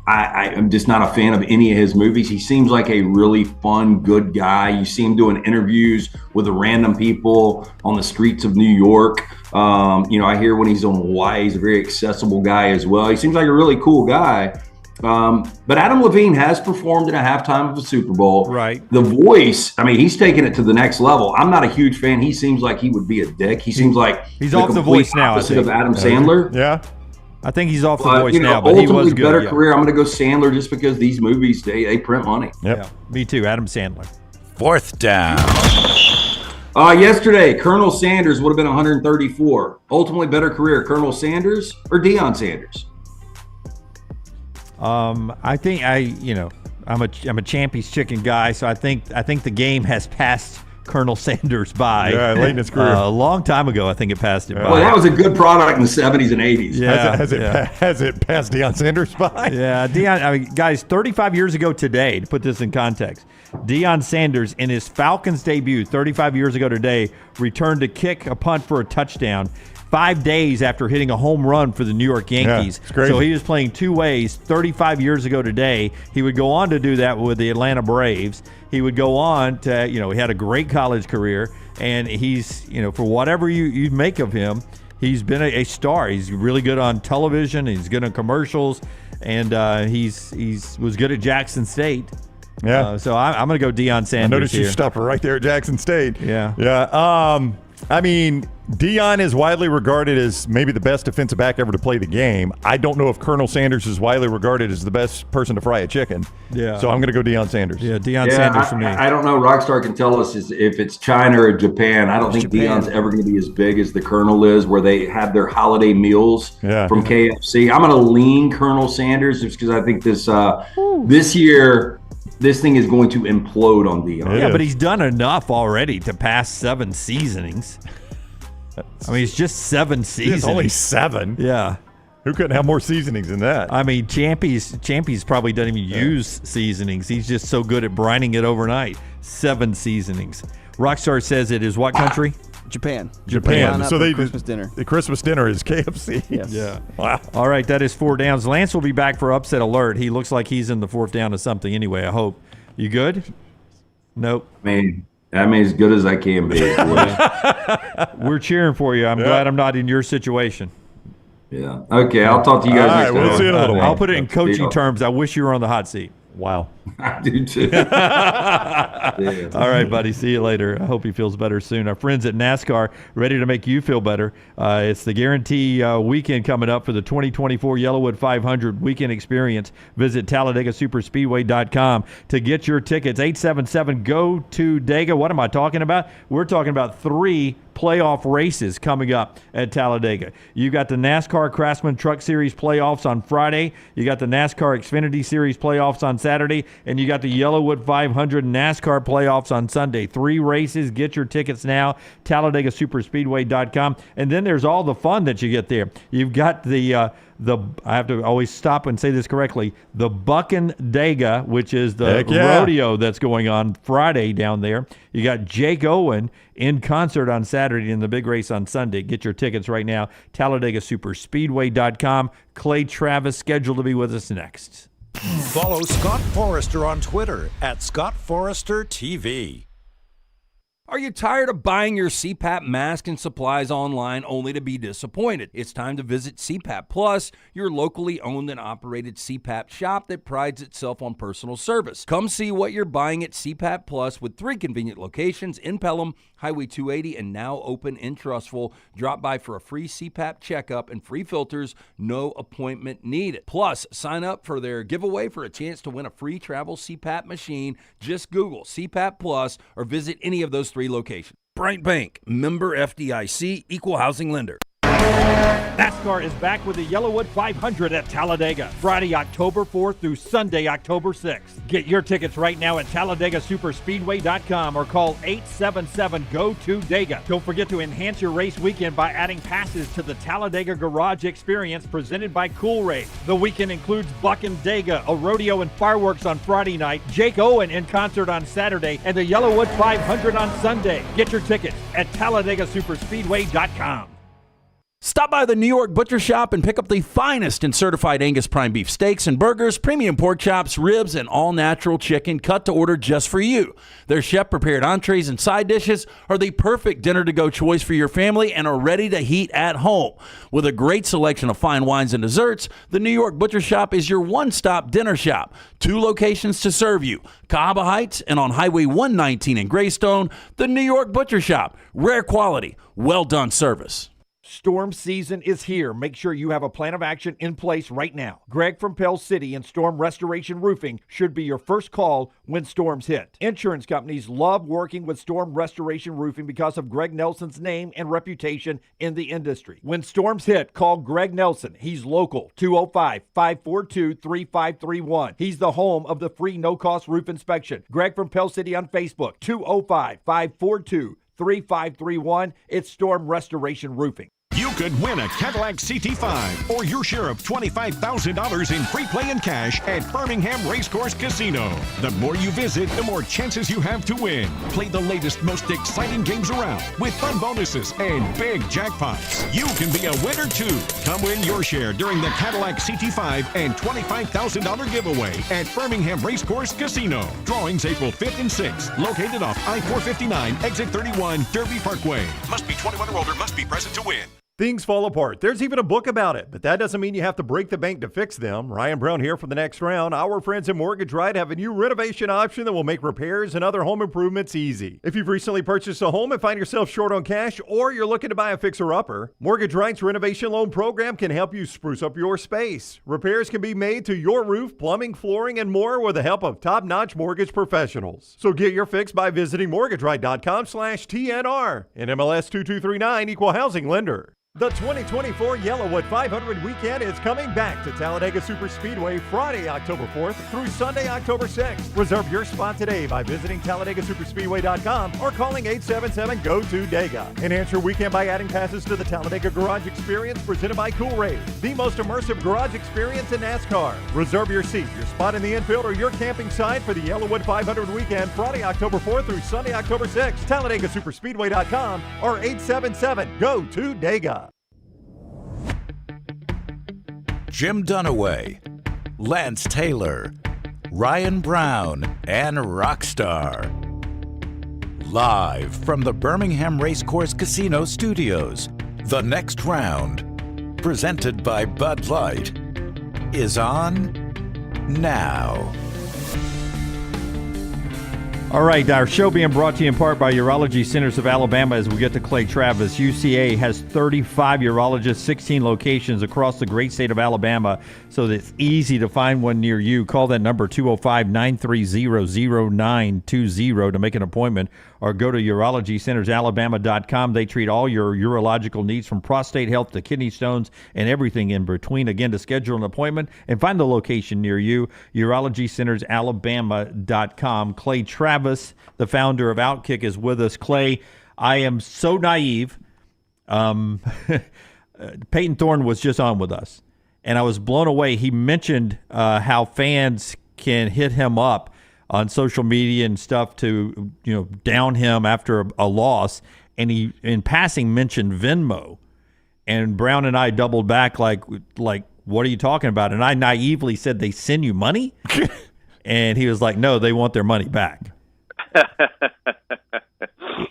I'm just not a fan of any of his movies. He seems like a really fun, good guy. You see him doing interviews with the random people on the streets of New York. I hear when he's on Hawaii, he's a very accessible guy as well. He seems like a really cool guy. But Adam Levine has performed in a halftime of a Super Bowl. Right. The voice, I mean, he's taken it to the next level. I'm not a huge fan. He seems like he would be a dick. He seems like he's off the voice now. Opposite of Adam Sandler. Yeah. I think he's off the voice now, but he was good. Better career. I'm going to go Sandler just because these movies, they print money. Yep. Yeah, me too. Adam Sandler. Fourth down. Yesterday, Colonel Sanders would have been 134. Ultimately better career, Colonel Sanders or Deion Sanders? I think I'm a Champy's chicken guy, so I think the game has passed Colonel Sanders by. Yeah, late in his career. A long time ago, I think it passed it by. Well, that was a good product in the 70s and 80s. Yeah, has it passed Deion Sanders by? Yeah, Deion. I mean, guys, 35 years ago today, to put this in context, Deion Sanders, in his Falcons debut 35 years ago today, returned to kick a punt for a touchdown 5 days after hitting a home run for the New York Yankees. Yeah, it's crazy. So he was playing two ways 35 years ago today. He would go on to do that with the Atlanta Braves. He would go on to, he had a great college career, and he's, for whatever you make of him, he's been a star. He's really good on television. He's good on commercials, and he was good at Jackson State. Yeah. So I'm going to go Deion Sanders. I noticed here. you stopped right there at Jackson State. Yeah. Yeah. I mean, Deion is widely regarded as maybe the best defensive back ever to play the game. I don't know if Colonel Sanders is widely regarded as the best person to fry a chicken. Yeah. So I'm going to go Deion Sanders. Yeah, Deion Sanders for me. I don't know. Rockstar can tell us if it's China or Japan. I don't think Deion's ever going to be as big as the Colonel is, where they have their holiday meals from KFC. I'm going to lean Colonel Sanders just because I think this year – this thing is going to implode on Deion. Yeah, but he's done enough already to pass 7 seasonings. I mean, it's just 7 seasonings. It's only 7. Yeah. Who couldn't have more seasonings than that? I mean, Champy's probably doesn't even use seasonings. He's just so good at brining it overnight. 7 seasonings. Rockstar says it is what country? Japan. So they Christmas dinner. The Christmas dinner is KFC. Yes. Yeah. Wow. All right, that is 4 downs. Lance will be back for upset alert. He looks like he's in the 4th down of something anyway, I hope. You good? Nope. Man, I'm as good as I can be. We're cheering for you. I'm glad I'm not in your situation. Yeah. Okay, I'll talk to you guys All next right, time. we'll see you in a little while. I'll put it in coaching terms. I wish you were on the hot seat. Wow. I do too. All right, buddy. See you later. I hope he feels better soon. Our friends at NASCAR ready to make you feel better. It's the guarantee weekend coming up for the 2024 Yellowwood 500 weekend experience. Visit TalladegaSuperspeedway.com to get your tickets. 877-GO-TO-DEGA. What am I talking about? We're talking about 3 playoff races coming up at Talladega. You got the NASCAR Craftsman Truck Series playoffs on Friday. You got the NASCAR Xfinity Series playoffs on Saturday. And you got the Yellowwood 500 NASCAR playoffs on Sunday. 3 races. Get your tickets now. TalladegaSuperspeedway.com. And then there's all the fun that you get there. You've got the I have to always stop and say this correctly, the Bucking-Dega, which is the rodeo that's going on Friday down there. You got Jake Owen in concert on Saturday and the big race on Sunday. Get your tickets right now, TalladegaSuperspeedway.com. Clay Travis scheduled to be with us next. Follow Scott Forrester on Twitter at scottforestertv. Are you tired of buying your CPAP mask and supplies online only to be disappointed? It's time to visit CPAP Plus, your locally owned and operated CPAP shop that prides itself on personal service. Come see what you're buying at CPAP Plus with 3 convenient locations in Pelham, Highway 280, and now open in Trustful. Drop by for a free CPAP checkup and free filters, no appointment needed. Plus, sign up for their giveaway for a chance to win a free travel CPAP machine. Just Google CPAP Plus or visit any of those 3 locations. Bryant Bank, member FDIC, equal housing lender. NASCAR is back with the Yellowwood 500 at Talladega, Friday, October 4th through Sunday, October 6th. Get your tickets right now at TalladegaSuperspeedway.com or call 877-GO-TO-DEGA. Don't forget to enhance your race weekend by adding passes to the Talladega Garage Experience presented by Coolray. The weekend includes Bucking-Dega, a rodeo and fireworks on Friday night, Jake Owen in concert on Saturday, and the Yellowwood 500 on Sunday. Get your tickets at TalladegaSuperspeedway.com. Stop by the New York Butcher Shop and pick up the finest in certified Angus prime beef steaks and burgers, premium pork chops, ribs, and all-natural chicken cut to order just for you. Their chef-prepared entrees and side dishes are the perfect dinner-to-go choice for your family and are ready to heat at home. With a great selection of fine wines and desserts, the New York Butcher Shop is your one-stop dinner shop. 2 locations to serve you, Cahaba Heights and on Highway 119 in Greystone. The New York Butcher Shop, rare quality, well-done service. Storm season is here. Make sure you have a plan of action in place right now. Greg from Pell City and Storm Restoration Roofing should be your first call when storms hit. Insurance companies love working with Storm Restoration Roofing because of Greg Nelson's name and reputation in the industry. When storms hit, call Greg Nelson. He's local, 205-542-3531. He's the home of the free no-cost roof inspection. Greg from Pell City on Facebook, 205-542-3531. It's Storm Restoration Roofing. You could win a Cadillac CT5 or your share of $25,000 in free play and cash at Birmingham Racecourse Casino. The more you visit, the more chances you have to win. Play the latest, most exciting games around with fun bonuses and big jackpots. You can be a winner too. Come win your share during the Cadillac CT5 and $25,000 giveaway at Birmingham Racecourse Casino. Drawings April 5th and 6th. Located off I-459, exit 31, Derby Parkway. Must be 21 or older, must be present to win. Things fall apart. There's even a book about it, but that doesn't mean you have to break the bank to fix them. Ryan Brown here for the next round. Our friends at Mortgage Right have a new renovation option that will make repairs and other home improvements easy. If you've recently purchased a home and find yourself short on cash, or you're looking to buy a fixer-upper, Mortgage Right's renovation loan program can help you spruce up your space. Repairs can be made to your roof, plumbing, flooring, and more with the help of top-notch mortgage professionals. So get your fix by visiting mortgageright.com/TNR. NMLS 2239, equal housing lender. The 2024 Yellowwood 500 weekend is coming back to Talladega Superspeedway Friday, October 4th through Sunday, October 6th. Reserve your spot today by visiting TalladegaSuperspeedway.com or calling 877-GO-TO-DEGA. Enhance your weekend by adding passes to the Talladega Garage Experience presented by Coolray, the most immersive garage experience in NASCAR. Reserve your seat, your spot in the infield, or your camping site for the Yellowwood 500 weekend Friday, October 4th through Sunday, October 6th. TalladegaSuperspeedway.com or 877-GO-TO-DEGA. Jim Dunaway, Lance Taylor, Ryan Brown, and Rockstar. Live from the Birmingham Racecourse Casino Studios, the next round. presented by Bud Light, is on now. All right, our show being brought to you in part by Urology Centers of Alabama as we get to Clay Travis. UCA has 35 urologists, 16 locations across the great state of Alabama, so that it's easy to find one near you. Call that number 205-930-0920 to make an appointment, or go to urologycentersalabama.com. They treat all your urological needs from prostate health to kidney stones and everything in between. Again, to schedule an appointment and find the location near you, urologycentersalabama.com. Clay Travis, the founder of Outkick, is with us. Clay, I am so naive. Payton Thorne was just on with us, and I was blown away. He mentioned how fans can hit him up on social media and stuff to, down him after a loss, and he, in passing, mentioned Venmo. And Brown and I doubled back like, what are you talking about? And I naively said, they send you money? And he was like, no, they want their money back.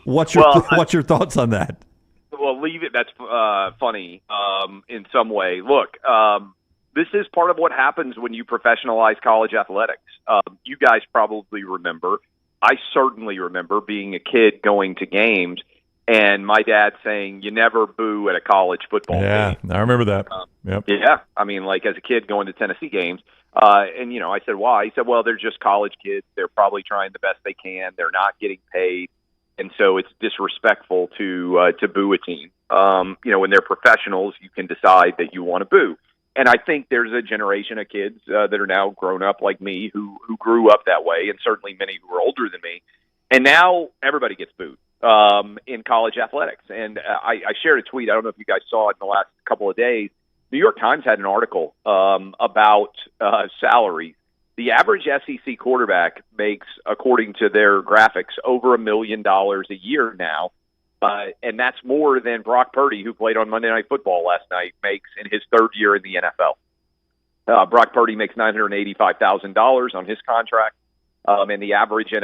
What's your thoughts on that? Well, leave it. That's funny in some way. Look, this is part of what happens when you professionalize college athletics. You guys probably remember. I certainly remember being a kid going to games and my dad saying, "You never boo at a college football game." I remember that. Yep. Yeah, I mean, like as a kid going to Tennessee games, and I said, "Why?" He said, "Well, they're just college kids. They're probably trying the best they can. They're not getting paid, and so it's disrespectful to boo a team. When they're professionals, you can decide that you want to boo." And I think there's a generation of kids that are now grown up like me who grew up that way, and certainly many who are older than me. And now everybody gets booed in college athletics. And I shared a tweet. I don't know if you guys saw it in the last couple of days. New York Times had an article about salaries. The average SEC quarterback makes, according to their graphics, over $1 million a year now. And that's more than Brock Purdy, who played on Monday Night Football last night, makes in his third year in the NFL. Brock Purdy makes $985,000 on his contract, and the average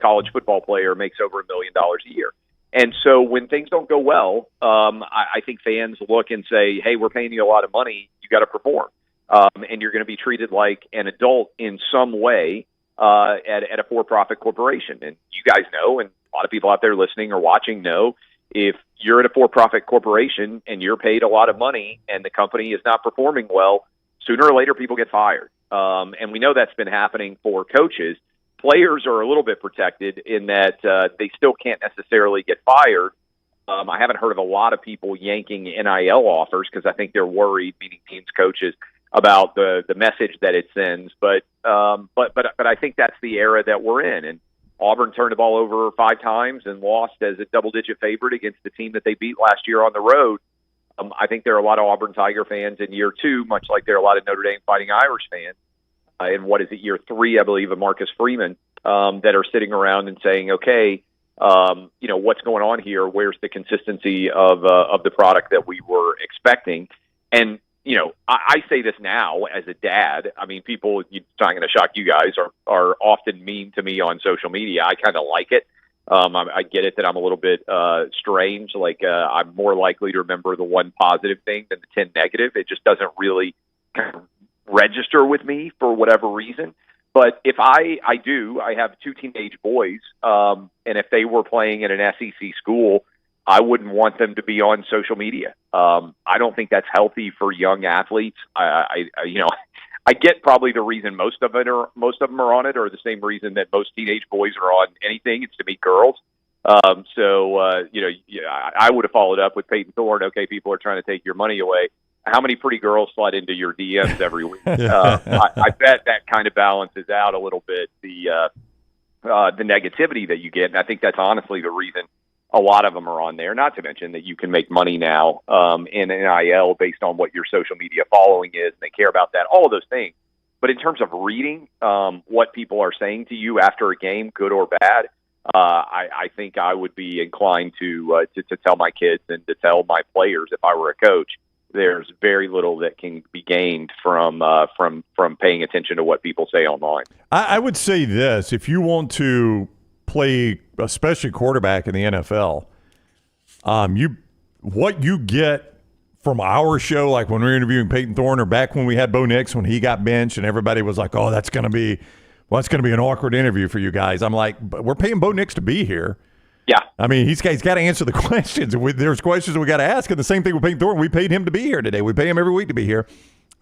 college football player makes over $1 million a year. And so when things don't go well, I think fans look and say, "Hey, we're paying you a lot of money. You got to perform, and you're going to be treated like an adult in some way at a for-profit corporation." And you guys know, and a lot of people out there listening or watching know, if you're at a for-profit corporation and you're paid a lot of money and the company is not performing well, sooner or later people get fired. And we know that's been happening for coaches. Players are a little bit protected in that they still can't necessarily get fired. I haven't heard of a lot of people yanking NIL offers because I think they're worried, meaning teams, coaches, about the message that it sends. But I think that's the era that we're in. And Auburn turned the ball over 5 times and lost as a double-digit favorite against the team that they beat last year on the road. I think there are a lot of Auburn Tiger fans in year 2, much like there are a lot of Notre Dame Fighting Irish fans in year 3, I believe, of Marcus Freeman, that are sitting around and saying, "Okay, what's going on here? Where's the consistency of the product that we were expecting?" And I say this now as a dad. I mean, people, it's not going to shock you guys, are often mean to me on social media. I kind of like it. I get it that I'm a little bit strange. Like I'm more likely to remember the one positive thing than the 10 negative. It just doesn't really kind of register with me for whatever reason. But if I have 2 teenage boys, and if they were playing at an SEC school, I wouldn't want them to be on social media. I don't think that's healthy for young athletes. I get probably the reason most of them are on it, or the same reason that most teenage boys are on anything. It's to meet girls. I would have followed up with Payton Thorne. Okay, people are trying to take your money away. How many pretty girls slide into your DMs every week? I bet that kind of balances out a little bit the negativity that you get. And I think that's honestly the reason a lot of them are on there, not to mention that you can make money now in NIL based on what your social media following is, and they care about that, all of those things. But in terms of reading what people are saying to you after a game, good or bad, I think I would be inclined to tell my kids and to tell my players, if I were a coach, there's very little that can be gained from paying attention to what people say online. I would say this: if you want to play, especially quarterback in the NFL, what you get from our show, like when we were interviewing Payton Thorne, or back when we had Bo Nix when he got benched, and everybody was like, "Oh, that's going to be an awkward interview for you guys." I'm like, "But we're paying Bo Nix to be here." Yeah. I mean, he's got to answer the questions. There's questions we got to ask, and the same thing with Payton Thorne. We paid him to be here today. We pay him every week to be here.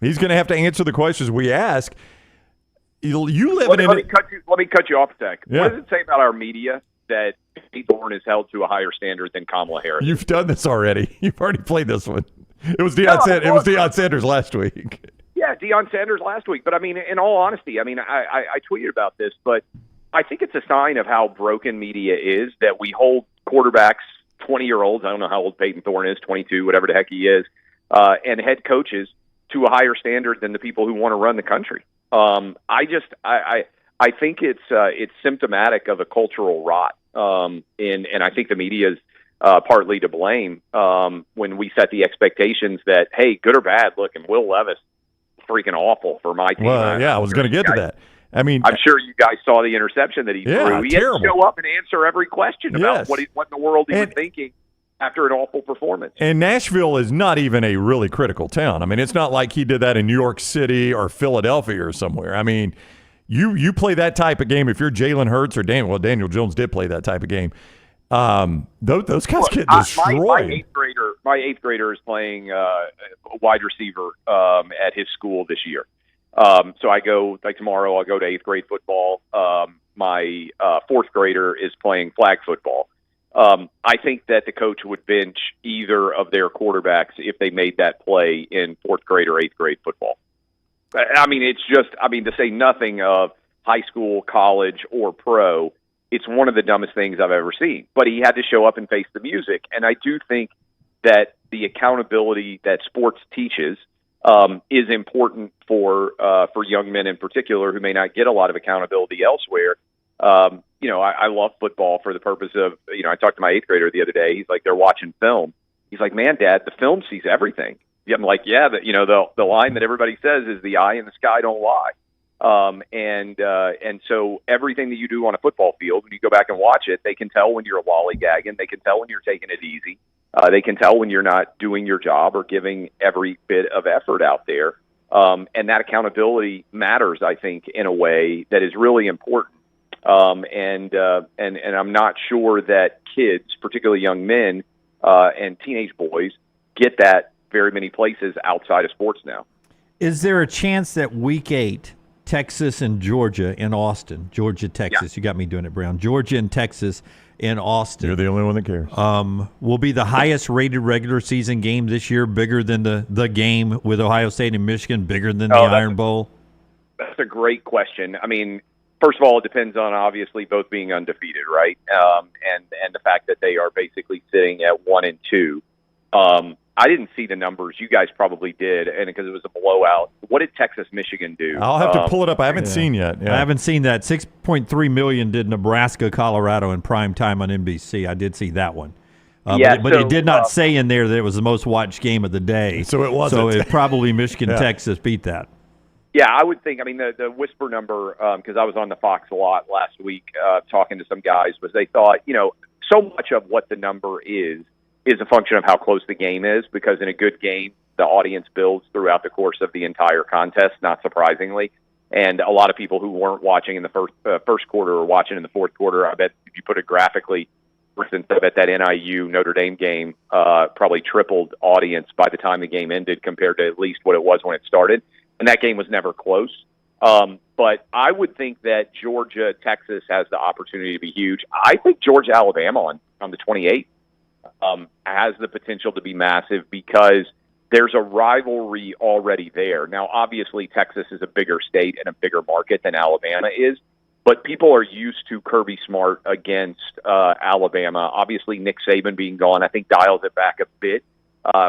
He's going to have to answer the questions we ask. You live in. Let me cut you off a sec. Yeah. What does it say about our media that Payton Thorne is held to a higher standard than Kamala Harris? You've done this already. You've already played this one. It was Deion Sanders last week. Yeah, Deion Sanders last week. But I mean, in all honesty, I mean, I tweeted about this, but I think it's a sign of how broken media is that we hold quarterbacks, 20-year-olds, I don't know how old Payton Thorne is, 22, whatever the heck he is, and head coaches to a higher standard than the people who want to run the country. I think it's symptomatic of a cultural rot, and I think the media's partly to blame when we set the expectations that, hey, good or bad, look, and Will Levis, freaking awful for my team. Well, yeah, I was going to get to that. I mean, I'm sure you guys saw the interception that he threw. He terrible. had to show up and answer every question about what in the world he was thinking after an awful performance. And Nashville is not even a really critical town. I mean, it's not like he did that in New York City or Philadelphia or somewhere. I mean, you play that type of game if you're Jalen Hurts or Daniel Jones did play that type of game. Those guys get destroyed. My eighth grader is playing wide receiver at his school this year. So I go, like tomorrow, I'll go to eighth grade football. My fourth grader is playing flag football. I think that the coach would bench either of their quarterbacks if they made that play in fourth grade or eighth grade football. I mean, to say nothing of high school, college, or pro, it's one of the dumbest things I've ever seen. But he had to show up and face the music. And I do think that the accountability that sports teaches is important for young men in particular who may not get a lot of accountability elsewhere. I love football for the purpose of, I talked to my eighth grader the other day. He's like, they're watching film. He's like, man, Dad, the film sees everything. I'm like, yeah, the line that everybody says is the eye in the sky don't lie. And so everything that you do on a football field, when you go back and watch it, they can tell when you're lollygagging. They can tell when you're taking it easy. They can tell when you're not doing your job or giving every bit of effort out there. And that accountability matters, I think, in a way that is really important. And I'm not sure that kids, particularly young men and teenage boys, get that very many places outside of sports now. Is there a chance that Week 8, Texas and Georgia in Austin, Georgia, Texas, you got me doing it, Brown, Georgia and Texas in Austin. You're the only one that cares. Will be the highest rated regular season game this year, bigger than the game with Ohio State and Michigan, bigger than the Iron Bowl? That's a great question. I mean, first of all, it depends on obviously both being undefeated, right? And the fact that they are basically sitting at 1-2. I didn't see the numbers. You guys probably did, and because it was a blowout. What did Texas, Michigan do? I'll have to pull it up. I haven't seen yet. Yeah. I haven't seen that. 6.3 million did Nebraska, Colorado in prime time on NBC. I did see that one. But it did not say in there that it was the most watched game of the day. So it wasn't. So it probably Michigan, Texas beat that. Yeah, I would think. I mean, the whisper number, because I was on the Fox a lot last week talking to some guys, was they thought, so much of what the number is a function of how close the game is, because in a good game, the audience builds throughout the course of the entire contest, not surprisingly. And a lot of people who weren't watching in the first quarter or watching in the fourth quarter, I bet if you put it graphically, for instance, I bet that NIU Notre Dame game probably tripled audience by the time the game ended compared to at least what it was when it started. And that game was never close. But I would think that Georgia, Texas has the opportunity to be huge. I think Georgia, Alabama on the 28th has the potential to be massive because there's a rivalry already there. Now, obviously, Texas is a bigger state and a bigger market than Alabama is, but people are used to Kirby Smart against Alabama. Obviously, Nick Saban being gone, I think dials it back a bit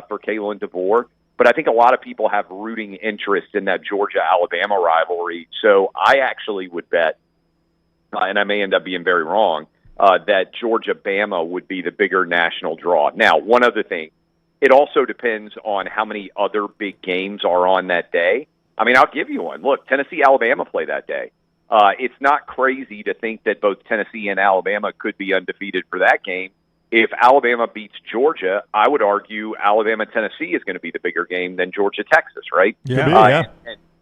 for Kalen DeBoer. But I think a lot of people have rooting interest in that Georgia-Alabama rivalry. So I actually would bet, and I may end up being very wrong, that Georgia-Bama would be the bigger national draw. Now, one other thing, it also depends on how many other big games are on that day. I mean, I'll give you one. Look, Tennessee-Alabama play that day. It's not crazy to think that both Tennessee and Alabama could be undefeated for that game. If Alabama beats Georgia, I would argue Alabama-Tennessee is going to be the bigger game than Georgia-Texas, right? Yeah.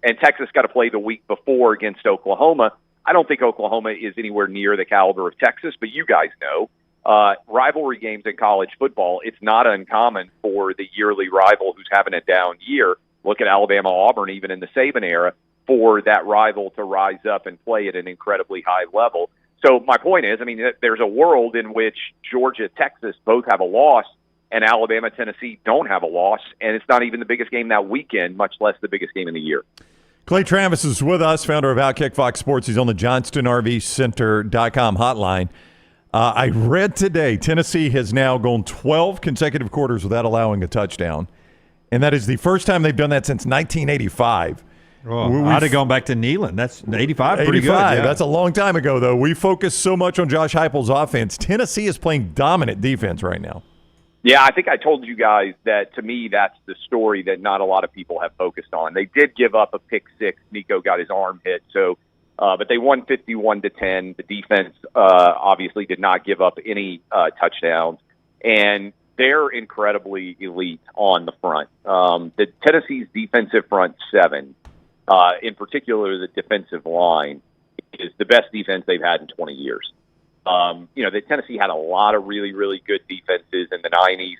And Texas got to play the week before against Oklahoma. I don't think Oklahoma is anywhere near the caliber of Texas, but you guys know. Rivalry games in college football, it's not uncommon for the yearly rival who's having a down year. Look at Alabama-Auburn, even in the Saban era, for that rival to rise up and play at an incredibly high level. So my point is, I mean, there's a world in which Georgia, Texas both have a loss, and Alabama, Tennessee don't have a loss, and it's not even the biggest game that weekend, much less the biggest game in the year. Clay Travis is with us, founder of Outkick Fox Sports. He's on the JohnstonRVCenter.com hotline. I read today Tennessee has now gone 12 consecutive quarters without allowing a touchdown, and that is the first time they've done that since 1985. Oh, I'd have gone back to Neyland. That's 85, pretty good. Yeah. That's a long time ago, though. We focus so much on Josh Heupel's offense. Tennessee is playing dominant defense right now. Yeah, I think I told you guys that, to me, that's the story that not a lot of people have focused on. They did give up a pick six. Nico got his arm hit, but they won 51-10. The defense obviously did not give up any touchdowns, and they're incredibly elite on the front. The Tennessee's defensive front seven, in particular the defensive line, is the best defense they've had in 20 years. The Tennessee had a lot of really, really good defenses in the 90s.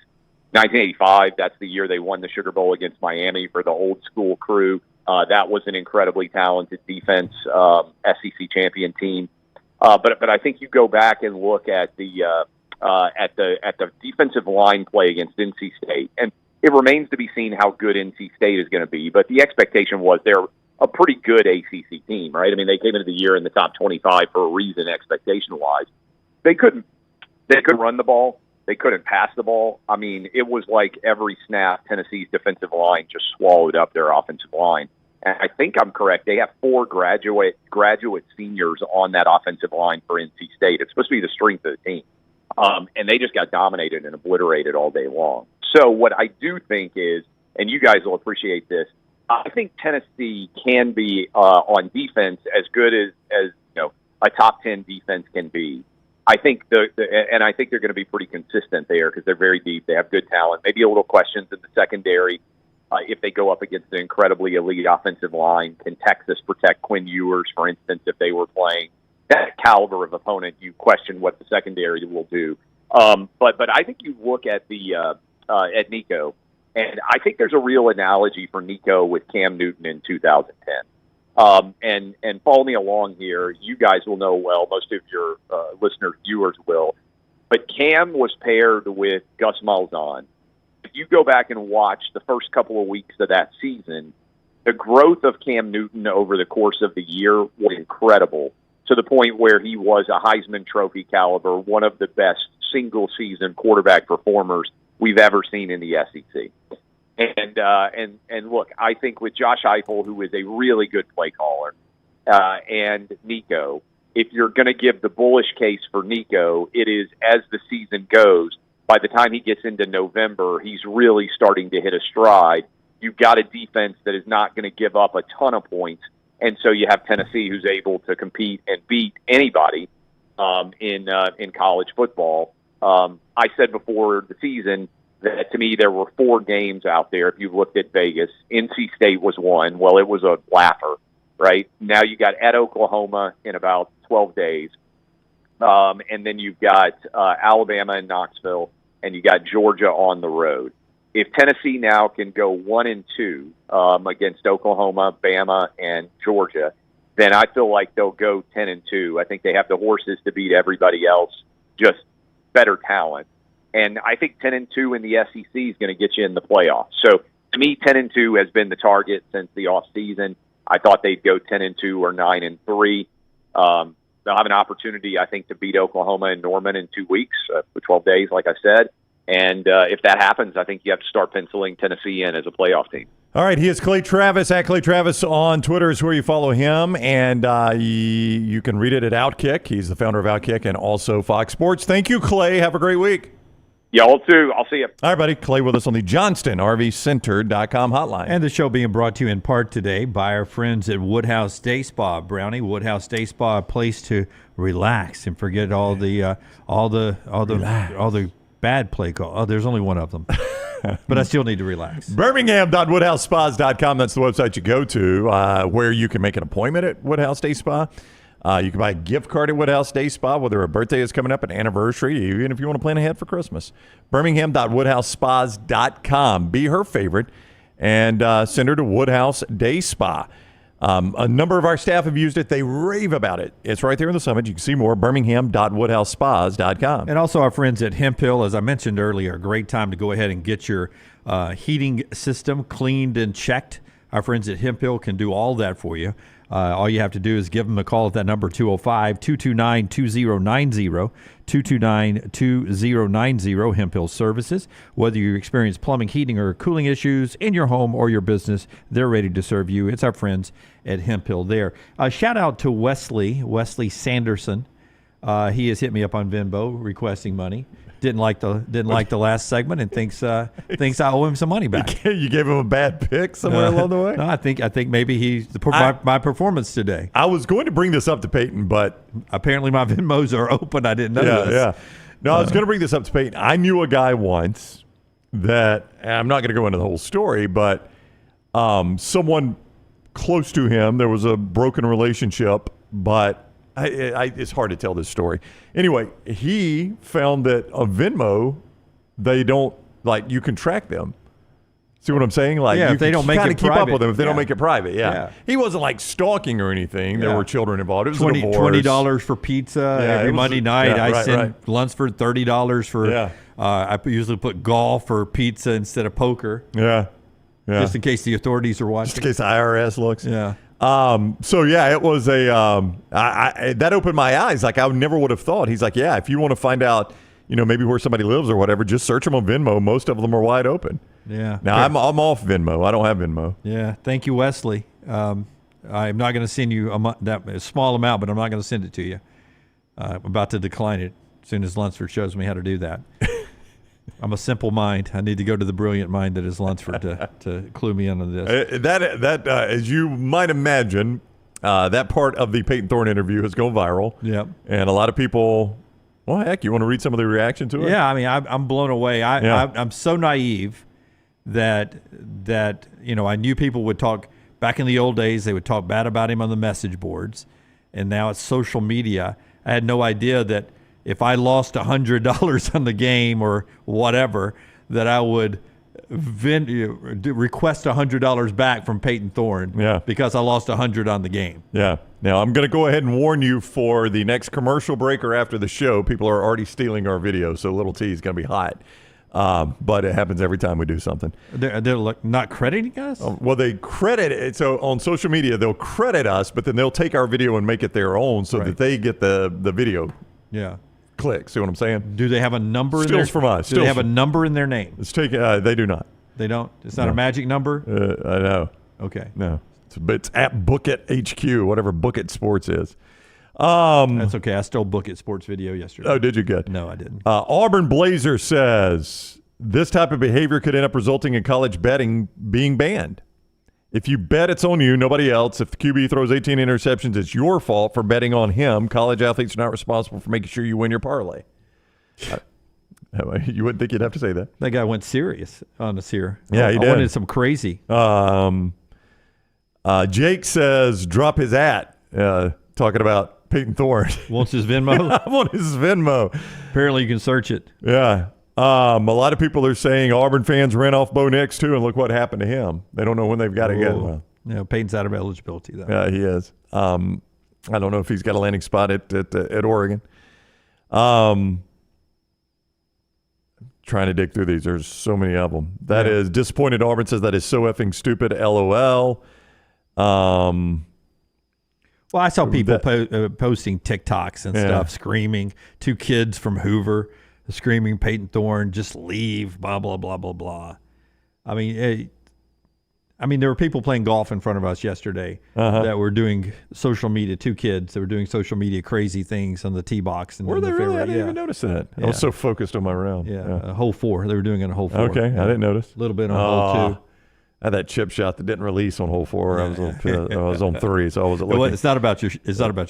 1985, that's the year they won the Sugar Bowl against Miami for the old school crew. That was an incredibly talented defense, SEC champion team. But I think you go back and look at the defensive line play against NC State, and it remains to be seen how good NC State is going to be. But the expectation was they're a pretty good ACC team, right? I mean, they came into the year in the top 25 for a reason, expectation-wise. They couldn't run the ball. They couldn't pass the ball. I mean, it was like every snap, Tennessee's defensive line just swallowed up their offensive line. And I think I'm correct. They have 4 graduate seniors on that offensive line for NC State. It's supposed to be the strength of the team. And they just got dominated and obliterated all day long. So what I do think is, and you guys will appreciate this, I think Tennessee can be on defense as good as a top 10 defense can be. I think and I think they're going to be pretty consistent there because they're very deep. They have good talent. Maybe a little questions in the secondary if they go up against an incredibly elite offensive line. Can Texas protect Quinn Ewers, for instance, if they were playing that caliber of opponent? You question what the secondary will do. But I think you look at at Nico. And I think there's a real analogy for Nico with Cam Newton in 2010. And follow me along here. You guys will know well. Most of your listeners, viewers will. But Cam was paired with Gus Malzahn. If you go back and watch the first couple of weeks of that season, the growth of Cam Newton over the course of the year was incredible, to the point where he was a Heisman Trophy caliber, one of the best single-season quarterback performers we've ever seen in the SEC. And look, I think with Josh Heupel, who is a really good play caller, and Nico, if you're going to give the bullish case for Nico, it is as the season goes, by the time he gets into November, he's really starting to hit a stride. You've got a defense that is not going to give up a ton of points, and so you have Tennessee who's able to compete and beat anybody in college football. I said before the season that, to me, there were 4 games out there. If you've looked at Vegas, NC State was one. Well, it was a laugher, right? Now you got at Oklahoma in about 12 days. And then you've got Alabama and Knoxville, and you got Georgia on the road. If Tennessee now can go 1-2 against Oklahoma, Bama, and Georgia, then I feel like they'll go 10-2. I think they have the horses to beat everybody else, just better talent. And I think 10-2 in the SEC is going to get you in the playoffs. So to me, 10-2 has been the target since the offseason. I thought they'd go 10-2 or 9-3. They'll have an opportunity, I think, to beat Oklahoma and Norman in 2 weeks, for 12 days, like I said. And if that happens, I think you have to start penciling Tennessee in as a playoff team. All right, he is Clay Travis. At Clay Travis on Twitter is where you follow him, and you can read it at Outkick. He's the founder of Outkick and also Fox Sports. Thank you, Clay. Have a great week. Y'all too. I'll see you. All right, buddy. Clay with us on the JohnstonRVCenter.com hotline. And the show being brought to you in part today by our friends at Woodhouse Day Spa. Brownie, Woodhouse Day Spa, a place to relax and forget all the bad play call. Oh, there's only one of them. But I still need to relax. Birmingham.woodhousespas.com. That's the website you go to where you can make an appointment at Woodhouse Day Spa. You can buy a gift card at Woodhouse Day Spa, whether a birthday is coming up, an anniversary, even if you want to plan ahead for Christmas. Birmingham.woodhousespas.com. Be her favorite and send her to Woodhouse Day Spa. A number of our staff have used it. They rave about it. It's right there in the summit. You can see more, birmingham.woodhousespas.com. And also our friends at Hemp Hill, as I mentioned earlier, a great time to go ahead and get your heating system cleaned and checked. Our friends at Hemp Hill can do all that for you. All you have to do is give them a call at that number, 205-229-2090, 229-2090, Hemp Hill Services. Whether you experience plumbing, heating, or cooling issues in your home or your business, they're ready to serve you. It's our friends at Hemp Hill there. Shout out to Wesley Sanderson. He has hit me up on Venmo requesting money. Didn't like the last segment and thinks I owe him some money back. You gave him a bad pick somewhere along the way? No, I think maybe my performance today. I was going to bring this up to Payton, but apparently my Venmos are open. I didn't know this. Yeah. No, I was going to bring this up to Payton. I knew a guy once that, I'm not going to go into the whole story, but someone close to him, there was a broken relationship, but it's hard to tell this story. Anyway, he found that a Venmo, they don't, you can track them. See what I'm saying? If they don't make it keep private. up with them if they don't make it private. Yeah. He wasn't stalking or anything. There were children involved. It was a divorce. $20 for pizza every Monday night. I send Lunceford $30 for. I usually put golf or pizza instead of poker. Yeah. Just in case the authorities are watching. Just in case the IRS looks. Yeah. It was that opened my eyes. I never would have thought. He's like, if you want to find out, maybe where somebody lives or whatever, just search them on Venmo. Most of them are wide open. Yeah. Now I'm off Venmo. I don't have Venmo. Yeah. Thank you, Wesley. I'm not going to send you a small amount, but I'm not going to send it to you. I'm about to decline it as soon as Lunceford shows me how to do that. I'm a simple mind. I need to go to the brilliant mind that is Lunceford to clue me in on this. That as you might imagine, that part of the Payton Thorne interview has gone viral. Yep. And a lot of people, well, heck, you want to read some of the reaction to it? Yeah, I mean, I'm blown away. I'm so naive that I knew people would talk back in the old days. They would talk bad about him on the message boards, and now it's social media. I had no idea that if I lost $100 on the game or whatever, that I would request $100 back from Payton Thorne because I lost $100 on the game. Yeah. Now, I'm going to go ahead and warn you for the next commercial break or after the show. People are already stealing our video, so Little T is going to be hot. But it happens every time we do something. They're not crediting us? Well, they credit it. So on social media, they'll credit us, but then they'll take our video and make it their own so that they get the video. Yeah. Click. See what I'm saying? Do they have a number in Steals from us. Do they have a number in their name? They do not. They don't? It's not a magic number? I know. Okay. No. It's at Book It HQ, whatever Book It Sports is. That's okay. I stole Book It Sports video yesterday. Oh, did you? Good. No, I didn't. Auburn Blazer says this type of behavior could end up resulting in college betting being banned. If you bet, it's on you, nobody else. If the QB throws 18 interceptions, it's your fault for betting on him. College athletes are not responsible for making sure you win your parlay. You wouldn't think you'd have to say that. That guy went serious on us here. Yeah, he did. I wanted some crazy. Jake says, drop his talking about Payton Thorne. Wants his Venmo? I want his Venmo. Apparently you can search it. Yeah. A lot of people are saying Auburn fans ran off Bo Nix too, and look what happened to him. They don't know when they've got to get him. Yeah, Payton's out of eligibility, though. Yeah, he is. I don't know if he's got a landing spot at Oregon. Trying to dig through these. There's so many of them. That is disappointed. Auburn says that is so effing stupid. LOL. Well, I saw people posting TikToks and stuff, screaming. 2 kids from Hoover screaming, Payton Thorne, just leave, blah, blah, blah, blah, blah. I mean, there were people playing golf in front of us yesterday that were doing social media, 2 kids that were doing social media crazy things on the tee box. And were they really? I didn't even notice that. I was so focused on my round. Yeah. Hole 4. They were doing it on hole 4. Okay, I didn't notice. A little bit on hole 2. I had that chip shot that didn't release on hole 4. I was on 3, so I wasn't looking. It's not about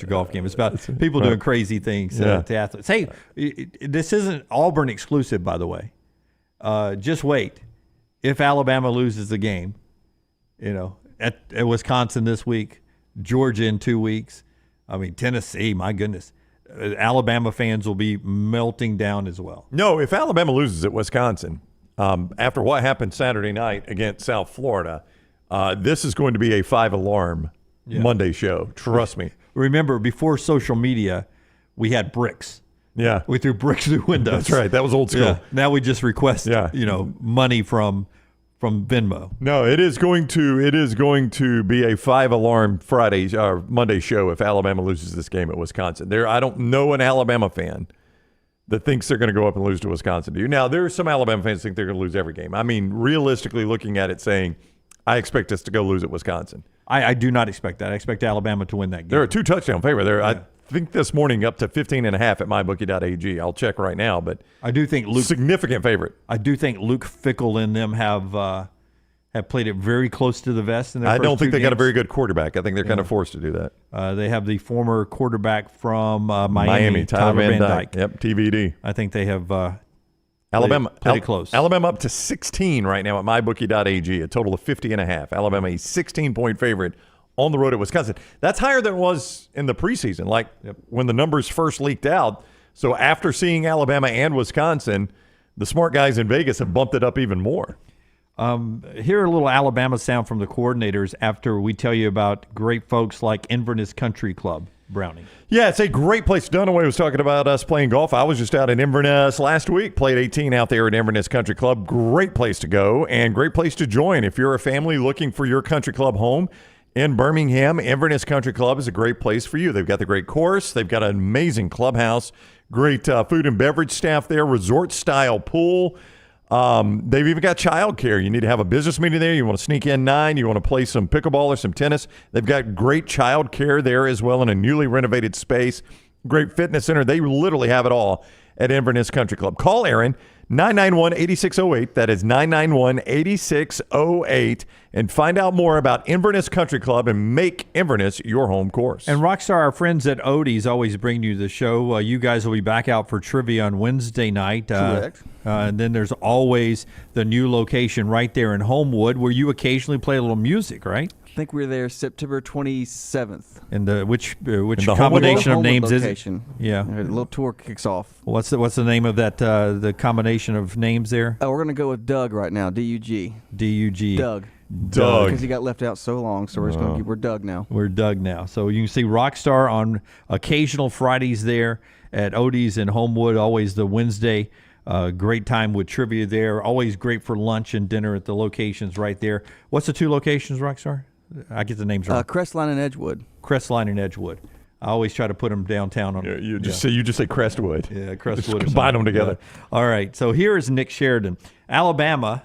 your golf game. It's about people doing crazy things to athletes. Hey, this isn't Auburn exclusive, by the way. Just wait. If Alabama loses the game, at Wisconsin this week, Georgia in 2 weeks, Tennessee, my goodness. Alabama fans will be melting down as well. No, if Alabama loses at Wisconsin, after what happened Saturday night against South Florida, this is going to be a 5-alarm Monday show. Trust me. Remember, before social media, we had bricks. Yeah. We threw bricks through windows. That's right. That was old school. Yeah. Now we just request, money from Venmo. No, it is going to be a 5-alarm Friday or Monday show if Alabama loses this game at Wisconsin. I don't know an Alabama fan that thinks they're going to go up and lose to Wisconsin. Do you? Now, there are some Alabama fans that think they're going to lose every game. Realistically looking at it, saying, I expect us to go lose at Wisconsin. I do not expect that. I expect Alabama to win that game. They're a 2-touchdown favorite. I think this morning up to 15.5 at mybookie.ag. I'll check right now, but I do think significant favorite. I do think Luke Fickell and them have played it very close to the vest. I don't think they got a very good quarterback. I think they're kind of forced to do that. They have the former quarterback from Miami, Tyler Van Dyke. Yep, TVD. I think they have Alabama played it close. Alabama up to 16 right now at mybookie.ag. A total of 50.5. Alabama a 16-point favorite on the road at Wisconsin. That's higher than it was in the preseason, when the numbers first leaked out. So after seeing Alabama and Wisconsin, the smart guys in Vegas have bumped it up even more. Hear a little Alabama sound from the coordinators after we tell you about great folks like Inverness Country Club, Browning. Yeah, it's a great place. Dunaway was talking about us playing golf. I was just out in Inverness last week, played 18 out there at Inverness Country Club. Great place to go and great place to join. If you're a family looking for your country club home in Birmingham, Inverness Country Club is a great place for you. They've got the great course. They've got an amazing clubhouse, great food and beverage staff there, resort-style pool. They've even got childcare. You need to have a business meeting there. You want to sneak in 9. You want to play some pickleball or some tennis. They've got great childcare there as well in a newly renovated space. Great fitness center. They literally have it all at Inverness Country Club. Call Aaron, 991-8608. That is 991-8608. And find out more about Inverness Country Club and make Inverness your home course. And Rockstar, our friends at Odie's always bring you the show. You guys will be back out for trivia on Wednesday night. Correct. And then there's always the new location right there in Homewood where you occasionally play a little music, right? I think we're there September 27th. And which combination of names is it? Yeah. A little tour kicks off. What's the name of that, the combination of names there? We're going to go with Doug right now, D-U-G. D-U-G. Doug. Because he got left out so long, so we're Doug now. We're Doug now. So you can see Rockstar on occasional Fridays there at Odie's in Homewood, always the Wednesday. Great time with trivia there. Always great for lunch and dinner at the locations right there. What's the 2 locations, Rockstar? I get the names wrong. Crestline and Edgewood. Crestline and Edgewood. I always try to put them downtown. You just say Crestwood. Yeah, Crestwood. Just combine them together. Yeah. All right. So here is Nick Sheridan. Alabama,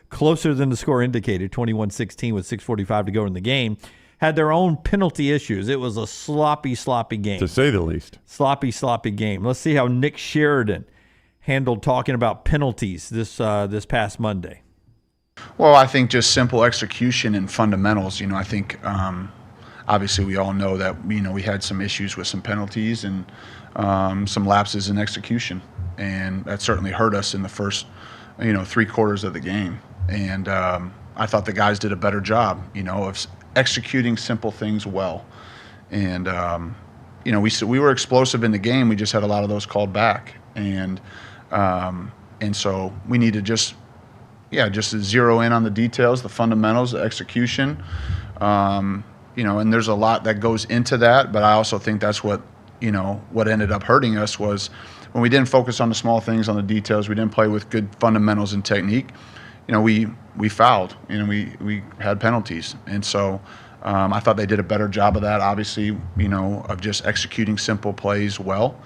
closer than the score indicated, 21-16 with 6:45 to go in the game, had their own penalty issues. It was a sloppy game. To say the least. Sloppy game. Let's see how Nick Sheridan handled talking about penalties this past Monday. Well, I think just simple execution and fundamentals. I think obviously we all know that we had some issues with some penalties and some lapses in execution, and that certainly hurt us in the first 3 quarters of the game. And I thought the guys did a better job of executing simple things well. And we were explosive in the game. We just had a lot of those called back, and so we need to just zero in on the details, the fundamentals, the execution. And there's a lot that goes into that, but I also think that's what ended up hurting us was when we didn't focus on the small things, on the details, we didn't play with good fundamentals and technique, we fouled, we had penalties. And so I thought they did a better job of that, obviously, of just executing simple plays well,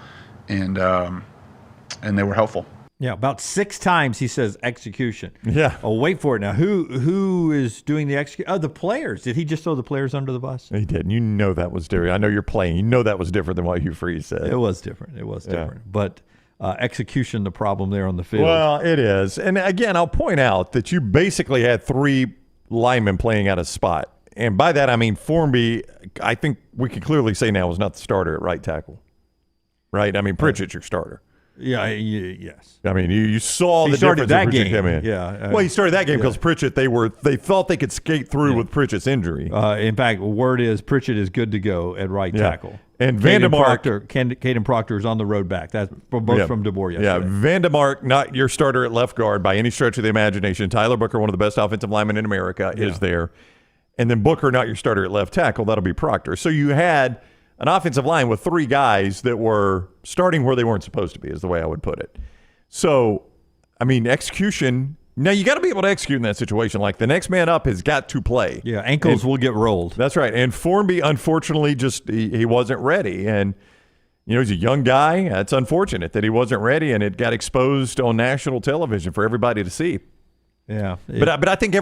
and they were helpful. Yeah, about 6 times he says execution. Yeah. Oh, wait for it now. Who is doing the execution? Oh, the players. Did he just throw the players under the bus? He did. That was different. I know you're playing. That was different than what Hugh Freeze said. It was different. But execution, the problem there on the field. Well, it is. And again, I'll point out that you basically had 3 lineman playing out of spot. And by that, I mean Formby, I think we can clearly say now, is not the starter at right tackle. Right? I mean, Pritchett's your starter. Yeah, yes. I mean, you saw He the started difference that Pritchett game. came in. Yeah. Well, he started that game because Pritchett, they thought they could skate through with Pritchett's injury. In fact, word is Pritchett is good to go at right tackle. And Caden Proctor is on the road back. That's both from DeBoer yesterday. Yeah, Vandemark, not your starter at left guard by any stretch of the imagination. Tyler Booker, one of the best offensive linemen in America, is there. And then Booker, not your starter at left tackle. That'll be Proctor. So you had an offensive line with three guys that were starting where they weren't supposed to be, is the way I would put it. So, I mean, execution. Now, you got to be able to execute in that situation. Like, the next man up has got to play. Yeah, ankles will get rolled. That's right. And Formby, unfortunately, just he wasn't ready. And, you know, he's a young guy. It's unfortunate that he wasn't ready, and it got exposed on national television for everybody to see. Yeah. But I think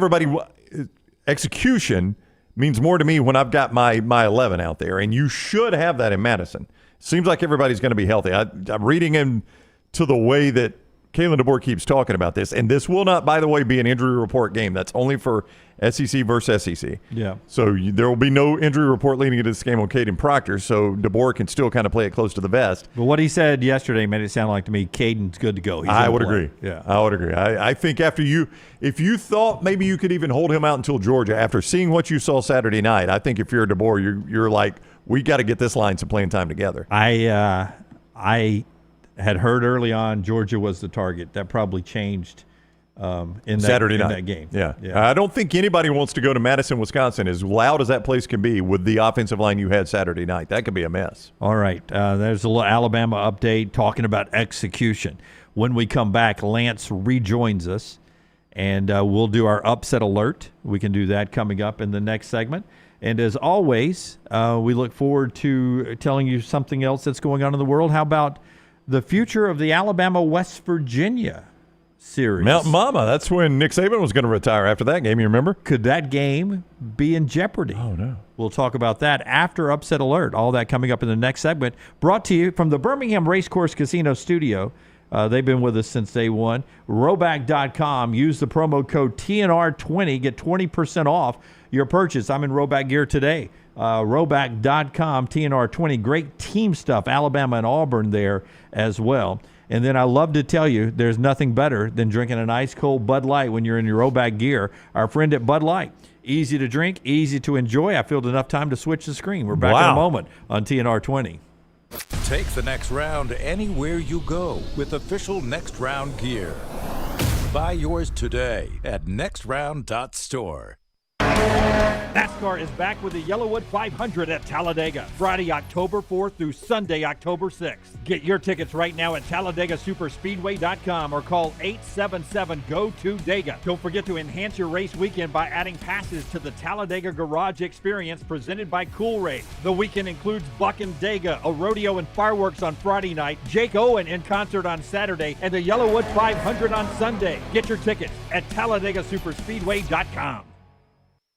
execution means more to me when I've got my 11 out there, and you should have that in Madison. Seems like everybody's going to be healthy. I'm reading into the way that Kalen DeBoer keeps talking about this, and this will not, by the way, be an injury report game. That's only for SEC versus SEC. Yeah. So there will be no injury report leading into this game on Caden Proctor, so DeBoer can still kind of play it close to the vest. But what he said yesterday made it sound like to me Caden's good to go. I would agree. Yeah, I would agree. I think if you thought maybe you could even hold him out until Georgia, after seeing what you saw Saturday night, I think if you're DeBoer, you're like, we got to get this line some playing time together. I had heard early on Georgia was the target. That probably changed in Saturday night. that game. Yeah. I don't think anybody wants to go to Madison, Wisconsin, as loud as that place can be, with the offensive line you had Saturday night. That could be a mess. All right. There's a little Alabama update talking about execution. When we come back, Lance rejoins us, and we'll do our upset alert. We can do that coming up in the next segment. And as always, we look forward to telling you something else that's going on in the world. How about the future of the Alabama-West Virginia series? Mountain Mama, that's when Nick Saban was going to retire after that game, you remember? Could that game be in jeopardy? Oh, no. We'll talk about that after Upset Alert. All that coming up in the next segment. Brought to you from the Birmingham Racecourse Casino Studio. They've been with us since day one. Roback.com. Use the promo code TNR20. Get 20% off your purchase. I'm in Roback gear today. Roback.com, TNR20. Great team stuff. Alabama and Auburn there as well. And then I love to tell you, there's nothing better than drinking an ice cold Bud Light when you're in your Roback gear. Our friend at Bud Light. Easy to drink, easy to enjoy. I filled enough time to switch the screen. We're back in a moment on TNR20. Take the next round anywhere you go with official Next Round gear. Buy yours today at nextround.store. NASCAR is back with the Yellowwood 500 at Talladega, Friday, October 4th through Sunday, October 6th. Get your tickets right now at TalladagaSuperspeedway.com or call 877-GO-TO-DEGA. Don't forget to enhance your race weekend by adding passes to the Talladega Garage Experience presented by Cool Race. The weekend includes Buck and Dega, a rodeo and fireworks on Friday night, Jake Owen in concert on Saturday, and the Yellowwood 500 on Sunday. Get your tickets at TalladagaSuperspeedway.com.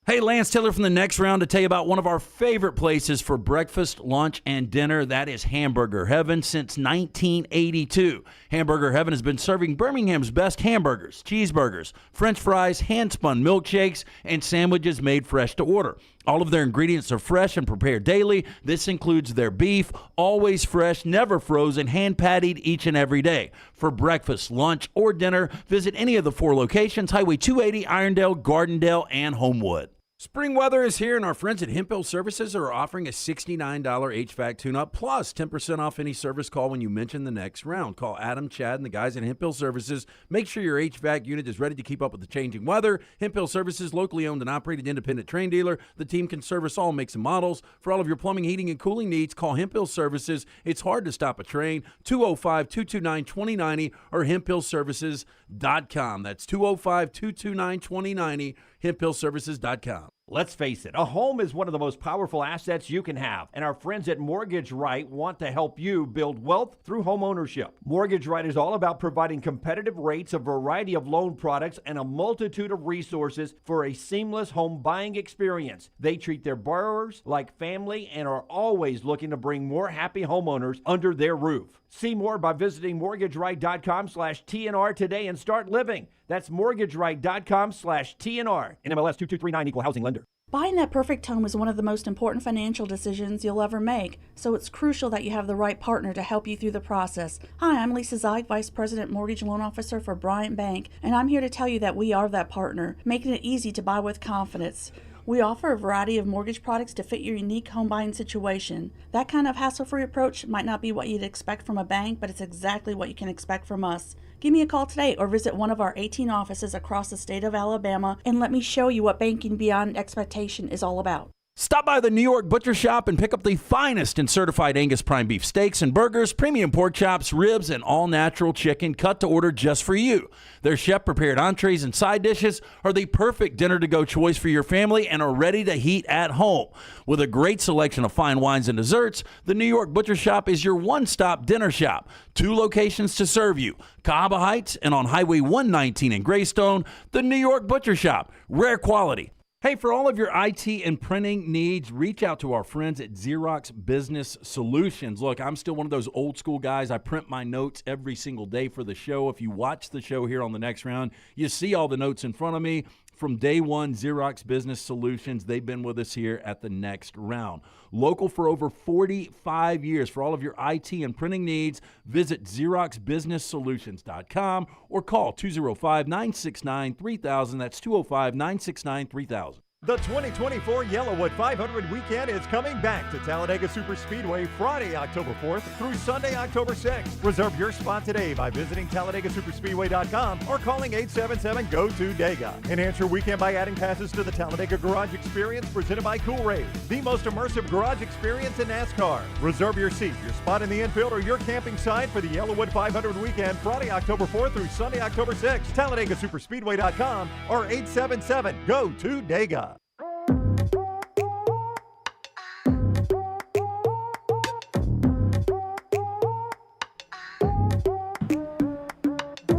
Hey, Lance Taylor from the Next Round to tell you about one of our favorite places for breakfast, lunch, and dinner. That is Hamburger Heaven since 1982. Hamburger Heaven has been serving Birmingham's best hamburgers, cheeseburgers, French fries, hand-spun milkshakes, and sandwiches made fresh to order. All of their ingredients are fresh and prepared daily. This includes their beef, always fresh, never frozen, hand-pattied each and every day. For breakfast, lunch, or dinner, visit any of the 4 locations, Highway 280, Irondale, Gardendale, and Homewood. Spring weather is here, and our friends at Hemphill Services are offering a $69 HVAC tune-up plus 10% off any service call when you mention the Next Round. Call Adam, Chad, and the guys at Hemphill Services. Make sure your HVAC unit is ready to keep up with the changing weather. Hemphill Services, locally owned and operated independent train dealer. The team can service all makes and models. For all of your plumbing, heating, and cooling needs, call Hemphill Services. It's hard to stop a train. 205-229-2090 or hemphillservices.com. That's 205-229-2090. hemphillservices.com. Let's face it, a home is one of the most powerful assets you can have, and our friends at Mortgage Right want to help you build wealth through home ownership. Mortgage Right is all about providing competitive rates, a variety of loan products, and a multitude of resources for a seamless home buying experience. They treat their borrowers like family and are always looking to bring more happy homeowners under their roof. See more by visiting mortgageright.com/TNR today and start living. That's mortgageright.com/TNR. NMLS 2239, equal housing lender. Buying that perfect home is one of the most important financial decisions you'll ever make, so it's crucial that you have the right partner to help you through the process. Hi, I'm Lisa Zeig, Vice President Mortgage Loan Officer for Bryant Bank, and I'm here to tell you that we are that partner, making it easy to buy with confidence. We offer a variety of mortgage products to fit your unique home buying situation. That kind of hassle-free approach might not be what you'd expect from a bank, but it's exactly what you can expect from us. Give me a call today or visit one of our 18 offices across the state of Alabama and let me show you what banking beyond expectation is all about. Stop by the New York Butcher Shop and pick up the finest in certified Angus prime beef steaks and burgers, premium pork chops, ribs, and all-natural chicken cut to order just for you. Their chef-prepared entrees and side dishes are the perfect dinner-to-go choice for your family and are ready to heat at home. With a great selection of fine wines and desserts, the New York Butcher Shop is your one-stop dinner shop. 2 locations to serve you, Cahaba Heights and on Highway 119 in Greystone, the New York Butcher Shop. Rare quality. Hey, for all of your IT and printing needs, reach out to our friends at Xerox Business Solutions. Look, I'm still one of those old school guys. I print my notes every single day for the show. If you watch the show here on the Next Round, you see all the notes in front of me. From day one, Xerox Business Solutions, they've been with us here at the Next Round. Local for over 45 years. For all of your IT and printing needs, visit XeroxBusinessSolutions.com or call 205-969-3000. That's 205-969-3000. The 2024 Yellowwood 500 weekend is coming back to Talladega Superspeedway Friday, October 4th through Sunday, October 6th. Reserve your spot today by visiting TalladagaSuperspeedway.com or calling 877-GO-TO-DEGA. Enhance your weekend by adding passes to the Talladega Garage Experience presented by Cool-Raid, the most immersive garage experience in NASCAR. Reserve your seat, your spot in the infield, or your camping site for the Yellowwood 500 weekend Friday, October 4th through Sunday, October 6th. TalladagaSuperspeedway.com or 877-GO-TO-DEGA.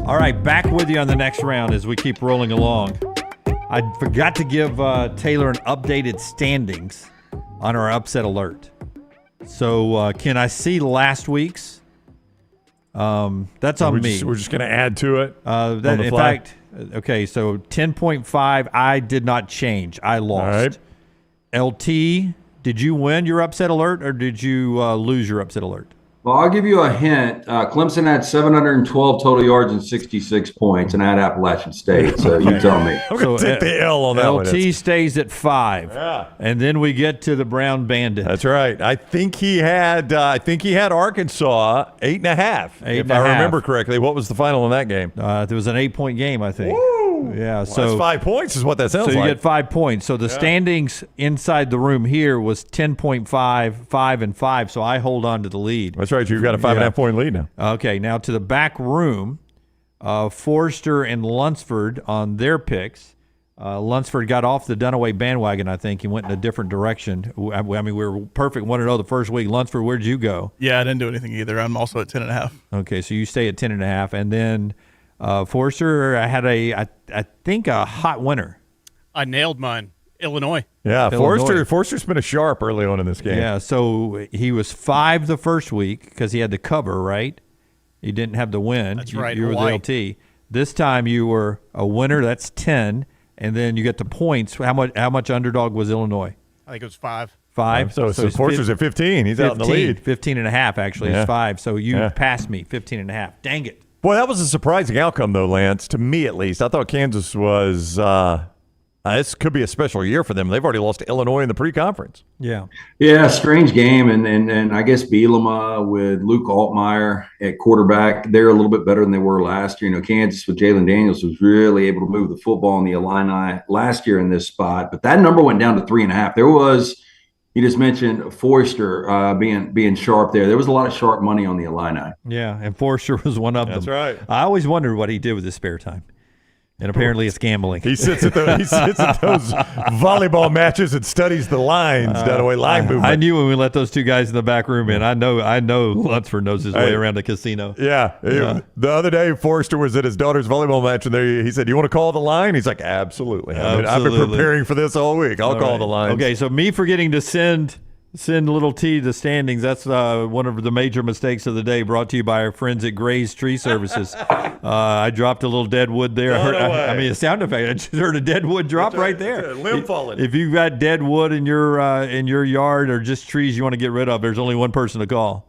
All right, back with you on the Next Round as we keep rolling along. I forgot to give Taylor an updated standings on our upset alert. So can I see last week's? That's on me. We're just going to add to it. In fact, okay, so 10.5, I did not change. I lost. All right. LT, did you win your upset alert or did you lose your upset alert? Well, I'll give you a hint. Clemson had 712 total yards and 66 points, and I had Appalachian State. So you tell me. I'm going to take the L on that one. LT stays at 5. Yeah. And then we get to the Brown Bandit. That's right. I think he had Arkansas 8.5. If I remember correctly. What was the final in that game? There was an 8-point game, I think. Woo! Yeah, well, so that's 5 points is what that sounds like. So you get 5 points. So the standings inside the room here was 10.5, 5, and 5. So I hold on to the lead. That's right. You've got a 5.5 point lead now. Okay, now to the back room. Forrester and Lunceford on their picks. Lunceford got off the Dunaway bandwagon, I think. He went in a different direction. I mean, we were perfect 1-0 the first week. Lunceford, where'd you go? Yeah, I didn't do anything either. I'm also at 10.5. Okay, so you stay at 10.5. And then Forrester had I think a hot winner. I nailed mine. Illinois. Yeah, Forrester's been a sharp early on in this game. Yeah, so he was 5 the first week because he had the cover, right? He didn't have the win. That's right. You were the LT. This time you were a winner. That's 10, and then you get the points. How much underdog was Illinois? I think it was 5. 5. So Forrester's at 15. He's out in the lead. 15.5 actually. It's 5. So you passed me 15.5. Dang it. Boy, that was a surprising outcome, though, Lance, to me at least. I thought Kansas was this could be a special year for them. They've already lost to Illinois in the pre-conference. Yeah. Yeah, strange game. And I guess Bielema with Luke Altmaier at quarterback, they're a little bit better than they were last year. You know, Kansas with Jalen Daniels was really able to move the football in the Illini last year in this spot. But that number went down to 3.5. There was, you just mentioned Forrester being sharp there. There was a lot of sharp money on the Illini. Yeah, and Forrester was one of them. That's right. I always wondered what he did with his spare time. And apparently it's gambling. He sits at those volleyball matches and studies the lines, Dunaway line movement. I knew when we let those two guys in the back room in. I know Lunceford knows his way around the casino. Yeah. The other day, Forrester was at his daughter's volleyball match, and he said, "You want to call the line?" He's like, "Absolutely. I've been preparing for this all week. I'll call the line." Okay, so me forgetting to send Send little T to standings. That's one of the major mistakes of the day, brought to you by our friends at Gray's Tree Services. I dropped a little dead wood there. I mean, a sound effect. I just heard a dead wood drop right there. Limb falling. If you've got dead wood in your yard or just trees you want to get rid of, there's only one person to call.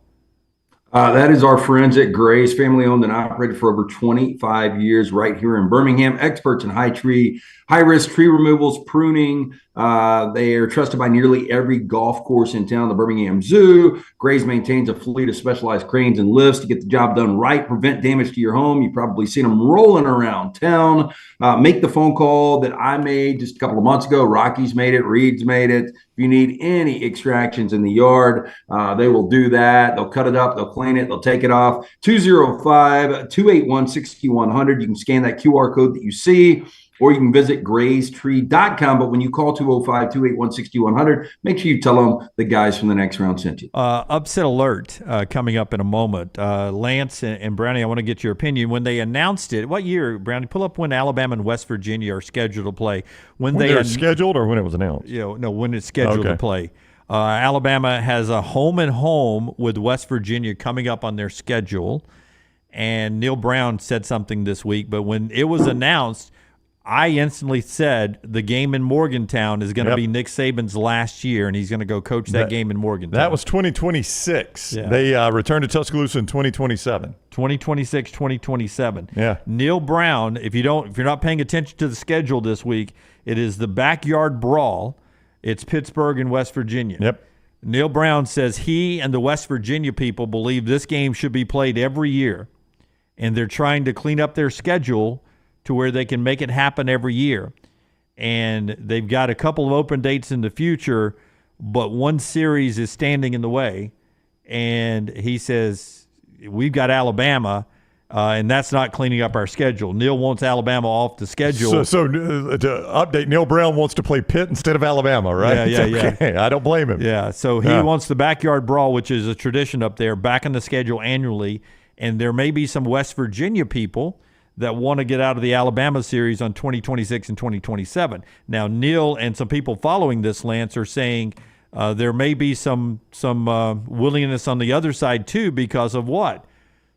That is our friends at Grace, family owned and operated for over 25 years right here in Birmingham. Experts in high-risk tree removals, pruning. They are trusted by nearly every golf course in town, the Birmingham Zoo. Grace maintains a fleet of specialized cranes and lifts to get the job done right, prevent damage to your home. You've probably seen them rolling around town. Make the phone call that I made just a couple of months ago. Rocky's made it. Reed's made it. If you need any extractions in the yard, they will do that. They'll cut it up. They'll clean it. They'll take it off. 205-281-6100. You can scan that QR code that you see, or you can visit graystree.com. But when you call 205-281-6100, make sure you tell them the guys from the Next Round sent you. Upset alert coming up in a moment. Lance and Brownie, I want to get your opinion. When they announced it, what year, Brownie? Pull up when Alabama and West Virginia are scheduled to play. When they were scheduled or when it was announced? No, when it's scheduled to play. Alabama has a home and home with West Virginia coming up on their schedule. And Neil Brown said something this week, but when it was announced, I instantly said the game in Morgantown is going to be Nick Saban's last year, and he's going to go coach that game in Morgantown. That was 2026. Yeah. They return to Tuscaloosa in 2027. 2026, 2027. Yeah. Neil Brown, if you're not paying attention to the schedule this week, it is the backyard brawl. It's Pittsburgh and West Virginia. Yep. Neil Brown says he and the West Virginia people believe this game should be played every year, and they're trying to clean up their schedule to where they can make it happen every year. And they've got a couple of open dates in the future, but one series is standing in the way. And he says, we've got Alabama, and that's not cleaning up our schedule. Neil wants Alabama off the schedule. So to update, Neil Brown wants to play Pitt instead of Alabama, right? Yeah. I don't blame him. Yeah, so he wants the backyard brawl, which is a tradition up there, back on the schedule annually. And there may be some West Virginia people that want to get out of the Alabama series on 2026 and 2027. Now, Neil and some people following this, Lance, are saying there may be some willingness on the other side, too, because of what?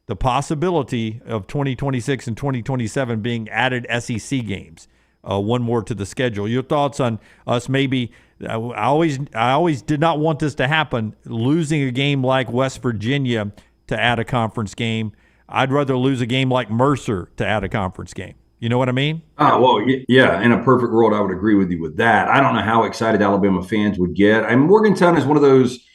The possibility of 2026 and 2027 being added SEC games, one more to the schedule. Your thoughts on us maybe I always did not want this to happen, losing a game like West Virginia to add a conference game. I'd rather lose a game like Mercer to add a conference game. You know what I mean? Well, yeah. In a perfect world, I would agree with you with that. I don't know how excited Alabama fans would get. Morgantown is one of those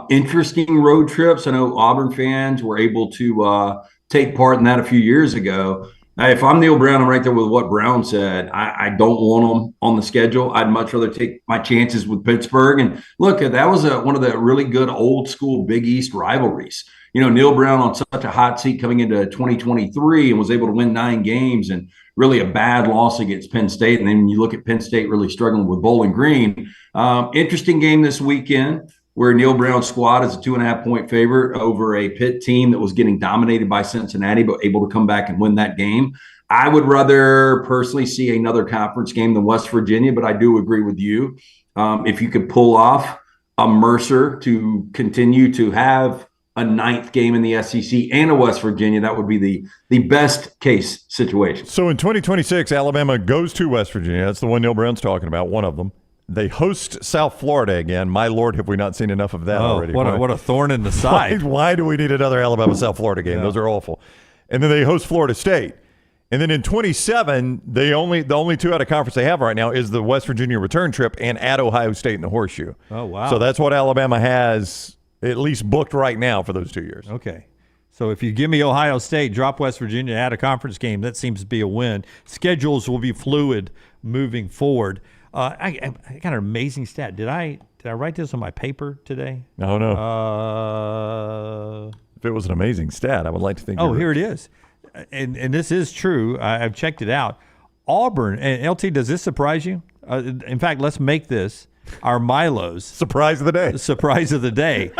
interesting road trips. I know Auburn fans were able to take part in that a few years ago. If I'm Neil Brown, I'm right there with what Brown said. I don't want them on the schedule. I'd much rather take my chances with Pittsburgh. And look, that was one of the really good old school Big East rivalries. You know, Neil Brown on such a hot seat coming into 2023 and was able to win 9 games, and really a bad loss against Penn State. And then you look at Penn State really struggling with Bowling Green. Interesting game this weekend where Neil Brown's squad is a 2.5-point favorite over a Pitt team that was getting dominated by Cincinnati, but able to come back and win that game. I would rather personally see another conference game than West Virginia, but I do agree with you. If you could pull off a Mercer to continue to have a 9th game in the SEC and a West Virginia, that would be the best case situation. So in 2026, Alabama goes to West Virginia. That's the one Neil Brown's talking about, one of them. They host South Florida again. My Lord, have we not seen enough of that already? What a thorn in the side. Why do we need another Alabama-South Florida game? Those are awful. And then they host Florida State. And then in 27, the only 2 out of conference they have right now is the West Virginia return trip and at Ohio State in the Horseshoe. Oh, wow. So that's what Alabama has at least booked right now for those 2 years. Okay. So if you give me Ohio State, drop West Virginia, add a conference game, that seems to be a win. Schedules will be fluid moving forward. I got an amazing stat. Did I write this on my paper today? No. If it was an amazing stat, I would like to think. Oh, here it is. And this is true. I've checked it out. Auburn, and LT, does this surprise you? In fact, let's make this our Milo's. Surprise of the day. Surprise of the day.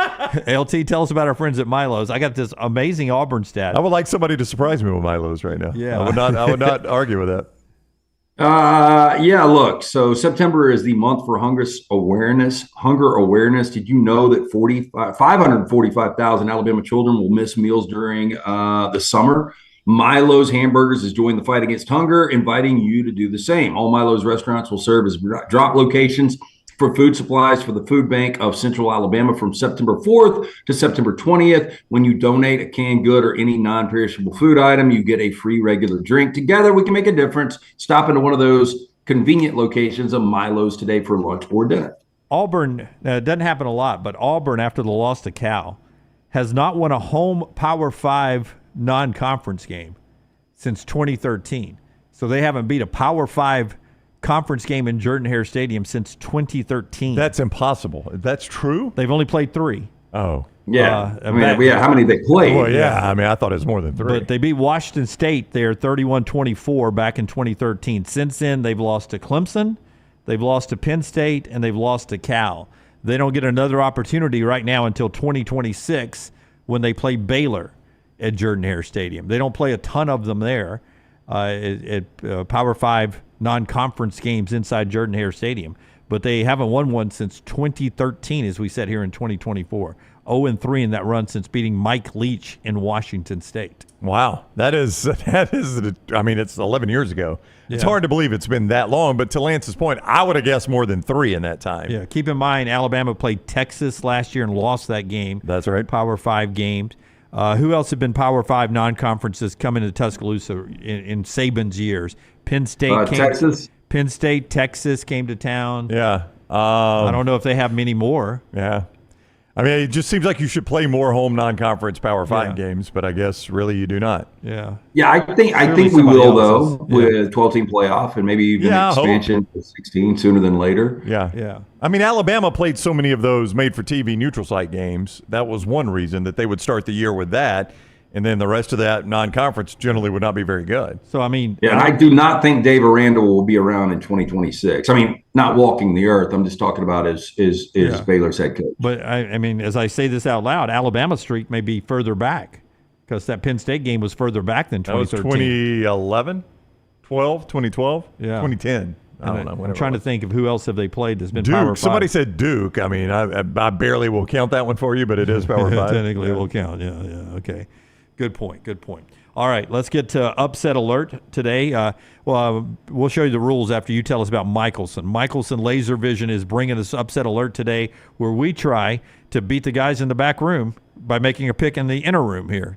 LT, tell us about our friends at Milo's. I got this amazing Auburn stat. I would like somebody to surprise me with Milo's right now. Yeah. I would not argue with that. Yeah, look, so September is the month for hunger awareness. Did you know that 545,000 Alabama children will miss meals during the summer? Milo's Hamburgers is joining the fight against hunger, inviting you to do the same. All Milo's restaurants will serve as drop locations for food supplies for the Food Bank of Central Alabama from September 4th to September 20th. When you donate a canned good or any non-perishable food item, you get a free regular drink. Together, we can make a difference. Stop into one of those convenient locations of Milo's today for lunch or dinner. Auburn, it doesn't happen a lot, but Auburn, after the loss to Cal, has not won a home Power 5 non-conference game since 2013. So they haven't beat a Power 5 conference game in Jordan-Hare Stadium since 2013. That's impossible. That's true? They've only played 3. Oh. Yeah. How many they played? Well, yeah. I mean, I thought it was more than 3. But they beat Washington State there 31-24 back in 2013. Since then, they've lost to Clemson, they've lost to Penn State, and they've lost to Cal. They don't get another opportunity right now until 2026 when they play Baylor at Jordan-Hare Stadium. They don't play a ton of them there at Power 5 non-conference games inside Jordan-Hare Stadium, but they haven't won one since 2013, as we said here in 2024. 0-3 in that run since beating Mike Leach in Washington State. Wow. That is, I mean, it's 11 years ago. It's hard to believe it's been that long, but to Lance's point, I would have guessed more than 3 in that time. Yeah, keep in mind, Alabama played Texas last year and lost that game. That's right. Power 5 games. Who else have been Power 5 non-conferences coming to Tuscaloosa in Saban's years? Penn State, Texas. Penn State, Texas came to town. Yeah. I don't know if they have many more. Yeah. I mean, it just seems like you should play more home non-conference Power 5 games, but I guess really you do not. Yeah. Yeah, I think we will, though, with 12-team playoff and maybe even expansion to 16 sooner than later. Yeah. Yeah. I mean, Alabama played so many of those made-for-TV neutral site games. That was one reason that they would start the year with that. And then the rest of that non-conference generally would not be very good. So, I mean... Yeah, and I do not think Dave Aranda will be around in 2026. I mean, not walking the earth. I'm just talking about as Baylor's head coach. But, I mean, as I say this out loud, Alabama's streak may be further back because that Penn State game was further back than 2013. That was 2011? 2012? Yeah. 2010. I don't know. I'm trying to think of who else have they played that's been Duke. Power 5. Somebody said Duke. I mean, I barely will count that one for you, but it is Power 5. Technically, it will count. Yeah, okay. Good point. All right, let's get to Upset Alert today. We'll show you the rules after you tell us about Michelson. Michelson Laser Vision is bringing us Upset Alert today, where we try to beat the guys in the back room by making a pick in the inner room here.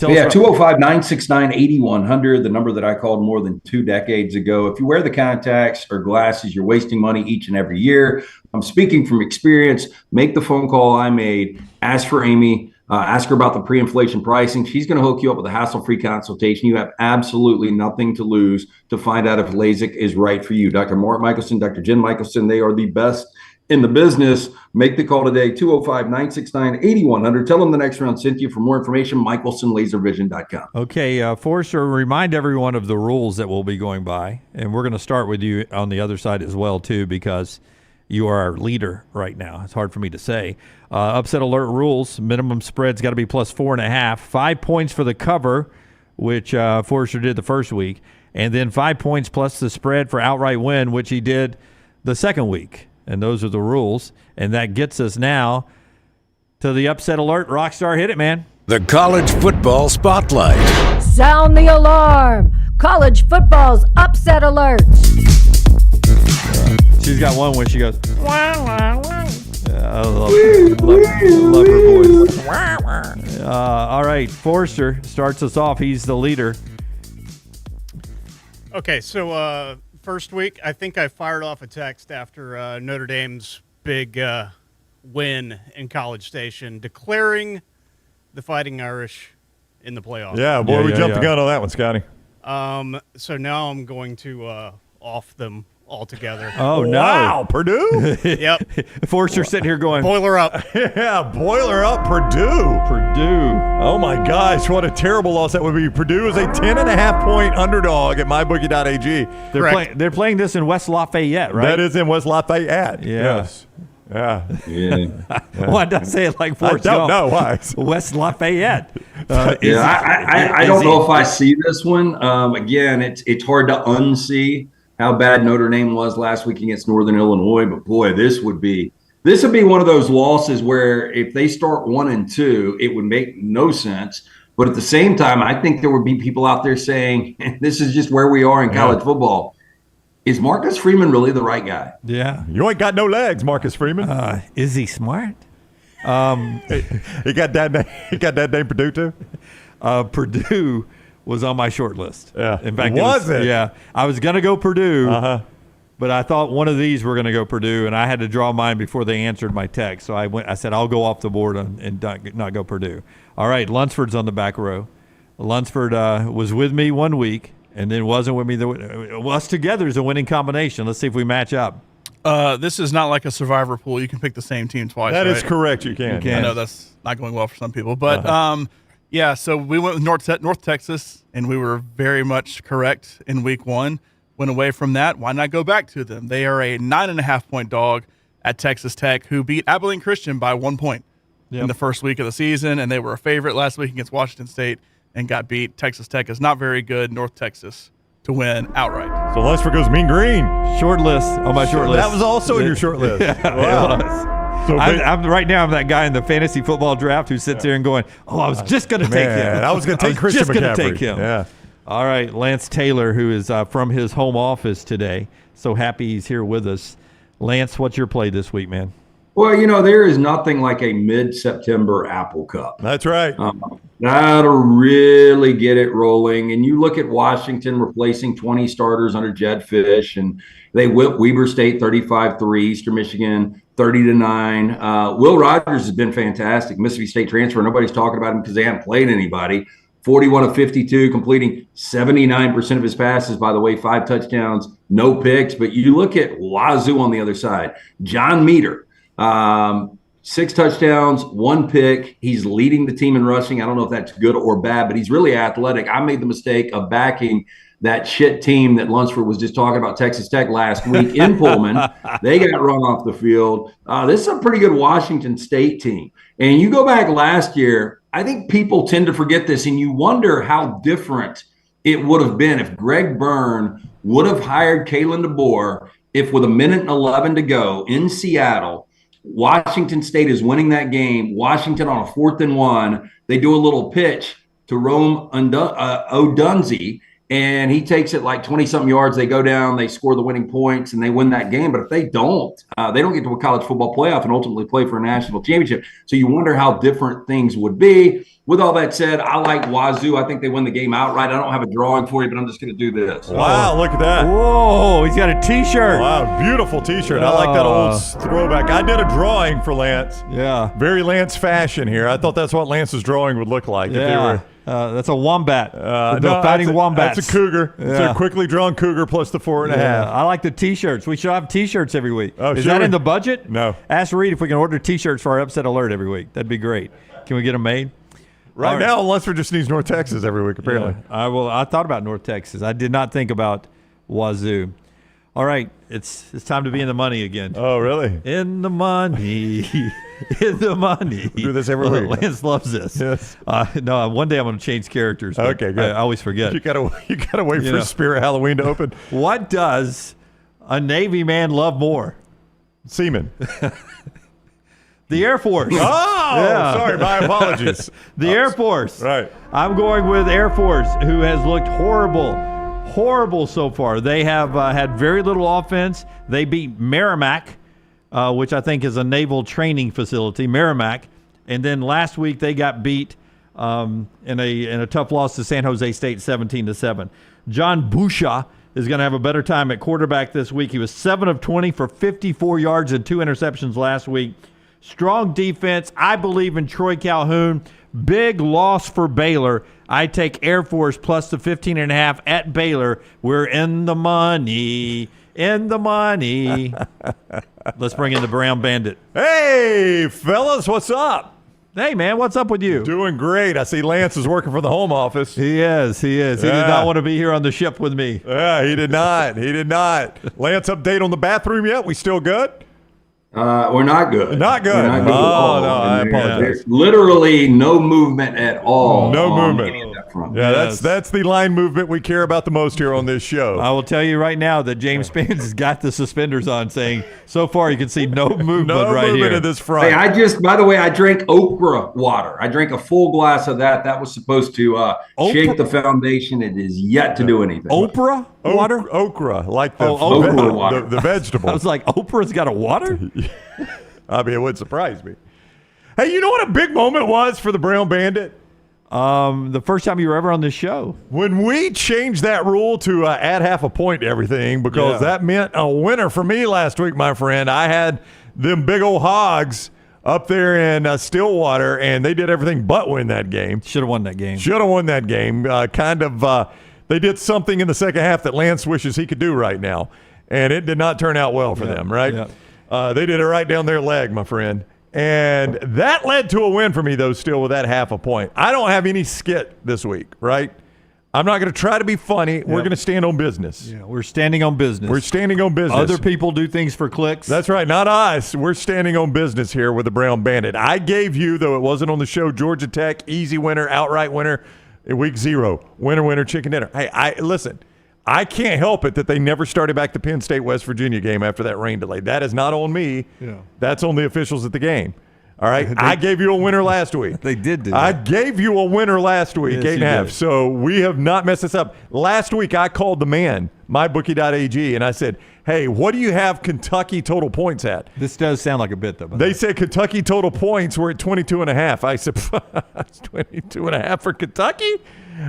205-969-8100, the number that I called more than 2 decades ago. If you wear the contacts or glasses, you're wasting money each and every year. I'm speaking from experience. Make the phone call I made. Ask for Amy. Ask her about the pre-inflation pricing. She's going to hook you up with a hassle-free consultation. You have absolutely nothing to lose to find out if LASIK is right for you. Dr. Mort Michelson, Dr. Jen Michelson, they are the best in the business. Make the call today, 205-969-8100. Tell them the next round sent you. For more information, michelsonlaservision.com. Okay, Forrester, remind everyone of the rules that we'll be going by. And we're going to start with you on the other side as well, too, because you are our leader right now. It's hard for me to say. Upset Alert rules. Minimum spread's got to be plus 4.5. 5 points for the cover, which Forrester did the first week. And then 5 points plus the spread for outright win, which he did the second week. And those are the rules. And that gets us now to the Upset Alert. Rockstar, hit it, man. The College Football Spotlight. Sound the alarm. College football's Upset Alert. She's got one where she goes, wah, wah, wah. I love her voice. All right, Forrester starts us off. He's the leader. Okay, so first week, I think I fired off a text after Notre Dame's big win in College Station, declaring the Fighting Irish in the playoffs. Yeah, boy, we jumped the gun on that one, Scotty. So now I'm going to off them altogether. Oh, no. Wow, Purdue? Yep. Forrester's sitting here going, boiler up. Yeah, boiler up, Purdue. Oh, my gosh, what a terrible loss that would be. Purdue is a 10.5-point underdog at mybookie.ag. They're playing this in West Lafayette, right? That is in West Lafayette. Yeah. Yes. Yeah. Why did I say it like Forrest Gump? I don't know why. West Lafayette. I don't know if I see this one. Again, it's hard to unsee. how bad Notre Dame was last week against Northern Illinois, but boy, this would be one of those losses where if they start 1-2, it would make no sense. But at the same time, I think there would be people out there saying, and this is just where we are in college football, is Marcus Freeman really the right guy? Yeah. You ain't got no legs, Marcus Freeman. Is he smart? He got that name Purdue too? Purdue was on my short list. Yeah. In fact, Was it? Yeah. I was going to go Purdue, but I thought one of these were going to go Purdue, and I had to draw mine before they answered my text. So I said, I'll go off the board and not go Purdue. All right, Lunceford's on the back row. Lunceford was with me 1 week and then wasn't with me. Us together is a winning combination. Let's see if we match up. This is not like a survivor pool. You can pick the same team twice. That right? is correct. You can. I know that's not going well for some people. But, yeah, so we went with North Texas, and we were very much correct in week 1. Went away from that. Why not go back to them? They are a 9.5-point dog at Texas Tech, who beat Abilene Christian by 1 point in the first week of the season, and they were a favorite last week against Washington State and got beat. Texas Tech is not very good. North Texas to win outright. So Lunceford goes mean green. Short list on my short list. That was also in your short list. Wow. It was. So I'm right now. I'm that guy in the fantasy football draft who sits there and going, "Oh, I was just going to take him. I was going to take Christian just McCaffrey. Take him." Yeah. All right, Lance Taylor, who is from his home office today. So happy he's here with us. Lance, what's your play this week, man? Well, there is nothing like a mid-September Apple Cup. That's right. That'll really get it rolling. And you look at Washington replacing 20 starters under Jed Fish, and they whipped Weber State 35-3, Eastern Michigan 30-9. Will Rogers has been fantastic. Mississippi State transfer. Nobody's talking about him because they haven't played anybody. 41 of 52, completing 79% of his passes, by the way, 5 touchdowns, no picks. But you look at Wazoo on the other side. John Meter, 6 touchdowns, 1 pick. He's leading the team in rushing. I don't know if that's good or bad, but he's really athletic. I made the mistake of backing that shit team that Lunceford was just talking about, Texas Tech, last week in Pullman. They got run off the field. This is a pretty good Washington State team. And you go back last year, I think people tend to forget this, and you wonder how different it would have been if Greg Byrne would have hired Kalen DeBoer if with 1:11 to go in Seattle, Washington State is winning that game. Washington on a 4th and 1. They do a little pitch to Rome Odunze, and he takes it like 20-something yards. They go down, they score the winning points, and they win that game. But if they don't get to a college football playoff and ultimately play for a national championship. So you wonder how different things would be. With all that said, I like Wazoo. I think they win the game outright. I don't have a drawing for you, but I'm just going to do this. Wow, look at that. Whoa, he's got a T-shirt. Wow, beautiful T-shirt. I like that old throwback. I did a drawing for Lance. Yeah. Very Lance fashion here. I thought that's what Lance's drawing would look like. Yeah. If they were, that's a wombat. no, fighting wombats. That's a cougar. Yeah. It's a quickly drawn cougar plus the 4.5. I like the T-shirts. We should have T-shirts every week. Oh, Is sure. that in the budget? No. Ask Reed if we can order T-shirts for our Upset Alert every week. That'd be great. Can we get them made? Right now, Lunceford just needs North Texas every week, apparently. Yeah. I thought about North Texas. I did not think about Wazoo. All right, it's time to be in the money again. Oh, really? In the money. In the money. We do this every week. Lance loves this. Yes. No, one day I'm going to change characters. but Okay, good. I always forget. You gotta wait for Spirit Halloween to open. What does a Navy man love more? Semen. The Air Force. Oh, sorry. My apologies. The Air Force. Right. I'm going with Air Force, who has looked horrible so far. They have had very little offense. They beat Merrimack, which I think is a naval training facility, Merrimack. And then last week they got beat in a tough loss to San Jose State, 17-7. John Busha is going to have a better time at quarterback this week. He was 7 of 20 for 54 yards and 2 interceptions last week. Strong defense. I believe in Troy Calhoun. Big loss for Baylor. I take Air Force plus the 15.5 at Baylor. We're in the money. In the money. Let's bring in the Brown Bandit. Hey, fellas, what's up? Hey, man, what's up with you? Doing great. I see Lance is working for the home office. He is. He did not want to be here on the ship with me. Yeah, he did not. Lance, update on the bathroom yet? We still good? We're not good. Not good. We're not good at all. No, I apologize. There's literally no movement at all. No on movement. any of that that front. Yeah, that's the line movement we care about the most here on this show. I will tell you right now that James Spence has got the suspenders on, saying so far you can see no movement right here in this front. Hey, by the way, I drank okra water. I drank a full glass of that. That was supposed to shake the foundation. It is yet to do anything. Oprah water? Okra, like the okra water. The vegetable. I was like, Oprah's got a water? I mean, it would surprise me. Hey, you know what a big moment was for the Brown Bandit? The first time you were ever on this show. When we changed that rule to add half a point to everything, because that meant a winner for me last week, my friend. I had them big old hogs up there in Stillwater, and they did everything but win that game. Should have won that game. Should have won that game. They did something in the second half that Lance wishes he could do right now, and it did not turn out well for them, right? Yeah. They did it right down their leg, my friend. And that led to a win for me, though, still with that half a point. I don't have any skit this week, right? I'm not going to try to be funny. We're going to stand on business. Yeah, we're standing on business. We're standing on business. Other people do things for clicks. That's right. Not us. We're standing on business here with the Brown Bandit. I gave you, though it wasn't on the show, Georgia Tech, easy winner, outright winner, in week 0. Winner, chicken dinner. Hey, listen. I can't help it that they never started back the Penn State-West Virginia game after that rain delay. That is not on me. Yeah. That's on the officials at the game. All right? I gave you a winner last week. They did do that. I gave you a winner last week, Yes, 8.5. did. So we have not messed this up. Last week, I called the man, mybookie.ag, and I said, hey, what do you have Kentucky total points at? This does sound like a bit, though. They said Kentucky total points were at 22.5. I said, it's 22.5 for Kentucky?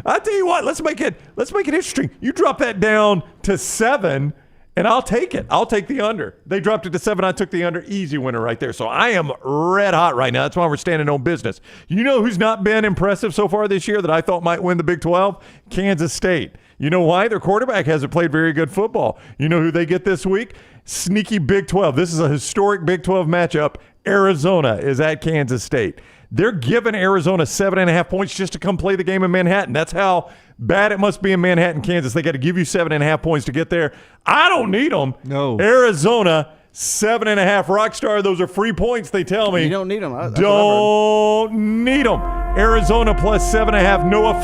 I tell you what, let's make it interesting. You drop that down to 7, and I'll take it. I'll take the under. They dropped it to 7. I took the under. Easy winner right there. So I am red hot right now. That's why we're standing on business. You know who's not been impressive so far this year that I thought might win the Big 12? Kansas State. You know why? Their quarterback hasn't played very good football. You know who they get this week? Sneaky Big 12. This is a historic Big 12 matchup. Arizona is at Kansas State. They're giving Arizona 7.5 points just to come play the game in Manhattan. That's how bad it must be in Manhattan, Kansas. They got to give you 7.5 points to get there. I don't need them. No. Arizona, 7.5. Rockstar, those are free points, they tell me. You don't need them. Don't need them. Arizona plus 7.5. Noah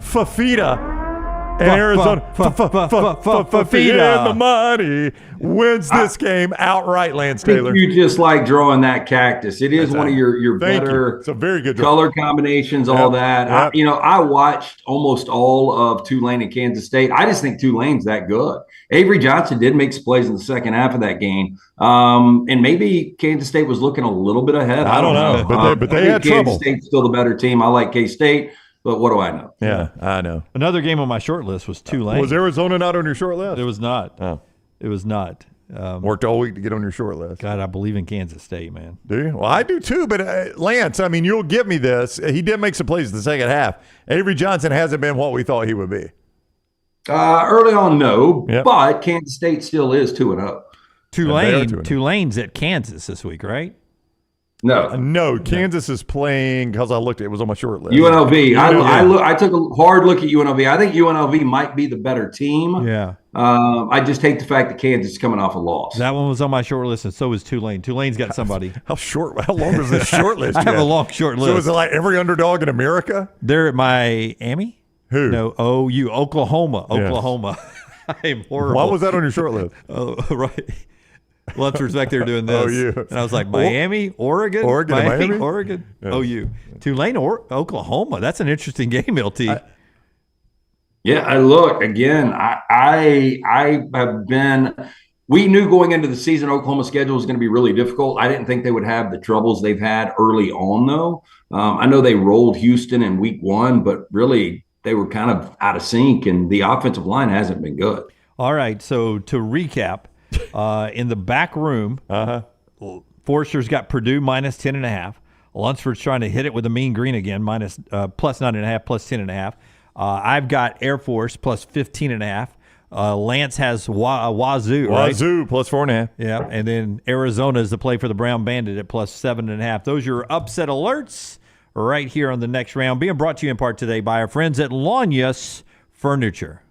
Fafita. And Arizona, Fafita in the money, wins this game outright, Lance Taylor. You just like drawing that cactus. It is one of your better It's a very good draw. color combinations, all that. I watched almost all of Tulane and Kansas State. I just think Tulane's that good. Avery Johnson did make some plays in the second half of that game. And maybe Kansas State was looking a little bit ahead. I don't know. But they had Kansas trouble. State's still the better team. I like K-State. But what do I know? Yeah, I know. Another game on my short list was Tulane. Was Arizona not on your short list? It was not. Oh. It was not. Worked all week to get on your short list. God, I believe in Kansas State, man. Do you? Well, I do too. But Lance, I mean, you'll give me this. He did make some plays in the second half. Avery Johnson hasn't been what we thought he would be. Early on, no. Yep. But Kansas State still is 2-0. Tulane's at Kansas this week, right? No. Kansas is playing because I looked. It was on my short list. UNLV. I took a hard look at UNLV. I think UNLV might be the better team. Yeah. I just hate the fact that Kansas is coming off a loss. That one was on my short list, and so is Tulane. Tulane's got somebody. How long is this short list? I have a long short list. So is it like every underdog in America? They're at Miami. Who? No, OU, Oklahoma. I am horrible. Why was that on your short list? Oh, right. Lunceford's back there doing this. OU. And I was like, Miami, Oregon, Miami? Oregon, Yeah. OU. Tulane, Oklahoma. That's an interesting game, LT. I look again. I have been. We knew going into the season Oklahoma's schedule was going to be really difficult. I didn't think they would have the troubles they've had early on, though. I know they rolled Houston in week 1, but really they were kind of out of sync, and the offensive line hasn't been good. All right. So to recap, in the back room, Forster's got Purdue minus 10.5. Lunceford's trying to hit it with a mean green again, minus plus 9.5, plus 10.5. I've got Air Force plus 15.5. Lance has Wazoo, right? Wazoo plus 4.5. Yeah, and then Arizona is the play for the Brown Bandit at plus 7.5. Those are your upset alerts right here on the next round. Being brought to you in part today by our friends at Lanyas Furniture.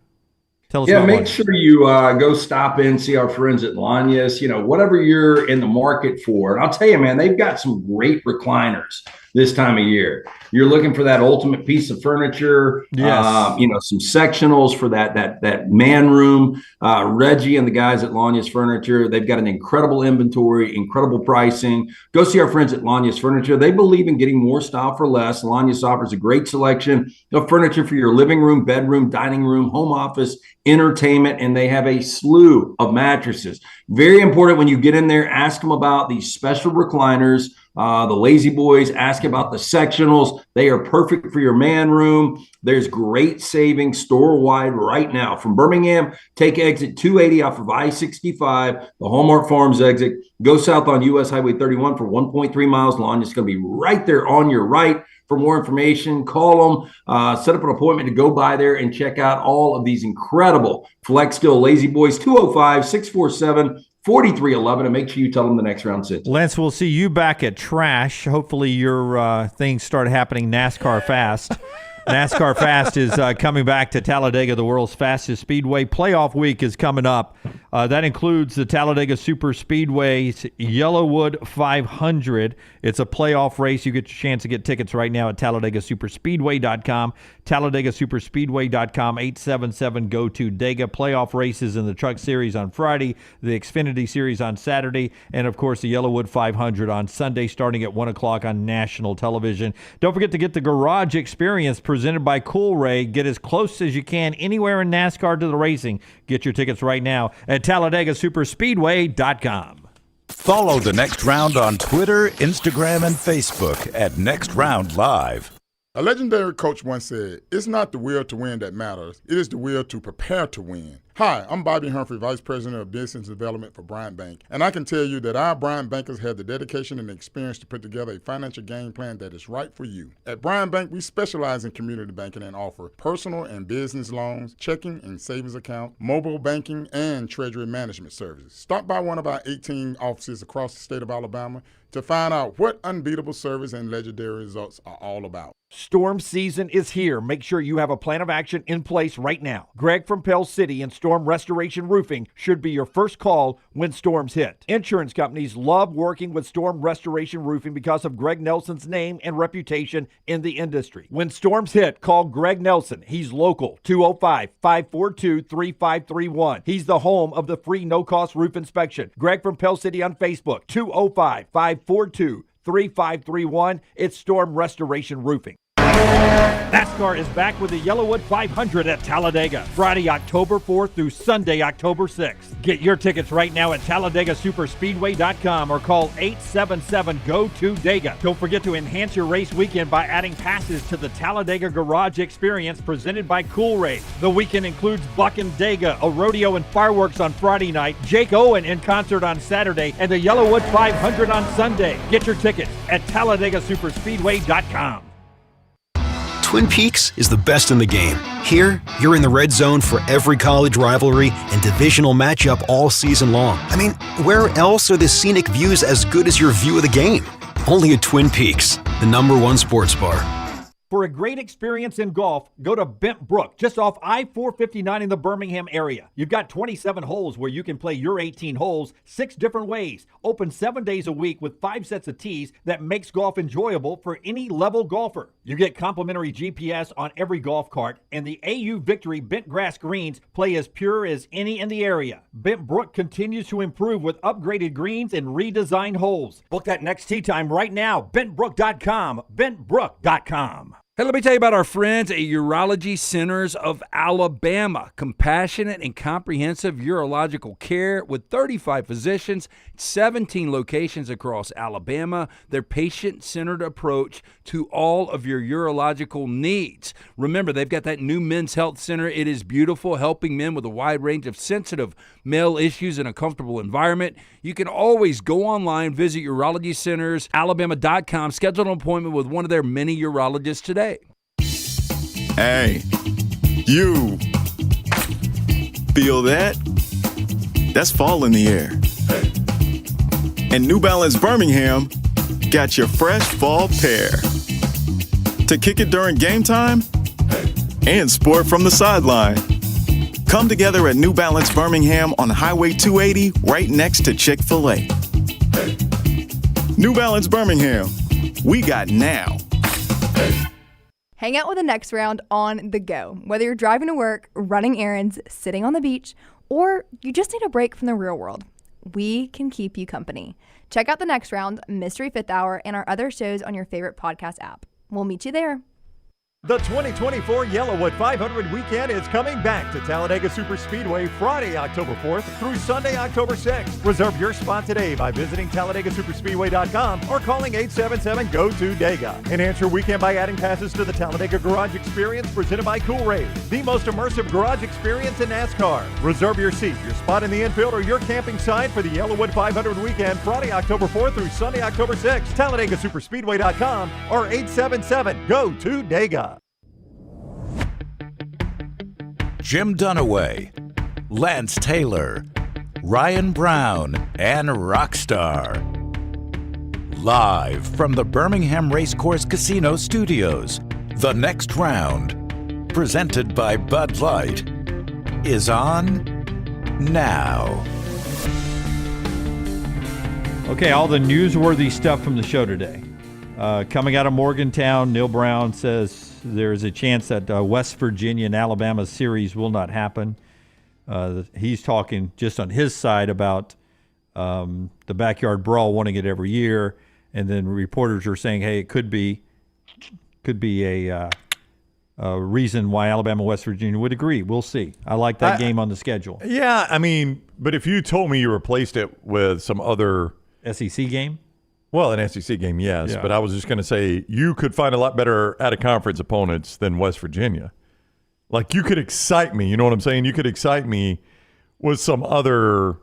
Tell us about make Lanyas. sure you go stop in, see our friends at Lanyas. Whatever you're in the market for. And I'll tell you, man, they've got some great recliners this time of year. You're looking for that ultimate piece of furniture, Yes. Some sectionals for that man room. Reggie and the guys at Lanya's Furniture, they've got an incredible inventory, incredible pricing. Go see our friends at Lanya's Furniture. They believe in getting more style for less. Lanya's offers a great selection of furniture for your living room, bedroom, dining room, home office, entertainment, and they have a slew of mattresses. Very important when you get in there, ask them about these special recliners, the Lazy Boys, ask about the sectionals. They are perfect for your man room. There's great savings store-wide right now. From Birmingham, take exit 280 off of I-65, the Hallmark Farms exit. Go south on U.S. Highway 31 for 1.3 miles long. It's going to be right there on your right. For more information, call them, set up an appointment to go by there and check out all of these incredible Flex Steel Lazy Boys, 205-647-4311, and make sure you tell them the next round sits. Lance, we'll see you back at Trash. Hopefully your things start happening NASCAR fast. NASCAR Fast is coming back to Talladega, the world's fastest speedway. Playoff week is coming up. That includes the Talladega Super Speedway's Yellowwood 500. It's a playoff race. You get your chance to get tickets right now at TalladegaSuperspeedway.com. TalladegaSuperspeedway.com, 877-GO-TO-DEGA. Playoff races in the Truck Series on Friday, the Xfinity Series on Saturday, and, of course, the Yellowwood 500 on Sunday starting at 1 o'clock on national television. Don't forget to get the Garage Experience presented by Cool Ray. Get as close as you can anywhere in NASCAR to the racing. Get your tickets right now at TalladegaSuperspeedway.com. Follow The Next Round on Twitter, Instagram, and Facebook at Next Round Live. A legendary coach once said, "It's not the will to win that matters. It is the will to prepare to win." Hi, I'm Bobby Humphrey, Vice President of Business Development for Bryant Bank, and I can tell you that our Bryant bankers have the dedication and the experience to put together a financial game plan that is right for you. At Bryant Bank, we specialize in community banking and offer personal and business loans, checking and savings account, mobile banking, and treasury management services. Stop by one of our 18 offices across the state of Alabama to find out what unbeatable service and legendary results are all about. Storm season is here. Make sure you have a plan of action in place right now. Greg from Pell City and Storm Restoration Roofing should be your first call when storms hit. Insurance companies love working with Storm Restoration Roofing because of Greg Nelson's name and reputation in the industry. When storms hit, call Greg Nelson. He's local, 205-542-3531. He's the home of the free no-cost roof inspection. Greg from Pell City on Facebook, 205-542-3531. It's Storm Restoration Roofing. NASCAR is back with the Yellowwood 500 at Talladega, Friday, October 4th through Sunday, October 6th. Get your tickets right now at TalladegaSuperspeedway.com or call 877-GO-TO-DEGA. Don't forget to enhance your race weekend by adding passes to the Talladega Garage Experience presented by Cool Ray. The weekend includes Buck and Dega, a rodeo and fireworks on Friday night, Jake Owen in concert on Saturday, and the Yellowwood 500 on Sunday. Get your tickets at TalladegaSuperspeedway.com. Twin Peaks is the best in the game. Here, you're in the red zone for every college rivalry and divisional matchup all season long. I mean, where else are the scenic views as good as your view of the game? Only at Twin Peaks, the #1 sports bar. For a great experience in golf, go to Bent Brook, just off I-459 in the Birmingham area. You've got 27 holes where you can play your 18 holes 6 different ways. Open 7 days a week with 5 sets of tees that makes golf enjoyable for any level golfer. You get complimentary GPS on every golf cart, and the AU Victory bent grass greens play as pure as any in the area. Bent Brook continues to improve with upgraded greens and redesigned holes. Book that next tee time right now. BentBrook.com. BentBrook.com. Hey, let me tell you about our friends at Urology Centers of Alabama. Compassionate and comprehensive urological care with 35 physicians, 17 locations across Alabama. Their patient-centered approach to all of your urological needs. Remember, they've got that new men's health center. It is beautiful, helping men with a wide range of sensitive male issues in a comfortable environment. You can always go online, visit urologycentersalabama.com, schedule an appointment with one of their many urologists today. Hey, you feel that? That's fall in the air. And New Balance Birmingham got your fresh fall pair to kick it during game time and sport from the sideline. Come together at New Balance Birmingham on Highway 280 right next to Chick-fil-A. New Balance Birmingham, we got now. Hang out with the next round on the go. Whether you're driving to work, running errands, sitting on the beach, or you just need a break from the real world, we can keep you company. Check out the next round, Mystery Fifth Hour, and our other shows on your favorite podcast app. We'll meet you there. The 2024 Yellowwood 500 weekend is coming back to Talladega Superspeedway Friday, October 4th through Sunday, October 6th. Reserve your spot today by visiting TalladegaSuperspeedway.com or calling 877-GO-TO-DEGA. Enhance your weekend by adding passes to the Talladega Garage Experience presented by Cool Raid, the most immersive garage experience in NASCAR. Reserve your seat, your spot in the infield, or your camping site for the Yellowwood 500 weekend Friday, October 4th through Sunday, October 6th. TalladegaSuperspeedway.com or 877-GO-TO-DEGA. Jim Dunaway, Lance Taylor, Ryan Brown, and Rockstar. Live from the Birmingham Racecourse Casino Studios, the next round, presented by Bud Light, is on now. Okay, all the newsworthy stuff from the show today. Coming out of Morgantown, Neil Brown says there's a chance that West Virginia and Alabama series will not happen. He's talking just on his side about the backyard brawl, wanting it every year, and then reporters are saying, hey, it could be a reason why Alabama and West Virginia would agree. We'll see. I like that game on the schedule. Yeah, I mean, but if you told me you replaced it with some other SEC game. Well, an SEC game, yes. Yeah. But I was just going to say you could find a lot better out-of-conference opponents than West Virginia. Like, you could excite me. You know what I'm saying? You could excite me with some other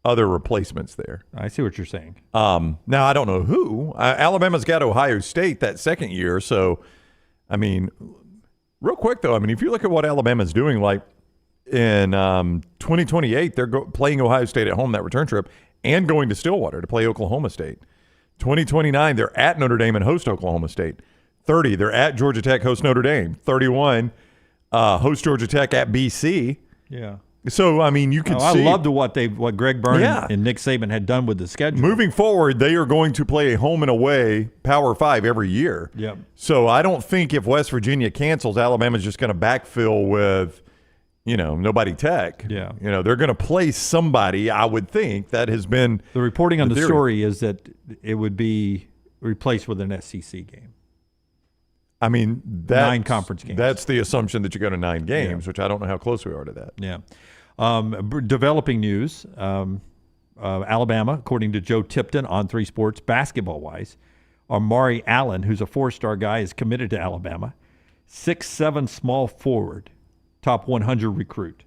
replacements there. I see what you're saying. Now, I don't know who. Alabama's got Ohio State that second year. So, I mean, real quick, though, I mean, if you look at what Alabama's doing, like in 2028, they're playing Ohio State at home that return trip and going to Stillwater to play Oklahoma State. 2029, they're at Notre Dame and host Oklahoma State. 30, they're at Georgia Tech, host Notre Dame. 31, host Georgia Tech at BC. Yeah. So, I mean, you can see. I loved what Greg Byrne and Nick Saban had done with the schedule. Moving forward, they are going to play a home and away Power 5 every year. Yep. So I don't think if West Virginia cancels, Alabama's just going to backfill with, nobody Tech. Yeah. They're going to play somebody, I would think, that has been. The reporting on the theory. story is that it would be replaced with an SEC game. I mean, 9 conference games. That's the assumption that you go to 9 games, which I don't know how close we are to that. Yeah. Developing news, Alabama, according to Joe Tipton on 3 Sports, basketball-wise, Amari Allen, who's a 4-star guy, is committed to Alabama. 6'7" small forward, top 100 recruit,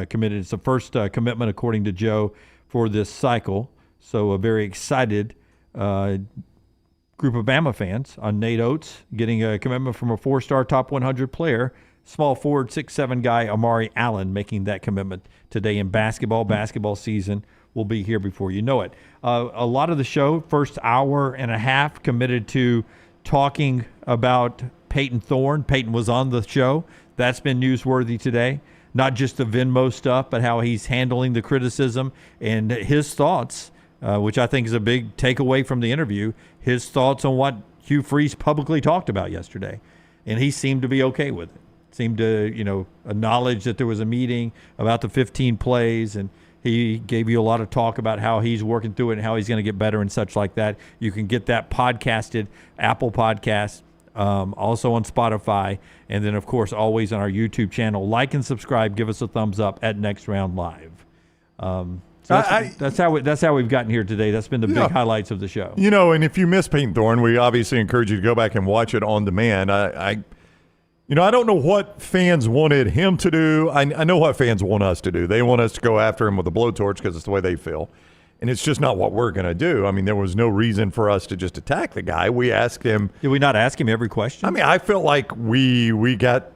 committed. It's the first commitment, according to Joe, for this cycle. So a very excited group of Bama fans on Nate Oates getting a commitment from a 4-star top 100 player. Small forward, 6'7" guy, Amari Allen, making that commitment today in basketball. Basketball season will be here before you know it. A lot of the show, first hour and a half, committed to talking about Payton Thorne. Payton was on the show. That's been newsworthy today. Not just the Venmo stuff, but how he's handling the criticism and his thoughts, which I think is a big takeaway from the interview, his thoughts on what Hugh Freeze publicly talked about yesterday. And he seemed to be okay with it. Seemed to, acknowledge that there was a meeting about the 15 plays, and he gave you a lot of talk about how he's working through it and how he's going to get better and such like that. You can get that podcasted, Apple Podcasts, also on Spotify, and then, of course, always on our YouTube channel. Like and subscribe. Give us a thumbs up at Next Round Live. That's how we've gotten here today. That's been the big highlights of the show. And if you miss Payton Thorne, we obviously encourage you to go back and watch it on demand. I don't know what fans wanted him to do. I know what fans want us to do. They want us to go after him with a blowtorch because it's the way they feel. And it's just not what we're going to do. I mean, there was no reason for us to just attack the guy. We asked him. Did we not ask him every question? I mean, I felt like we got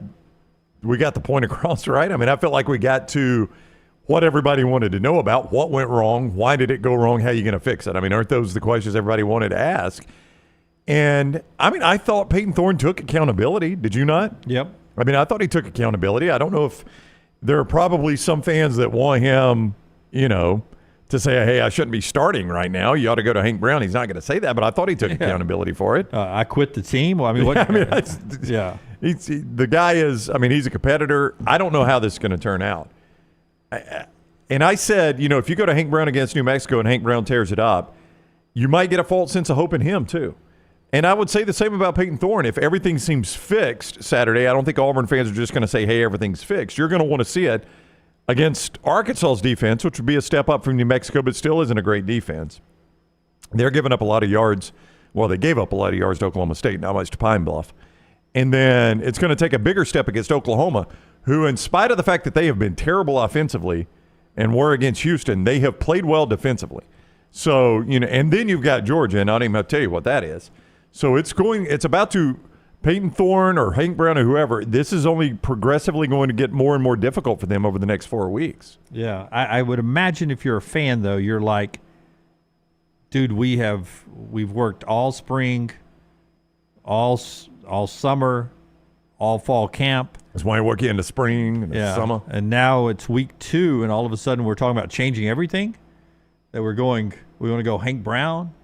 the point across, right? I mean, I felt like we got to what everybody wanted to know about. What went wrong? Why did it go wrong? How are you going to fix it? I mean, aren't those the questions everybody wanted to ask? And, I mean, I thought Payton Thorne took accountability. Did you not? Yep. I mean, I thought he took accountability. I don't know if there are probably some fans that want him, to say, hey, I shouldn't be starting right now. You ought to go to Hank Brown. He's not going to say that, but I thought he took accountability for it. I quit the team. Well, I mean, what? Yeah. The guy is, I mean, he's a competitor. I don't know how this is going to turn out. And I said, you know, if you go to Hank Brown against New Mexico and Hank Brown tears it up, you might get a false sense of hope in him, too. And I would say the same about Payton Thorne. If everything seems fixed Saturday, I don't think Auburn fans are just going to say, hey, everything's fixed. You're going to want to see it against Arkansas's defense, which would be a step up from New Mexico, but still isn't a great defense. They're giving up a lot of yards. Well, they gave up a lot of yards to Oklahoma State, not much to Pine Bluff. And then it's going to take a bigger step against Oklahoma, who, in spite of the fact that they have been terrible offensively and were against Houston, they have played well defensively. So, you know, and then you've got Georgia, and I don't even have to tell you what that is. So it's about to, Payton Thorne or Hank Brown or whoever, this is only progressively going to get more and more difficult for them over the next 4 weeks. Yeah, I would imagine if you're a fan, though, you're like, dude, we've worked all spring, all summer, all fall camp. That's why I work into spring and summer. And now it's week 2, and all of a sudden we're talking about changing everything. That we want to go Hank Brown.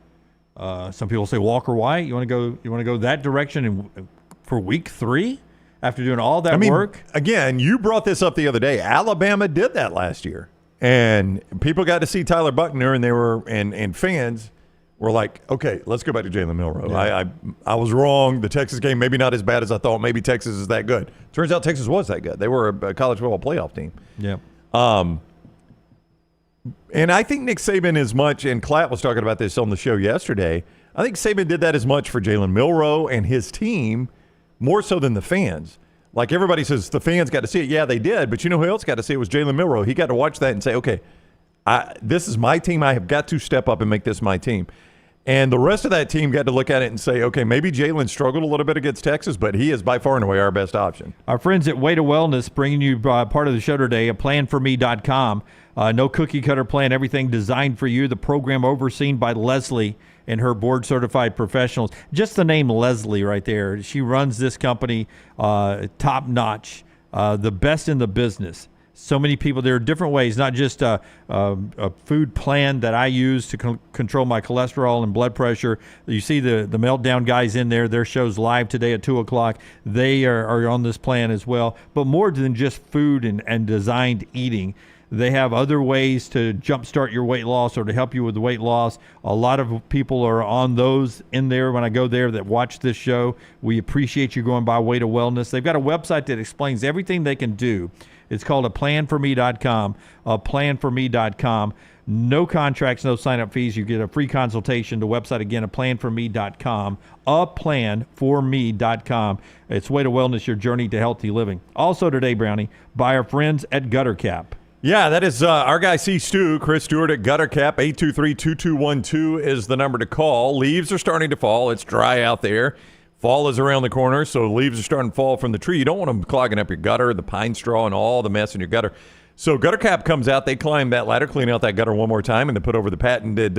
Some people say Walker White. You want to go that direction and for week 3 after doing all that work? Again, you brought this up the other day. Alabama did that last year, and people got to see Tyler Buckner, and they were and fans were like, okay, let's go back to Jalen Milroe. Yeah. I was wrong. The Texas game maybe not as bad as I thought. Maybe Texas is that good. Turns out Texas was that good. They were a college football playoff team. Yeah. And I think Nick Saban as much, and Klatt was talking about this on the show yesterday, I think Saban did that as much for Jalen Milroe and his team, more so than the fans. Like everybody says, the fans got to see it. Yeah, they did. But you know who else got to see it was Jalen Milroe. He got to watch that and say, okay, this is my team. I have got to step up and make this my team. And the rest of that team got to look at it and say, okay, maybe Jalen struggled a little bit against Texas, but he is by far and away our best option. Our friends at Way to Wellness bringing you part of the show today, a planforme.com. No cookie cutter plan, everything designed for you. The program overseen by Leslie and her board certified professionals. Just the name Leslie right there. She runs this company top notch, the best in the business. So many people, there are different ways, not just a food plan that I use to control my cholesterol and blood pressure. You see the Meltdown guys in there. Their show's live today at 2 o'clock. They are on this plan as well. But more than just food and designed eating. They have other ways to jumpstart your weight loss or to help you with the weight loss. A lot of people are on those in there when I go there that watch this show. We appreciate you going by Way to Wellness. They've got a website that explains everything they can do. It's called aplanforme.com, aplanforme.com. No contracts, no sign-up fees. You get a free consultation. The website, again, aplanforme.com, aplanforme.com. It's Way to Wellness, your journey to healthy living. Also today, Brownie, by our friends at Gutter Cap. Yeah, that is our guy C. Stu, Chris Stewart at Gutter Cap. 823-2212 is the number to call. Leaves are starting to fall. It's dry out there. Fall is around the corner, so leaves are starting to fall from the tree. You don't want them clogging up your gutter, the pine straw, and all the mess in your gutter. So Gutter Cap comes out. They climb that ladder, clean out that gutter one more time, and they put over the patented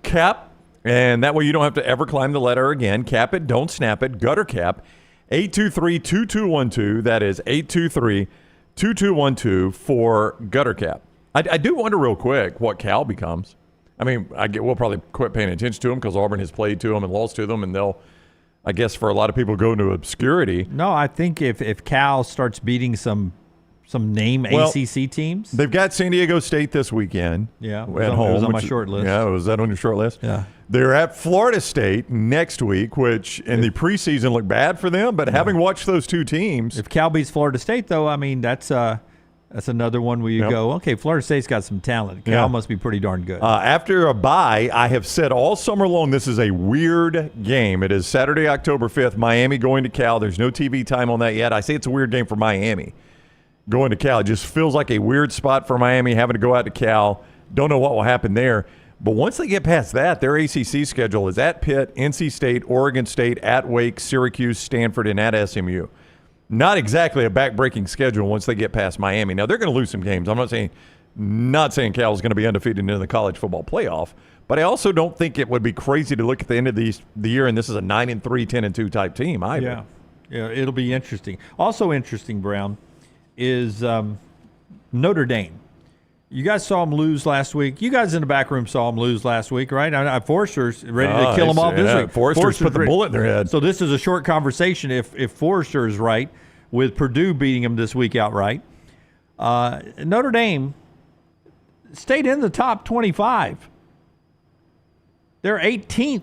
cap. And that way you don't have to ever climb the ladder again. Cap it, don't snap it. Gutter Cap, 823-2212. That is 823-2212 for Gutter Cap. I do wonder real quick what Cal becomes. I mean, we'll probably quit paying attention to them because Auburn has played to them and lost to them, and they'll, I guess, for a lot of people, go into obscurity. No, I think if Cal starts beating some name ACC teams. They've got San Diego State this weekend. Yeah, at home. It was on my which, short list. Yeah, was that on your short list? Yeah. They're at Florida State next week, which in the preseason looked bad for them, but having watched those two teams. If Cal beats Florida State, though, I mean, that's another one where you go, okay, Florida State's got some talent. Cal must be pretty darn good. After a bye, I have said all summer long this is a weird game. It is Saturday, October 5th, Miami going to Cal. There's no TV time on that yet. I say it's a weird game for Miami. Going to Cal, it just feels like a weird spot for Miami having to go out to Cal. Don't know what will happen there. But once they get past that, their ACC schedule is at Pitt, NC State, Oregon State, at Wake, Syracuse, Stanford, and at SMU. Not exactly a back-breaking schedule once they get past Miami. Now, they're going to lose some games. I'm not saying Cal is going to be undefeated in the college football playoff, but I also don't think it would be crazy to look at the end of the year and this is a 9-3, 10-2 type team either. Yeah, it'll be interesting. Also interesting, Brown, is Notre Dame. You guys saw him lose last week. You guys in the back room saw him lose last week, right? Forrester's ready to kill him off this week. Forrester's put the bullet in their head. So this is a short conversation if Forrester is right, with Purdue beating him this week outright. Notre Dame stayed in the top 25. They're 18th.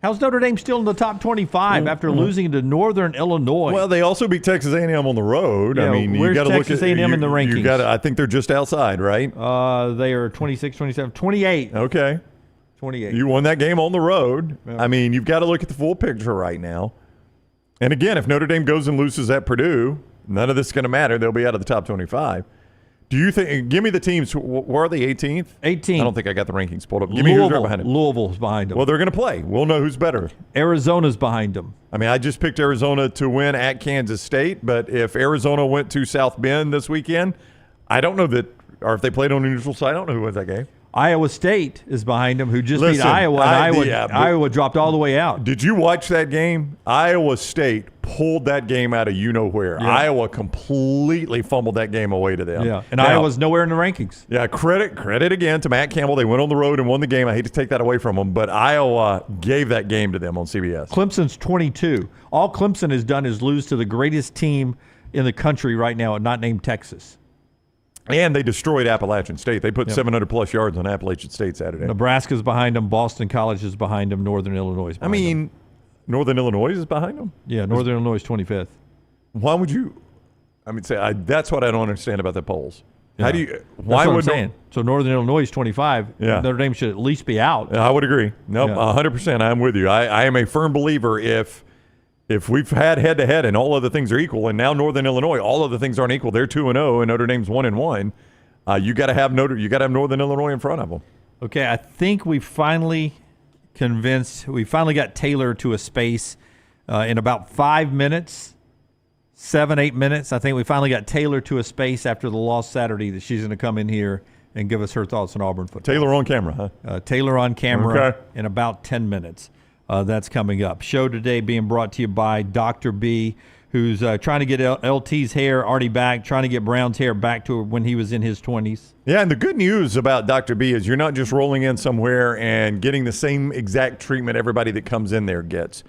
How's Notre Dame still in the top 25 after losing to Northern Illinois? Well, they also beat Texas A&M on the road. Yeah, I mean, you where's got to look at Texas A&M in the rankings? I think they're just outside, right? They are 26, 27, 28. Okay. 28. You won that game on the road. Yeah. I mean, you've got to look at the full picture right now. And again, if Notre Dame goes and loses at Purdue, none of this is going to matter. They'll be out of the top 25. Do you think? Give me the teams. Where are they? 18th. 18th. I don't think I got the rankings pulled up. Give me who's right behind them. Louisville's behind them. Well, they're going to play. We'll know who's better. Arizona's behind them. I mean, I just picked Arizona to win at Kansas State, but if Arizona went to South Bend this weekend, I don't know that, or if they played on a neutral site, I don't know who wins that game. Iowa State is behind them, who just beat Iowa. Iowa dropped all the way out. Did you watch that game? Iowa State pulled that game out of you-know-where. Yeah. Iowa completely fumbled that game away to them. Yeah, and Iowa's nowhere in the rankings. Yeah, credit again to Matt Campbell. They went on the road and won the game. I hate to take that away from them, but Iowa gave that game to them on CBS. Clemson's 22. All Clemson has done is lose to the greatest team in the country right now, not named Texas. And they destroyed Appalachian State. They put 700-plus yards on Appalachian State Saturday. Nebraska's behind them. Boston College is behind them. Northern Illinois is behind them. Northern Illinois is behind them? Yeah, Northern Illinois is 25th. Why would you – that's what I don't understand about the polls. Yeah. How do you – why would would saying? So Northern Illinois is 25. Yeah. Notre Dame should at least be out. I would agree. Nope, Yeah. 100%. I'm with you. I am a firm believer if we've had head-to-head and all other things are equal, and now Northern Illinois, all other things aren't equal. They're 2-0, and Notre Dame's 1-1. You got to have Northern Illinois in front of them. Okay, I think we finally got Taylor to a space in about 5 minutes, 7-8 minutes. I think we finally got Taylor to a space after the loss Saturday that she's going to come in here and give us her thoughts on Auburn football. Taylor on camera, huh? Taylor on camera Okay. in about 10 minutes. That's coming up. Show today being brought to you by Dr. B, who's trying to get LT's hair already back, trying to get Brown's hair back to when he was in his 20s. Yeah, and the good news about Dr. B is you're not just rolling in somewhere and getting the same exact treatment everybody that comes in there gets.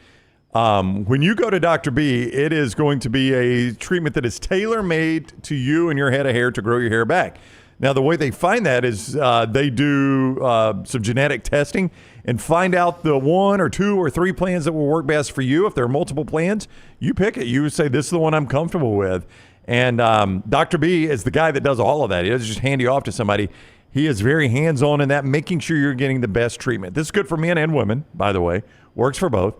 When you go to Dr. B, it is going to be a treatment that is tailor-made to you and your head of hair to grow your hair back. Now, the way they find that is they do some genetic testing and find out the 1 or 2 or 3 plans that will work best for you. If there are multiple plans, you pick it. You say, this is the one I'm comfortable with. And Dr. B is the guy that does all of that. He doesn't just hand you off to somebody. He is very hands-on in that, making sure you're getting the best treatment. This is good for men and women, by the way. Works for both.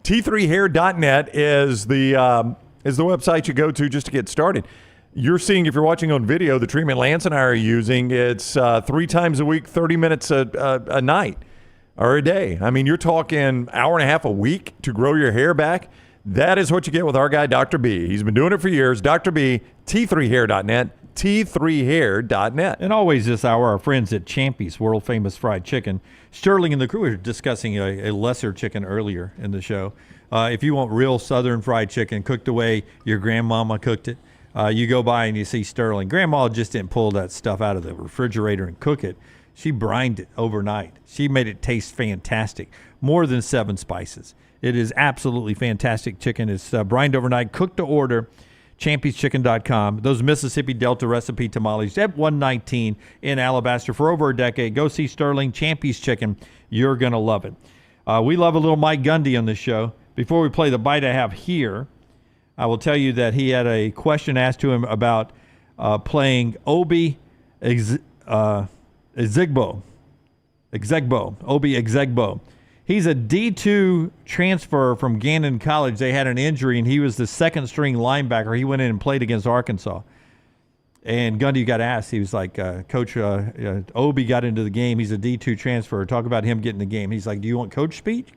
T3hair.net is the website you go to just to get started. You're seeing, if you're watching on video, the treatment Lance and I are using. It's 3 times a week, 30 minutes a night or a day. I mean, you're talking hour and a half a week to grow your hair back. That is what you get with our guy, Dr. B. He's been doing it for years. Dr. B, T3hair.net, T3hair.net. And always this hour, our friends at Champy's, world-famous fried chicken. Sterling and the crew were discussing a lesser chicken earlier in the show. If you want real southern fried chicken cooked the way your grandmama cooked it, you go by and you see Sterling. Grandma just didn't pull that stuff out of the refrigerator and cook it. She brined it overnight. She made it taste fantastic. More than 7 spices. It is absolutely fantastic chicken. It's brined overnight, cooked to order. Champy'sChicken.com. Those Mississippi Delta recipe tamales at 119 in Alabaster for over a decade. Go see Sterling, Champy's Chicken. You're going to love it. We love a little Mike Gundy on this show. Before we play the bite I have here, I will tell you that he had a question asked to him about playing Obi Exegbo. Obi Exegbo. He's a D2 transfer from Gannon College. They had an injury, and he was the second-string linebacker. He went in and played against Arkansas. And Gundy got asked. He was like, Coach, Obi got into the game. He's a D2 transfer. Talk about him getting the game. He's like, do you want coach speak?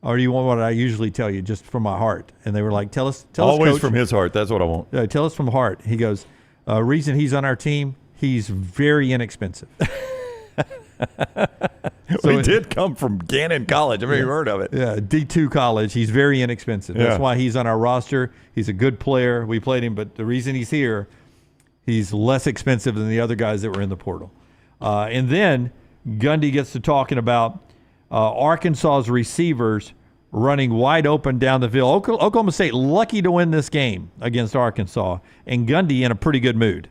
Or do you want what I usually tell you, just from my heart? And they were like, tell us, Always Coach. from his heart. That's what I want. Tell us from heart. He goes, reason he's on our team, he's very inexpensive. So he did come from Gannon College. I've never heard of it. Yeah, D2 college. He's very inexpensive. That's Yeah. why he's on our roster. He's a good player. We played him, but the reason he's here, He's less expensive than the other guys that were in the portal. And then Gundy gets to talking about Arkansas's receivers running wide open down the field. Oklahoma State lucky to win this game against Arkansas, and Gundy in a pretty good mood.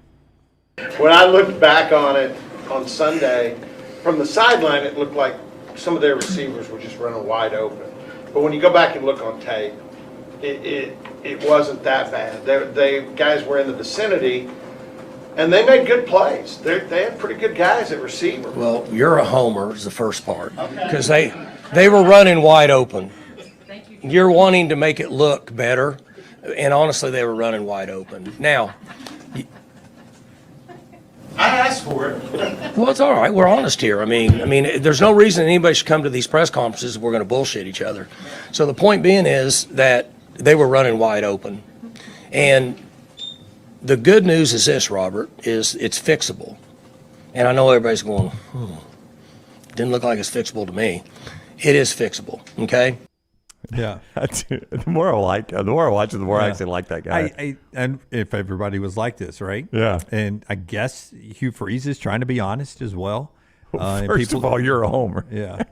When I looked back on it on Sunday, from the sideline, it looked like some of their receivers were just running wide open. But when you go back and look on tape, it wasn't that bad. They guys were in the vicinity, and they made good plays. They had pretty good guys at receiver. Well, you're a homer is the first part, because they were running wide open. You're wanting to make it look better, and honestly, they were running wide open. Now, I asked for it. well, it's all right. We're honest here. I mean, there's no reason anybody should come to these press conferences if we're going to bullshit each other. So the point being is that they were running wide open, and the good news is this, Robert, is it's fixable. And I know everybody's going, didn't look like it's fixable to me. It is fixable. Okay. Yeah. The more I watch it, the more I actually like that guy. And if everybody was like this, right? Yeah. And I guess Hugh Freeze is trying to be honest as well. First of all, you're a homer. Yeah.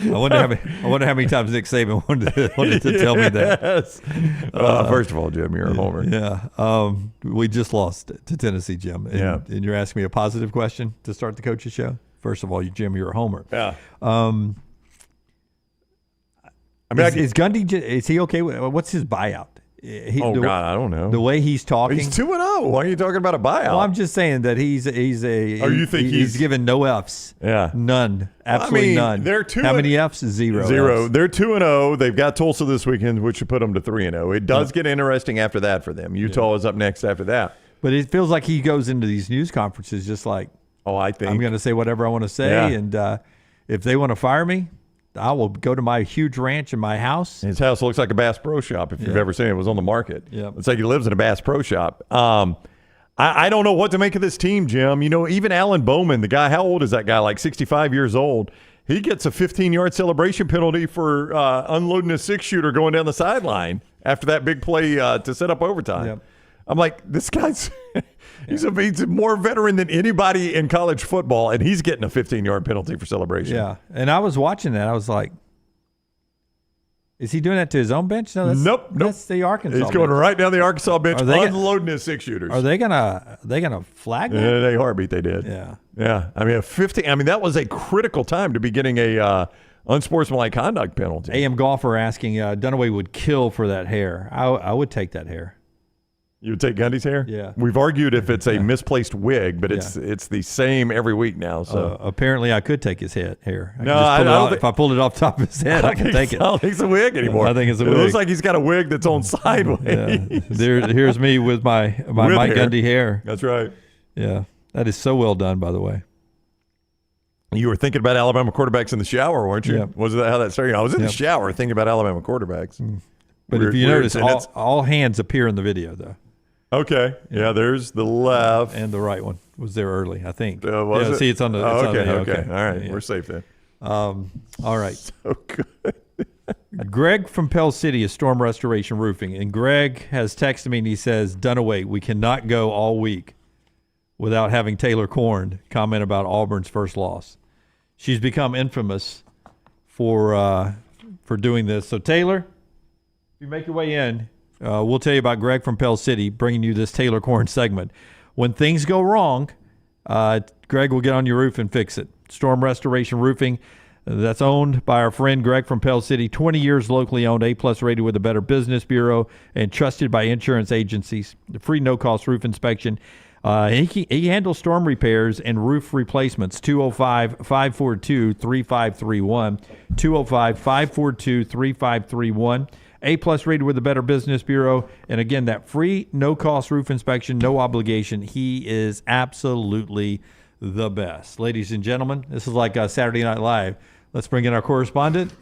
I wonder how many times Nick Saban wanted to tell me that. Yes. First of all, Jim, you're a homer. Yeah. We just lost to Tennessee, Jim. And, and you're asking me a positive question to start the coach's show? First of all, Jim, you're a homer. Yeah. I mean, is Gundy? Is he okay? What's his buyout? God, I don't know. The way he's talking, he's 2-0. Why are you talking about a buyout? Well, I'm just saying that he's given no Fs? Yeah, none, absolutely none. They're 2. How many Fs? Zero. Fs. They're 2-0. They've got Tulsa this weekend, which should put them to 3-0. It does get interesting after that for them. Utah is up next after that. But it feels like he goes into these news conferences just like, I think I'm going to say whatever I want to say, and if they want to fire me, I will go to my huge ranch in my house. His house looks like a Bass Pro Shop, if you've ever seen it. It was on the market. Yeah. It's like he lives in a Bass Pro Shop. I don't know what to make of this team, Jim. You know, even Alan Bowman, the guy, how old is that guy? Like 65 years old. He gets a 15-yard celebration penalty for unloading a six-shooter going down the sideline after that big play to set up overtime. Yep. I'm like, this guy's he's more veteran than anybody in college football, and he's getting a 15-yard penalty for celebration. Yeah, and I was watching that. I was like, is he doing that to his own bench? No, nope. That's the Arkansas He's going bench. right down the Arkansas bench, unloading his six-shooters. Are they gonna flag that? Yeah, they heartbeat. They did. Yeah. I mean, that was a critical time to be getting a unsportsmanlike conduct penalty. AM golfer asking Dunaway would kill for that hair. I would take that hair. You would take Gundy's hair? Yeah. We've argued if it's a misplaced wig, but it's the same every week now. So apparently I could take his hair. I don't think, if I pulled it off the top of his head, I can take it. I don't think it's a wig anymore. I think it's a wig. It looks like he's got a wig that's on sideways. Yeah. Here's me with my Mike Gundy hair. That's right. Yeah. That is so well done, by the way. You were thinking about Alabama quarterbacks in the shower, weren't you? Yeah. Was that how that started? I was in the shower thinking about Alabama quarterbacks. But if you notice, all hands appear in the video, though. Okay. Yeah, there's the left. And the right one was there early, I think. Was it? See, it's on the... Okay. All right. Yeah. We're safe then. All right. So good. Greg from Pell City is Storm Restoration Roofing. And Greg has texted me and he says, Dunaway, we cannot go all week without having Taylor Korn comment about Auburn's first loss. She's become infamous for doing this. So, Taylor, if you make your way in... we'll tell you about Greg from Pell City bringing you this Taylor Korn segment. When things go wrong, Greg will get on your roof and fix it. Storm Restoration Roofing, that's owned by our friend Greg from Pell City, 20 years locally owned, A-plus rated with the Better Business Bureau, and trusted by insurance agencies. The free no-cost roof inspection. He handles storm repairs and roof replacements. 205-542-3531. 205-542-3531. A-plus rated with the Better Business Bureau. And again, that free, no-cost roof inspection, no obligation. He is absolutely the best. Ladies and gentlemen, this is like Saturday Night Live. Let's bring in our correspondent,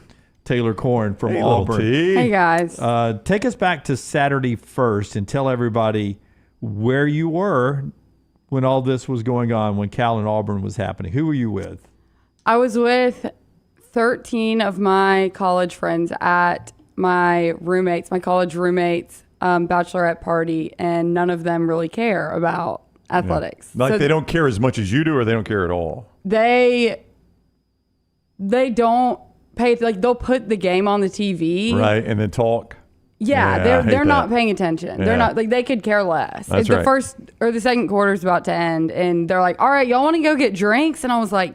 Taylor Korn from Auburn. Hey, guys. Take us back to Saturday first and tell everybody where you were when all this was going on, when Cal and Auburn was happening. Who were you with? I was with 13 of my college friends at my college roommates' bachelorette party, and none of them really care about athletics. Like So they don't care as much as you do, or they don't care at all. They don't pay. Like they'll put the game on the TV, Right, and then talk. Yeah, I hate they're not that. paying attention. Yeah. They're not like they could care less. That's If the right. first or the second quarter is about to end, and they're like, "All right, y'all want to go get drinks?" And I was like,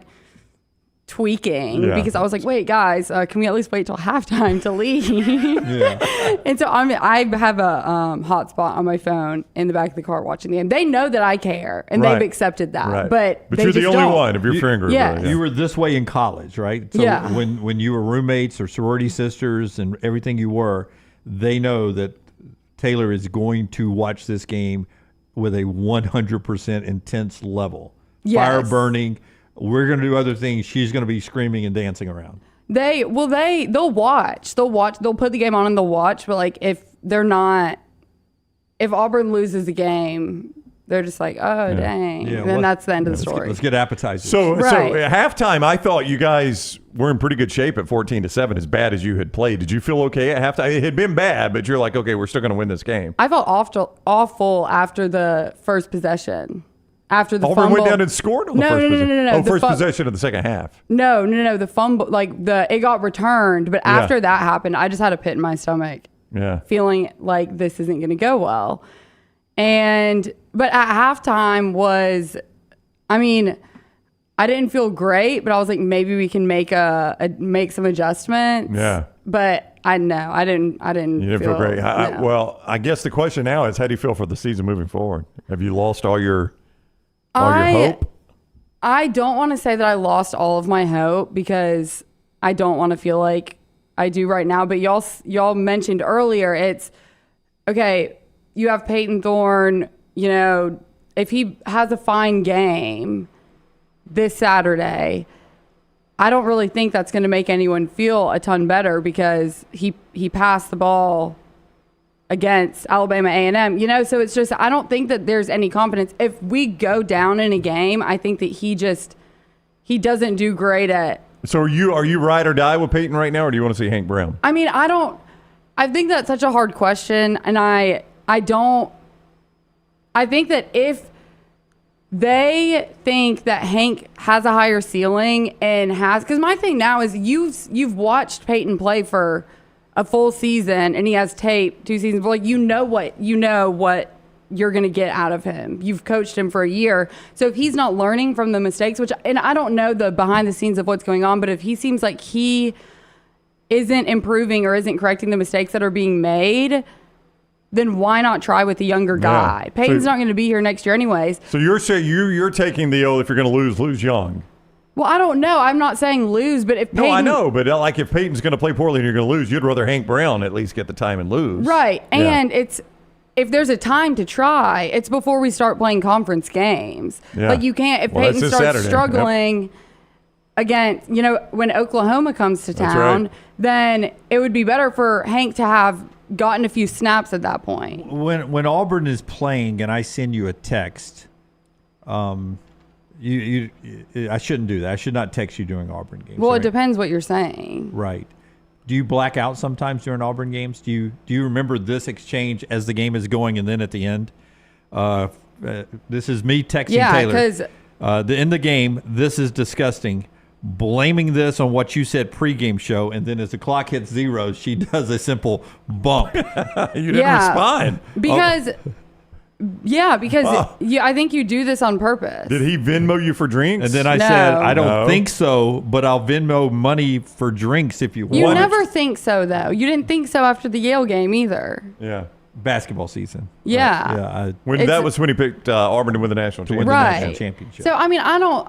tweaking Yeah. because I was like, "Wait, guys, can we at least wait till halftime to leave?" And so I have a hotspot on my phone in the back of the car watching the game. They know that I care, and Right. they've accepted that. Right. But they you're the just only don't. one of your friend group. Yeah. really, You were this way in college, right? So Yeah. when you were roommates or sorority sisters and everything you were, they know that Taylor is going to watch this game with a 100% intense level. Fire Yes. burning. We're going to do other things. She's going to be screaming and dancing around. They'll watch. They'll put the game on and they'll watch. But like if Auburn loses the game, they're just like, oh dang. Yeah, Then that's the end of the story. Let's get appetizers. So Right. at halftime, I thought you guys were in pretty good shape at 14-7, as bad as you had played. Did you feel okay at halftime? It had been bad, but you're like, okay, we're still going to win this game. I felt awful after the first possession. After the Auburn fumble. went down and scored on the No, first no, no, possession. no, no. Oh, The first fu- possession of the second half. No. The fumble, it got returned, but Yeah. after that happened, I just had a pit in my stomach, Yeah. feeling like this isn't going to go well. But at halftime I didn't feel great, but I was like, maybe we can make some adjustments. Yeah. But I didn't. You didn't feel great. no. Well, I guess the question now is, how do you feel for the season moving forward? Have you lost all your hope? I don't want to say that I lost all of my hope because I don't want to feel like I do right now. But y'all mentioned earlier, it's okay. You have Payton Thorne. If he has a fine game this Saturday, I don't really think that's going to make anyone feel a ton better because he passed the ball against Alabama A&M, so it's just, I don't think that there's any confidence. If we go down in a game, I think that he doesn't do great at. So are you ride or die with Peyton right now, or do you want to see Hank Brown? I think that's such a hard question. And I think that if they think that Hank has a higher ceiling and because my thing now is you've watched Peyton play for a full season and he has tape 2 seasons, but like you know what you're going to get out of him. You've coached him for a year. So if he's not learning from the mistakes, and I don't know the behind the scenes of what's going on, but if he seems like he isn't improving or isn't correcting the mistakes that are being made, then why not try with the younger guy? Yeah. Peyton's not going to be here next year anyways. So you're saying you're taking the if you're going to lose young. Well, I don't know. I'm not saying lose, but if Peyton... No, I know, but like if Peyton's going to play poorly and you're going to lose, you'd rather Hank Brown at least get the time and lose. Right. Yeah. And if there's a time to try, it's before we start playing conference games. Yeah. Like you can't, if Peyton starts Saturday. struggling against, when Oklahoma comes to That's town, right. then it would be better for Hank to have gotten a few snaps at that point. When Auburn is playing and I send you a text, I shouldn't do that. I should not text you during Auburn games. Well, right? it depends what you're saying. Right. Do you black out sometimes during Auburn games? Do you remember this exchange as the game is going and then at the end? This is me texting Taylor. Yeah, because in the game, this is disgusting. Blaming this on what you said pregame show, and then as the clock hits 0, she does a simple bump. You didn't respond. Because, I think you do this on purpose. Did he Venmo you for drinks? And then I said, I don't think so, but I'll Venmo money for drinks if you want. You never think so, though. You didn't think so after the Yale game either. Yeah. Basketball season. Yeah. That was when he picked Auburn to win the national championship. Right. championship. So, I don't,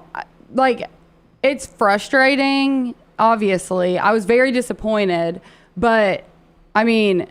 it's frustrating, obviously. I was very disappointed, but, I've been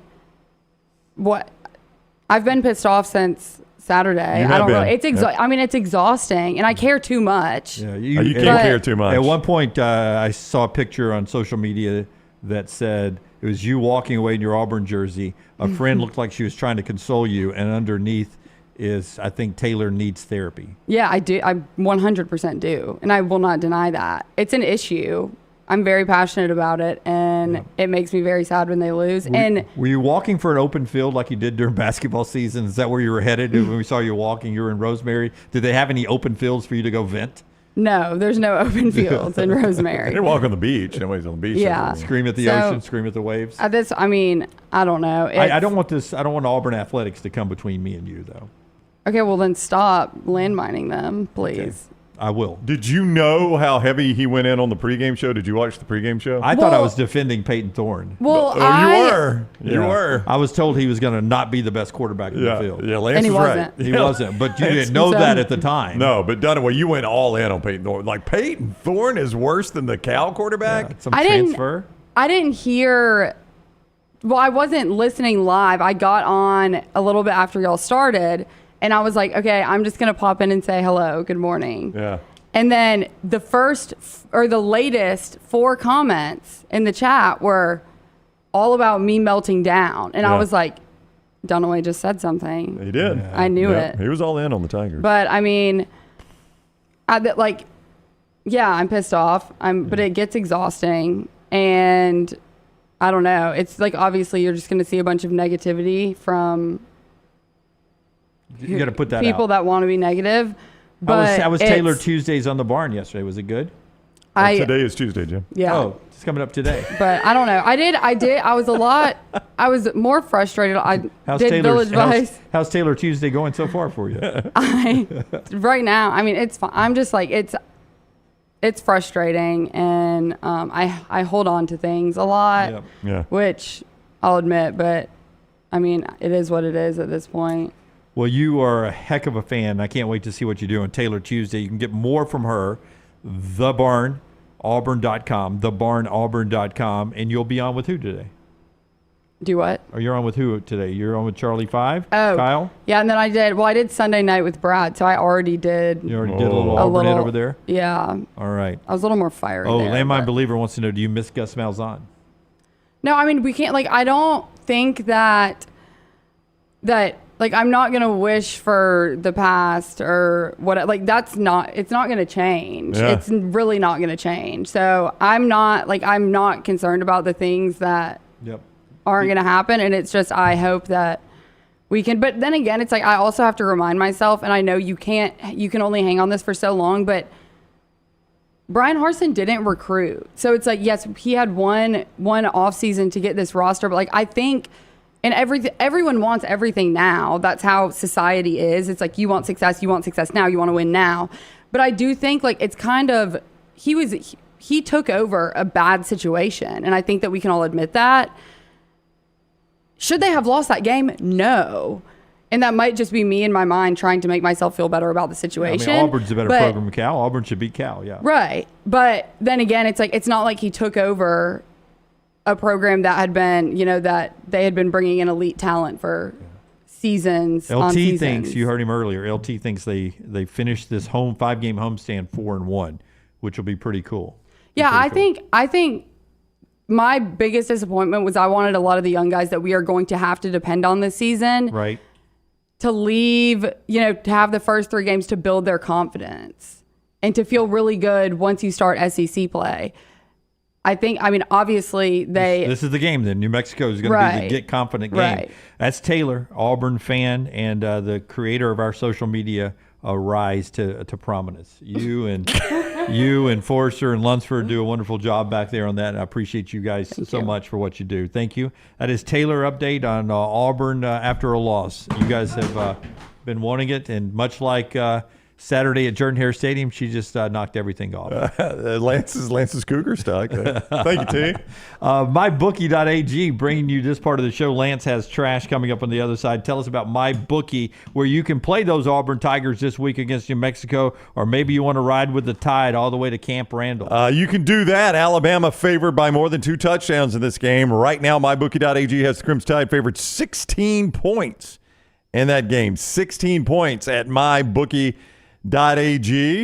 pissed off since Saturday. I don't know. It's it's exhausting, and I care too much. Yeah, you can't care too much. At one point, I saw a picture on social media that said it was you walking away in your Auburn jersey. A friend looked like she was trying to console you, and underneath is, I think Taylor needs therapy. Yeah, I do. I 100% do, and I will not deny that. It's an issue. I'm very passionate about it, and and it makes me very sad when they lose. Were you walking for an open field like you did during basketball season? Is that where you were headed when we saw you walking? You were in Rosemary. Did they have any open fields for you to go vent? No, there's no open fields in Rosemary. They're walking on the beach. Nobody's on the beach. Yeah. Scream at the ocean, scream at the waves. I don't know. I don't want Auburn athletics to come between me and you, though. Okay, well then stop landmining them, please. Okay. I will. Did you know how heavy he went in on the pregame show? Did you watch the pregame show? I thought I was defending Payton Thorne. Well, you were. You Yeah. were. I was told he was going to not be the best quarterback in the field. Yeah, Lance was right. He wasn't, but you didn't know that at the time. No, but Dunaway, you went all in on Payton Thorne. Like, Payton Thorne is worse than the Cal quarterback? I didn't hear. Well, I wasn't listening live. I got on a little bit after y'all started, and I was like, okay, I'm just going to pop in and say hello, good morning. Yeah. And then the latest 4 comments in the chat were all about me melting down. And I was like, Dunaway just said something. He did. Yeah. I knew it. He was all in on the Tigers. But I mean, I'm pissed off. But it gets exhausting. And I don't know. It's like, obviously you're just going to see a bunch of negativity from you got to put that people out. that want to be negative. But I was Taylor Tuesdays on the Barn yesterday. Was it good? Today is Tuesday, Jim. Yeah. Oh, it's coming up today. But I don't know. I was more frustrated. How's Taylor Tuesday going so far for you? Right now, I mean, it's fine. I'm just like, it's frustrating, and I hold on to things a lot, which I'll admit, but I mean, it is what it is at this point. Well, you are a heck of a fan. I can't wait to see what you do on Taylor Tuesday. You can get more from her, thebarnauburn.com, thebarnauburn.com, and you'll be on with who today? Do what? Or you're on with who today? You're on with Charlie 5? Oh, Kyle? Yeah, and then I did Sunday night with Brad, so I already did. You already did a little Auburn hit over there? Yeah. All right. I was a little more fiery there. Landmine Believer wants to know, do you miss Gus Malzahn? No, I mean, we can't, I don't think that I'm not going to wish for the past or what, it's not going to change. Yeah. It's really not going to change. So I'm not concerned about the things that aren't going to happen. And it's just, I hope that we can, but then again, it's I also have to remind myself, and I know you can only hang on this for so long, but Brian Harsin didn't recruit. So it's yes, he had one off season to get this roster, but I think, and everyone wants everything now. That's how society is. It's you want success now, you want to win now. But I do think it's kind of, he took over a bad situation, and I think that we can all admit that. Should they have lost that game? No. And that might just be me in my mind trying to make myself feel better about the situation. I mean, Auburn's a better program than Cal. Auburn should beat Cal, yeah. Right. But then again, it's not like he took over a program that had been, that they had been bringing in elite talent for seasons. LT thinks, you heard him earlier, LT thinks they finished this 5-game homestand 4-1, which will be pretty cool. Yeah, I think my biggest disappointment was I wanted a lot of the young guys that we are going to have to depend on this season. Right. To leave, to have the first 3 games to build their confidence and to feel really good once you start SEC play. Obviously This is the game then. New Mexico is going to be the get confident game. Right. That's Taylor, Auburn fan, and the creator of our social media rise to prominence. You and Forrester and Lunceford do a wonderful job back there on that. And I appreciate you guys so much for what you do. Thank you. That is Taylor update on Auburn after a loss. You guys have been wanting it, and much like Saturday at Jordan-Hare Stadium, she just knocked everything off. Lance's Cougar stock. Thank you, T. MyBookie.ag bringing you this part of the show. Lance has trash coming up on the other side. Tell us about MyBookie, where you can play those Auburn Tigers this week against New Mexico, or maybe you want to ride with the Tide all the way to Camp Randall. You can do that. Alabama favored by more than 2 touchdowns in this game. Right now, MyBookie.ag has the Crimson Tide favored 16 points in that game. 16 points at MyBookie.ag.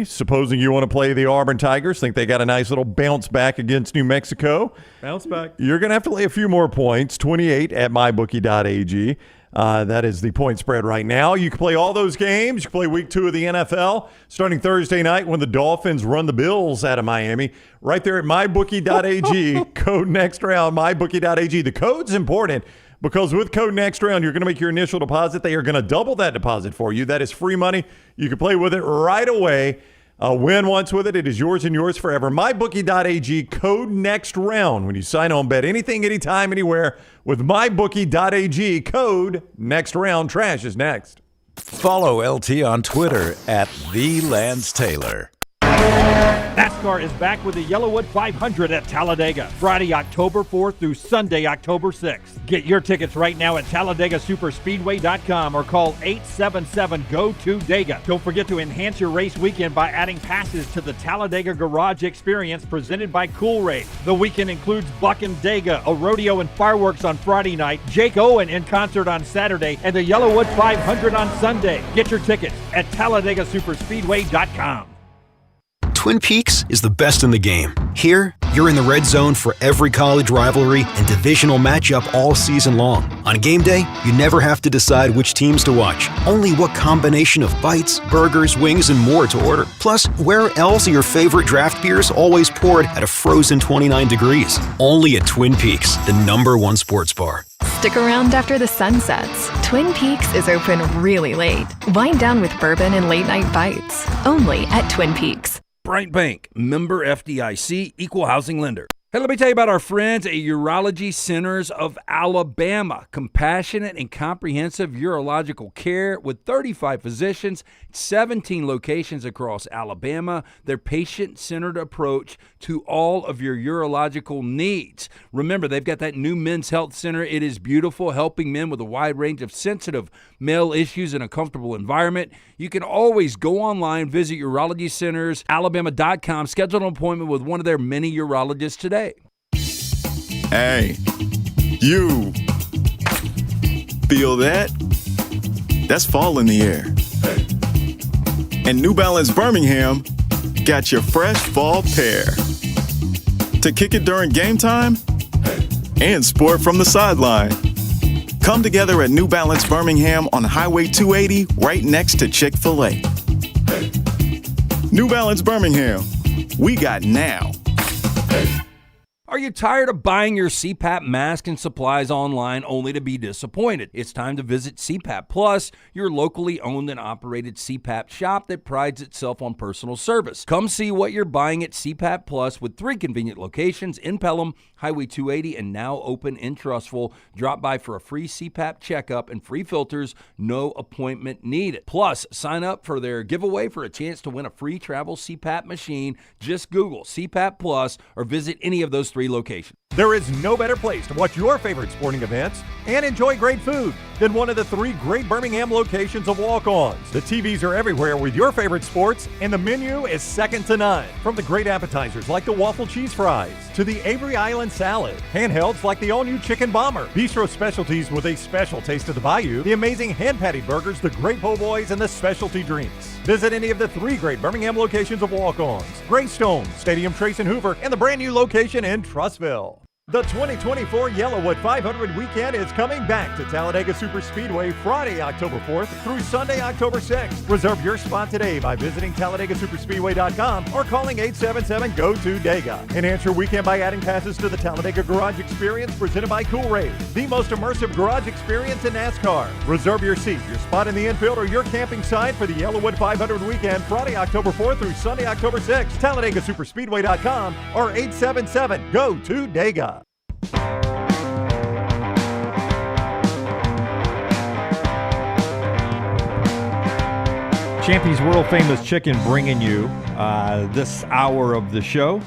Supposing you want to play the Auburn Tigers, think they got a nice little bounce back against New Mexico. Bounce back. You're going to have to lay a few more points, 28 at mybookie.ag. That is the point spread right now. You can play all those games. You can play week 2 of the NFL starting Thursday night when the Dolphins run the Bills out of Miami. Right there at mybookie.ag, code next round, mybookie.ag. The code's important because with code next round, you're going to make your initial deposit. They are going to double that deposit for you. That is free money. You can play with it right away. Win once with it. It is yours and yours forever. MyBookie.ag, code next round. When you sign on, bet anything, anytime, anywhere with MyBookie.ag, code next round. Trash is next. Follow LT on Twitter at thelancetaylor. NASCAR is back with the Yellowwood 500 at Talladega, Friday, October 4th through Sunday, October 6th. Get your tickets right now at TalladagaSuperspeedway.com or call 877-GO-TO-DEGA. Don't forget to enhance your race weekend by adding passes to the Talladega Garage Experience presented by Cool Race. The weekend includes Buck and Dega, a rodeo and fireworks on Friday night, Jake Owen in concert on Saturday, and the Yellowwood 500 on Sunday. Get your tickets at TalladagaSuperspeedway.com. Twin Peaks is the best in the game. Here, you're in the red zone for every college rivalry and divisional matchup all season long. On game day, you never have to decide which teams to watch, only what combination of bites, burgers, wings, and more to order. Plus, where else are your favorite draft beers always poured at a frozen 29 degrees? Only at Twin Peaks, the #1 sports bar. Stick around after the sun sets. Twin Peaks is open really late. Wind down with bourbon and late night bites. Only at Twin Peaks. Bryant Bank, member FDIC, equal housing lender. Hey, let me tell you about our friends at Urology Centers of Alabama. Compassionate and comprehensive urological care with 35 physicians, 17 locations across Alabama. Their patient-centered approach to all of your urological needs. Remember, they've got that new men's health center. It is beautiful, helping men with a wide range of sensitive male issues in a comfortable environment. You can always go online, visit urologycentersalabama.com, schedule an appointment with one of their many urologists today. Hey, you. Feel that? That's fall in the air. And New Balance Birmingham got your fresh fall pair. To kick it during game time and sport from the sideline. Come together at New Balance Birmingham on Highway 280 right next to Chick-fil-A. New Balance Birmingham, we got now. Are you tired of buying your CPAP mask and supplies online only to be disappointed? It's time to visit CPAP Plus, your locally owned and operated CPAP shop that prides itself on personal service. Come see what you're buying at CPAP Plus with 3 convenient locations in Pelham, Highway 280, and now open in Trussville. Drop by for a free CPAP checkup and free filters, no appointment needed. Plus, sign up for their giveaway for a chance to win a free travel CPAP machine. Just Google CPAP Plus or visit any of those 3 locations. There is no better place to watch your favorite sporting events and enjoy great food than one of the 3 great Birmingham locations of Walk-Ons. The TVs are everywhere with your favorite sports, and the menu is second to none. From the great appetizers like the waffle cheese fries to the Avery Island salad, handhelds like the all-new chicken bomber, bistro specialties with a special taste of the bayou, the amazing hand-patty burgers, the great po' boys, and the specialty drinks. Visit any of the 3 great Birmingham locations of Walk-Ons: Greystone, Stadium Trace and Hoover, and the brand new location in Trussville. The 2024 Yellowwood 500 weekend is coming back to Talladega Superspeedway Friday, October 4th through Sunday, October 6th. Reserve your spot today by visiting TalladagaSuperspeedway.com or calling 877-GO-TO-DEGA. Enhance your weekend by adding passes to the Talladega Garage Experience presented by Cool Race, the most immersive garage experience in NASCAR. Reserve your seat, your spot in the infield, or your camping site for the Yellowwood 500 weekend Friday, October 4th through Sunday, October 6th. TalladagaSuperspeedway.com or 877-GO-TO-DEGA. Champy's world famous chicken bringing you this hour of the show.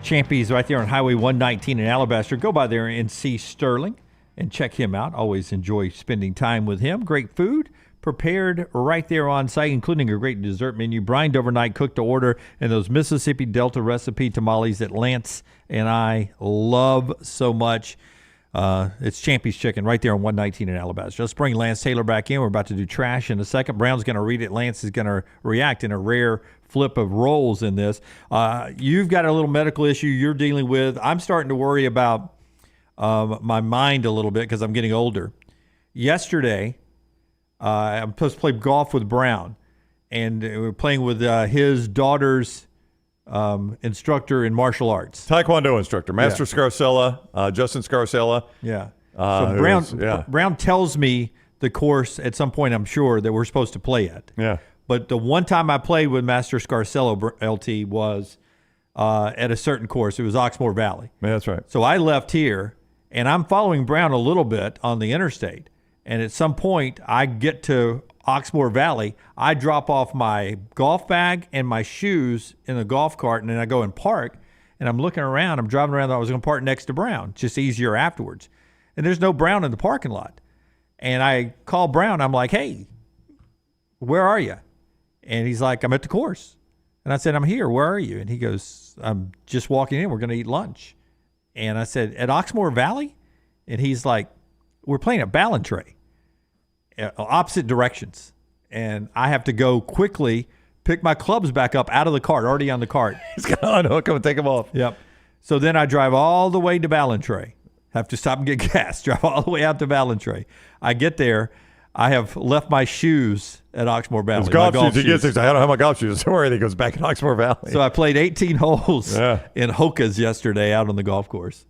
Champy's right there on Highway 119 in Alabaster. Go by there and see Sterling and check him out. Always enjoy spending time with him. Great food prepared right there on site, including a great dessert menu, brined overnight, cooked to order, and those Mississippi Delta recipe tamales that Lance and I love so much. It's Champy's Chicken right there on 119 in Alabaster. Let's bring Lance Taylor back in. We're about to do trash in a second. Brown's going to read it. Lance is going to react in a rare flip of roles in this. You've got a little medical issue you're dealing with. I'm starting to worry about my mind a little bit because I'm getting older. yesterday, I'm supposed to play golf with Brown, and we're playing with his daughter's instructor in martial arts. Taekwondo instructor, Master Scarcella, Justin Scarcella. Yeah. So yeah. Brown tells me the course at some point, I'm sure, that we're supposed to play at. Yeah. But the one time I played with Master Scarcella, LT, was at a certain course. It was Oxmoor Valley. Yeah, that's right. So I left here, and I'm following Brown a little bit on the interstate. And at some point, I get to Oxmoor Valley. I drop off my golf bag and my shoes in the golf cart, and then I go and park. And I'm looking around. I'm driving around. I was going to park next to Brown. Just easier afterwards. And there's no Brown in the parking lot. And I call Brown. I'm like, hey, where are you? And he's like, I'm at the course. And I said, I'm here. Where are you? And he goes, I'm just walking in. We're going to eat lunch. And I said, at Oxmoor Valley? And he's like, we're playing at Ballantrae, opposite directions. And I have to go quickly pick my clubs back up out of the cart, already on the cart. He's going to unhook them and take them off. Yep. So then I drive all the way to Ballantrae. Have to stop and get gas. Drive all the way out to Ballantrae. I get there. I have left my shoes at Oxmoor Valley. His golf shoes. He gets there. I don't have my golf shoes. Don't worry. He goes back in Oxmoor Valley. So I played 18 holes in Hokas yesterday out on the golf course.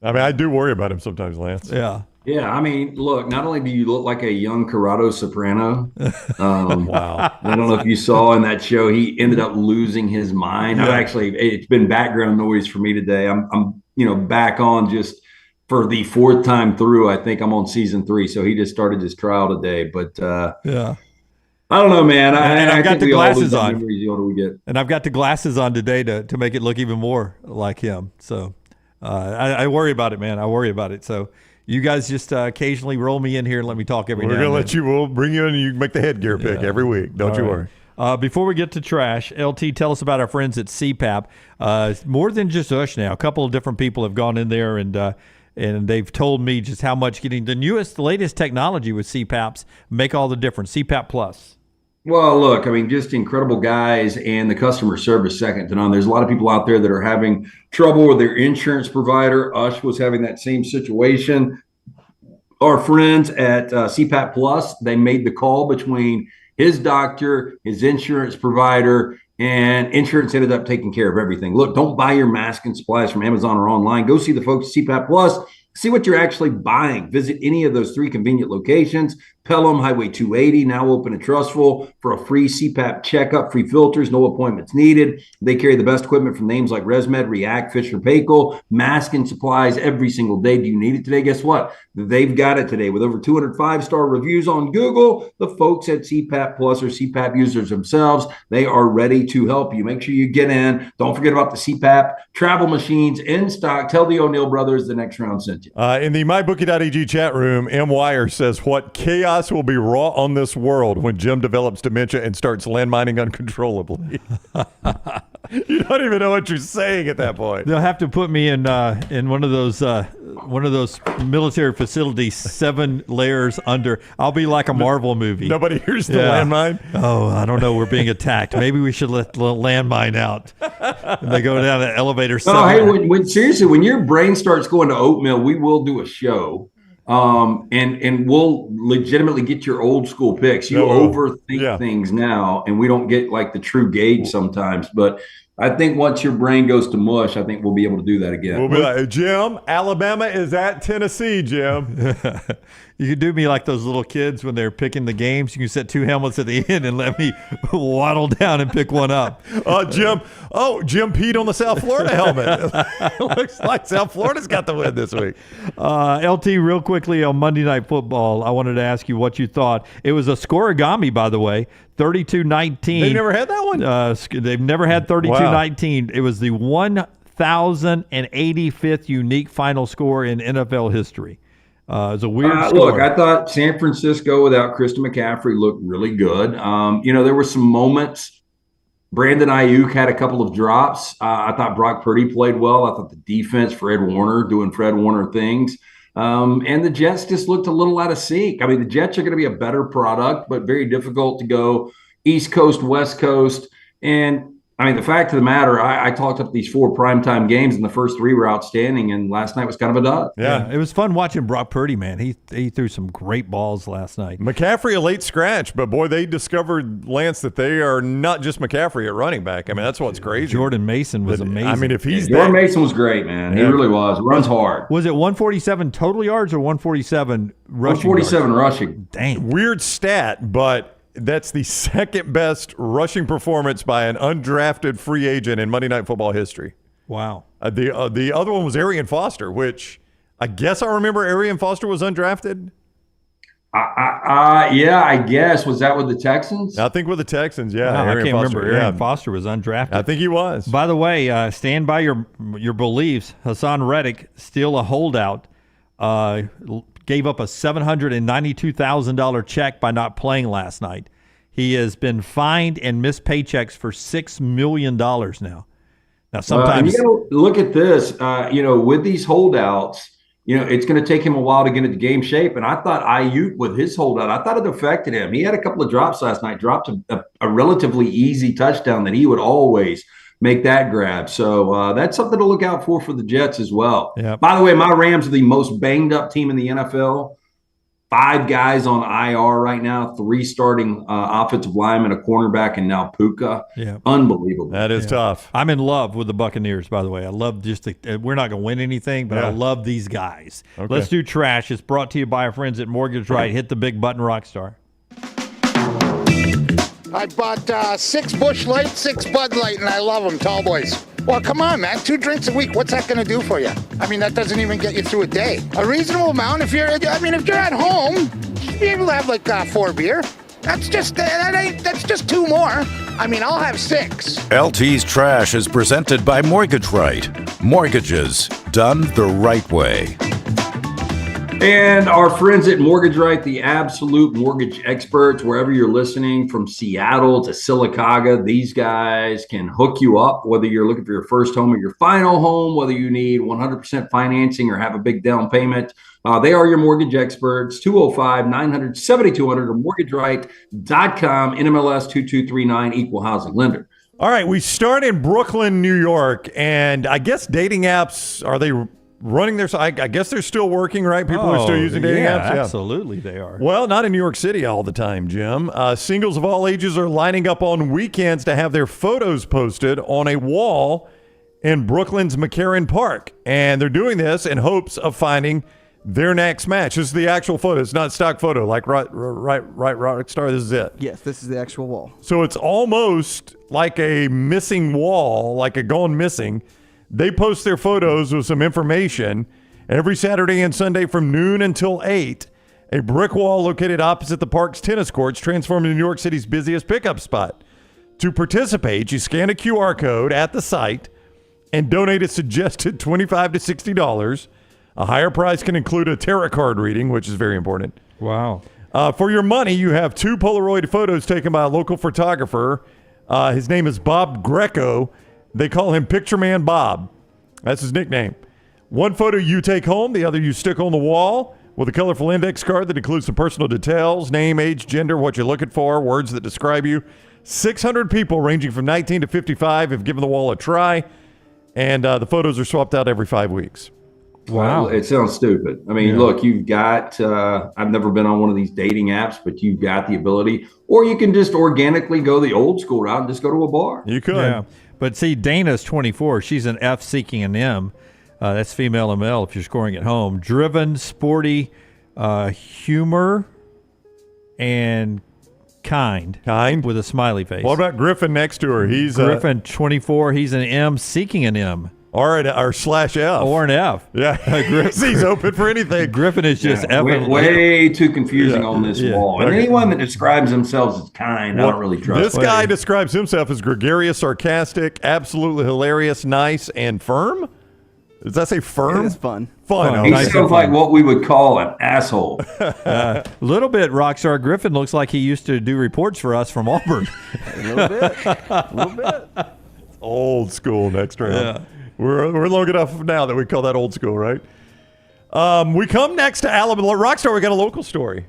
I mean, I do worry about him sometimes, Lance. Yeah. Yeah, I mean, look, not only do you look like a young Corrado Soprano, wow. I don't know if you saw in that show, he ended up losing his mind. Yeah. It's been background noise for me today. I'm back on just for the fourth time through. I think I'm on season 3, so he just started his trial today. But yeah, I don't know, man. I've got the glasses on. The older we get. And I've got the glasses on today to make it look even more like him. So I worry about it, man. I worry about it. So you guys just occasionally roll me in here and let me talk every We're now going to and let you, we'll bring you in and you can make the headgear pick every week. Don't you worry. Before we get to trash, LT, tell us about our friends at CPAP. More than just us now. A couple of different people have gone in there and they've told me just how much getting the latest technology with CPAPs make all the difference. CPAP Plus. Well, look, I mean, just incredible guys, and the customer service second to none. There's a lot of people out there that are having trouble with their insurance provider. Ush was having that same situation. Our friends at CPAP Plus, they made the call between his doctor, his insurance provider, and insurance ended up taking care of everything. Look, don't buy your mask and supplies from Amazon or online. Go see the folks at CPAP Plus. See what you're actually buying. Visit any of those 3 convenient locations. Pelham, Highway 280, now open at Trustful for a free CPAP checkup, free filters, no appointments needed. They carry the best equipment from names like ResMed, React, Fisher Paykel, mask and supplies every single day. Do you need it today? Guess what? They've got it today. With over 200 5-star reviews on Google, the folks at CPAP Plus are CPAP users themselves. They are ready to help you. Make sure you get in. Don't forget about the CPAP travel machines in stock. Tell the O'Neill brothers the next round sent you. In the mybookie.ag chat room, M. Wire says, what chaos will be wrought on this world when Jim develops dementia and starts landmining uncontrollably. You don't even know what you're saying at that point. They'll have to put me in one of those military facilities 7 layers under. I'll be like a Marvel movie. Nobody hears the landmine. Oh, I don't know. We're being attacked. Maybe we should let the landmine out. And they go down the elevator. No, hey, seriously, when your brain starts going to oatmeal, we will do a show. And we'll legitimately get your old school picks. You overthink things now, and we don't get like the true gauge sometimes. But I think once your brain goes to mush, I think we'll be able to do that again. We'll be like, Jim, Alabama is at Tennessee, Jim. You can do me like those little kids when they're picking the games. You can set 2 helmets at the end and let me waddle down and pick one up. Jim peed on the South Florida helmet. Looks like South Florida's got the win this week. LT, real quickly on Monday Night Football, I wanted to ask you what you thought. It was a scoregami, by the way, 32-19. They've never had that one? They've never had 32-19. It was the 1,085th unique final score in NFL history. It was a weird score. Look, I thought San Francisco without Christian McCaffrey looked really good. There were some moments. Brandon Ayuk had a couple of drops. I thought Brock Purdy played well. I thought the defense, Fred Warner, doing Fred Warner things. And the Jets just looked a little out of sync. I mean, the Jets are going to be a better product, but very difficult to go East Coast, West Coast. And I mean, the fact of the matter, I talked up these 4 primetime games, and the first 3 were outstanding, and last night was kind of a dud. Yeah, it was fun watching Brock Purdy, man. He threw some great balls last night. McCaffrey a late scratch, but boy, they discovered, Lance, that they are not just McCaffrey at running back. I mean, that's what's crazy. Jordan Mason was amazing. I mean, if he's Jordan Mason was great, man. He really was. Runs hard. Was it 147 total yards or 147 rushing? 147 rushing. Dang. Weird stat, but that's the second best rushing performance by an undrafted free agent in Monday Night Football history. Wow. The other one was Arian Foster, which I guess I remember Arian Foster was undrafted. Yeah, I guess. Was that with the Texans? I think with the Texans, yeah. Wow, I can't Foster, remember. Arian Foster was undrafted. I think he was. By the way, stand by your beliefs. Hassan Reddick, still a holdout, gave up a $792,000 check by not playing last night. He has been fined and missed paychecks for $6 million now. Now, sometimes look at this. With these holdouts, it's going to take him a while to get into game shape. And I thought Ayuk, with his holdout, I thought it affected him. He had a couple of drops last night, dropped a relatively easy touchdown that he would always make that grab. So that's something to look out for the Jets as well. Yep. By the way, my Rams are the most banged up team in the NFL. 5 guys on IR right now, 3 starting offensive linemen, a cornerback, and now Puka. Yeah. Unbelievable. That is tough. I'm in love with the Buccaneers, by the way. I love we're not going to win anything, but I love these guys. Okay. Let's do trash. It's brought to you by our friends at Mortgage Right. Hit the big button, Rockstar. I bought 6 Busch Light, 6 Bud Light, and I love them, tall boys. Well, come on, man. 2 drinks a week. What's that going to do for you? I mean, that doesn't even get you through a day. A reasonable amount. If you're at home, you'd be able to have like 4 beer. That's just 2 more. I mean, I'll have 6. LT's Trash is presented by Mortgage Right. Mortgages done the right way. And our friends at Mortgage Right, the absolute mortgage experts, wherever you're listening, from Seattle to Sylacauga, these guys can hook you up, whether you're looking for your first home or your final home, whether you need 100% financing or have a big down payment. They are your mortgage experts, 205-900-7200 or mortgageright.com, NMLS 2239, equal housing lender. All right, we start in Brooklyn, New York, and I guess dating apps, are they running their site? I guess they're still working, right? People are still using dating apps. Yeah, absolutely they are. Well, not in New York City all the time, Jim. Singles of all ages are lining up on weekends to have their photos posted on a wall in Brooklyn's McCarran Park. And they're doing this in hopes of finding their next match. This is the actual photo. It's not stock photo like right, Rockstar. This is it. Yes, this is the actual wall. So it's almost like a missing wall, like a gone missing. They post their photos with some information every Saturday and Sunday from noon until 8. A brick wall located opposite the park's tennis courts transformed into New York City's busiest pickup spot. To participate, you scan a QR code at the site and donate a suggested $25 to $60. A higher price can include a tarot card reading, which is very important. Wow. For your money, you have 2 Polaroid photos taken by a local photographer. His name is Bob Greco. They call him Picture Man Bob. That's his nickname. 1 photo you take home, the other you stick on the wall with a colorful index card that includes some personal details, name, age, gender, what you're looking for, words that describe you. 600 people ranging from 19 to 55 have given the wall a try, and the photos are swapped out every 5 weeks. Wow. It sounds stupid. I mean, look, you've got, I've never been on one of these dating apps, but you've got the ability, or you can just organically go the old school route and just go to a bar. You could. Yeah. But see, Dana's 24. She's an F seeking an M. That's female ML if you're scoring at home. Driven, sporty, humor, and kind. Kind? With a smiley face. What about Griffin next to her? He's Griffin, 24. He's an M seeking an M. Or slash F. Or an F. Yeah. He's open for anything. Griffin is just F. Way too confusing on this wall. And anyone that describes themselves as kind, I don't really trust. This guy describes himself as gregarious, sarcastic, absolutely hilarious, nice, and firm. Does that say firm? It's fun. Fun. He sounds like what we would call an asshole. A little bit, Rockstar. Griffin looks like he used to do reports for us from Auburn. A little bit. A little bit. Old school next round. Yeah. We're long enough now that we call that old school, right? We come next to Alabama. Rockstar, we got a local story.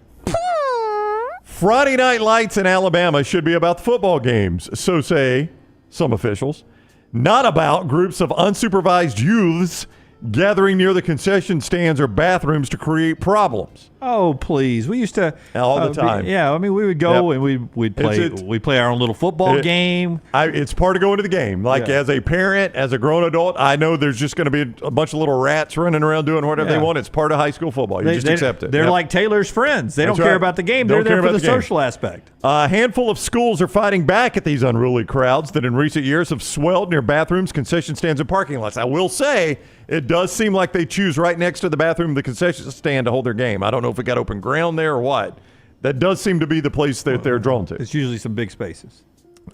Friday Night Lights in Alabama should be about the football games. So say some officials, not about groups of unsupervised youths gathering near the concession stands or bathrooms to create problems. Oh, please. We used to all the time. We would go and we'd play our own little football game. It's part of going to the game. As a parent, as a grown adult, I know there's just going to be a bunch of little rats running around doing whatever they want. It's part of high school football. You just accept it. They're like Taylor's friends. They don't care about the game. They're there for the social aspect. A handful of schools are fighting back at these unruly crowds that in recent years have swelled near bathrooms, concession stands, and parking lots. I will say, it does seem like they choose right next to the bathroom the concession stand to hold their game. I don't know if it got open ground there or what. That does seem to be the place that they're drawn to. It's usually some big spaces.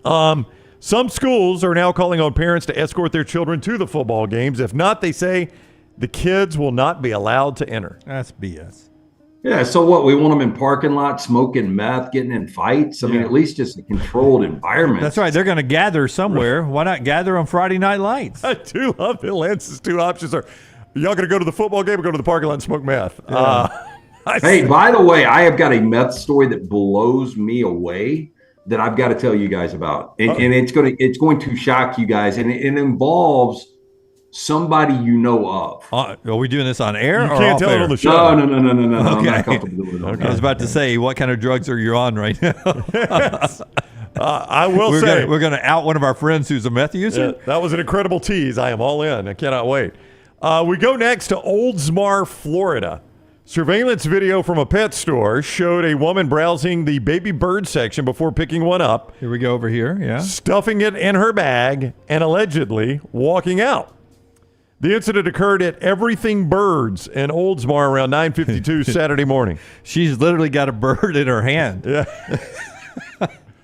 Some schools are now calling on parents to escort their children to the football games. If not, they say the kids will not be allowed to enter. That's BS. Yeah, so what? We want them in parking lots, smoking meth, getting in fights? I mean, at least just a controlled environment. That's right. They're going to gather somewhere. Why not gather on Friday Night Lights? I do love that Lance's two options are, y'all going to go to the football game or go to the parking lot and smoke meth? Hey, by the way, I have got a meth story that blows me away that I've got to tell you guys about. And it's going to shock you guys. And it involves somebody you know of. Are we doing this on air? You or can't off tell air? it on the show. No. Okay. I'm not comfortable doing it. Okay. I was about to say, what kind of drugs are you on right now? I will say. We're going to out one of our friends who's a meth user? Yeah, that was an incredible tease. I am all in. I cannot wait. We go next to Oldsmar, Florida. Surveillance video from a pet store showed a woman browsing the baby bird section before picking one up. Here we go over here, yeah. Stuffing it in her bag and allegedly walking out. The incident occurred at Everything Birds in Oldsmar around 9:52 Saturday morning. She's literally got a bird in her hand. Yeah.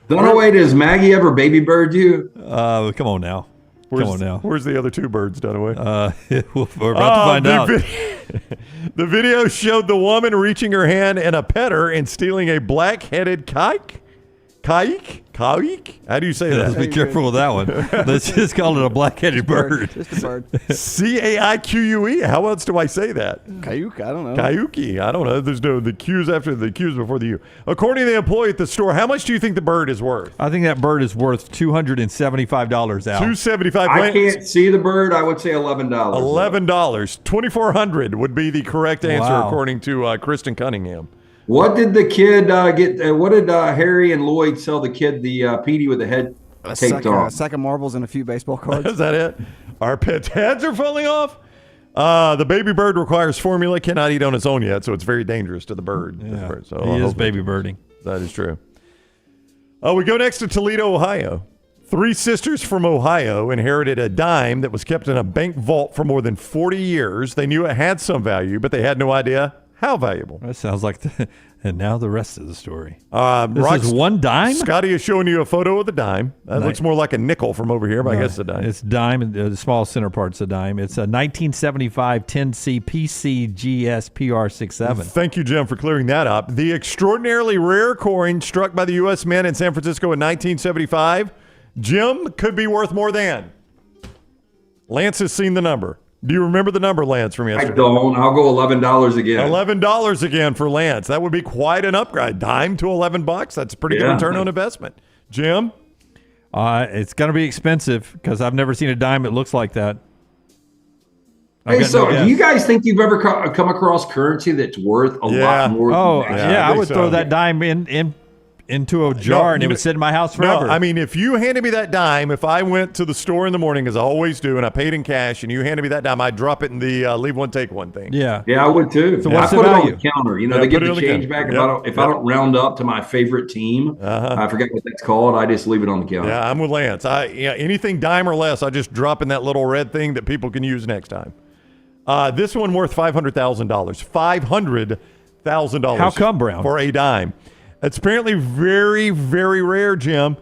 Dunaway, does Maggie ever baby bird you? Come on now. Where's the other two birds, Dunaway? We're about to find out. The video showed the woman reaching her hand in a petter and stealing a black-headed kike. Kike? How do you say that? Let's be careful with that one. Let's just call it a black-headed bird. Just a bird. Caique. How else do I say that? Kaiuk, I don't know. Kaiuki. I don't know. There's no the Q's after the Q's before the U. According to the employee at the store, how much do you think the bird is worth? I think that bird is worth $275 out. $275. I can't see the bird. I would say $11. $11. $2,400 would be the correct answer according to Kristen Cunningham. What did the kid get? What did Harry and Lloyd sell the kid the PD with the head taped off? A sack of marbles and a few baseball cards. Is that it? Our pets' heads are falling off? The baby bird requires formula, cannot eat on its own yet, so it's very dangerous to the bird. Yeah, So he is baby birding. That is true. We go next to Toledo, Ohio. 3 sisters from Ohio inherited a dime that was kept in a bank vault for more than 40 years. They knew it had some value, but they had no idea how valuable. That sounds like and now the rest of the story. This is one dime? Scotty is showing you a photo of the dime. That looks more like a nickel from over here, but I guess it's a dime. It's dime, and the small center part's a dime. It's a 1975 10C PCGS PR67. Thank you, Jim, for clearing that up. The extraordinarily rare coin struck by the U.S. men in San Francisco in 1975, Jim, could be worth more than. Lance has seen the number. Do you remember the number, Lance, from yesterday? I don't. I'll go $11 again. $11 again for Lance. That would be quite an upgrade. Dime to $11. That's a pretty good return on investment. Jim? It's going to be expensive because I've never seen a dime that looks like that. Hey, so do you guys think you've ever come across currency that's worth a lot more? I would throw that dime into a jar and it would sit in my house forever. No, I mean, if you handed me that dime, if I went to the store in the morning, as I always do, and I paid in cash, and you handed me that dime, I'd drop it in the leave one, take one thing. Yeah. Yeah, I would too. So I what's put the it value? on the counter. You know, they give the change back. Yep. If I don't round up to my favorite team, I forget what that's called, I just leave it on the counter. Yeah, I'm with Lance. Anything dime or less, I just drop in that little red thing that people can use next time. This one worth $500,000. $500,000. How come, Brown? For a dime. It's apparently very, very rare, Jim.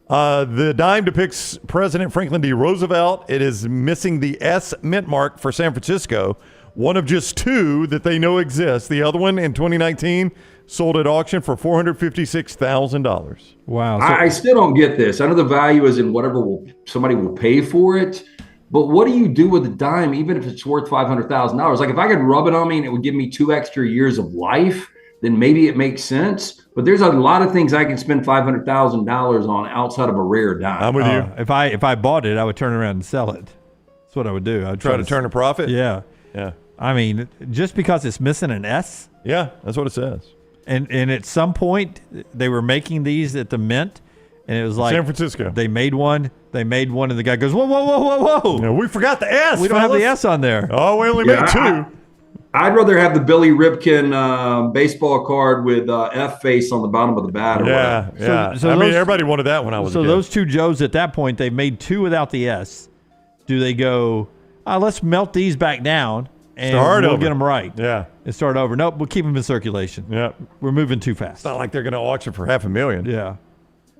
The dime depicts President Franklin D. Roosevelt. It is missing the S mint mark for San Francisco, one of just 2 that they know exist. The other one in 2019 sold at auction for $456,000. Wow. I still don't get this. I know the value is in whatever somebody will pay for it. But what do you do with a dime, even if it's worth $500,000? Like if I could rub it on me and it would give me 2 extra years of life, then maybe it makes sense. But there's a lot of things I can spend $500,000 on outside of a rare dime. I'm with you. If I bought it, I would turn around and sell it. That's what I would do. I'd Try to turn a profit? Yeah. Yeah. I mean, just because it's missing an S. Yeah, that's what it says. And at some point, they were making these at the Mint, and it was like San Francisco. They made one, and the guy goes, whoa, whoa, whoa, whoa, whoa. No, we forgot the S. We don't have the S on there. Oh, we only made two. I'd rather have the Billy Ripken baseball card with F face on the bottom of the bat. Or whatever. So I mean, those- everybody wanted that when I was a So kid. those two Joes at that point, they made two without the S. Do they go, let's melt these back down and Start we'll over. get them right? Yeah. And start over. Nope, we'll keep them in circulation. Yeah. We're moving too fast. It's not like they're going to auction for $500,000. Yeah.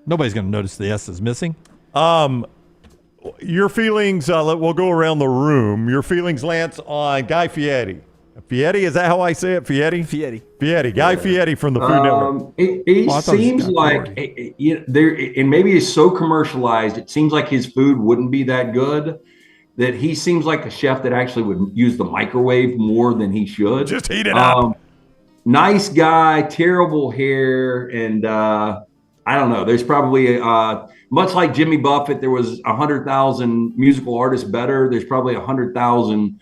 Nobody's going to notice the S is missing. Your feelings, we'll go around the room. Your feelings, Lance, on Guy Fieri. Fieri, is that how I say it? Fieri? Fieri. Guy Fieri from the Food Network. He seems like, and maybe he's so commercialized, it seems like his food wouldn't be that good, that he seems like a chef that actually would use the microwave more than he should. Just heat it up. Nice guy, terrible hair, and I don't know. There's probably, much like Jimmy Buffett, there was 100,000 musical artists better. There's probably 100,000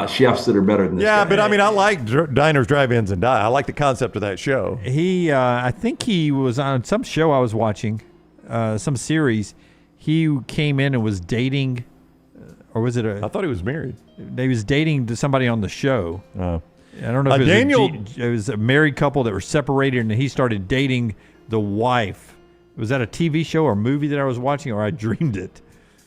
chefs that are better than this guy. But I mean, I like Diners, Drive-Ins, and Die. I like the concept of that show. He, I think he was on some show I was watching, some series. He came in and was dating, or was it I thought he was married. He was dating to somebody on the show. I don't know if it was a married couple that were separated, and he started dating the wife. Was that a TV show or movie that I was watching, or I dreamed it?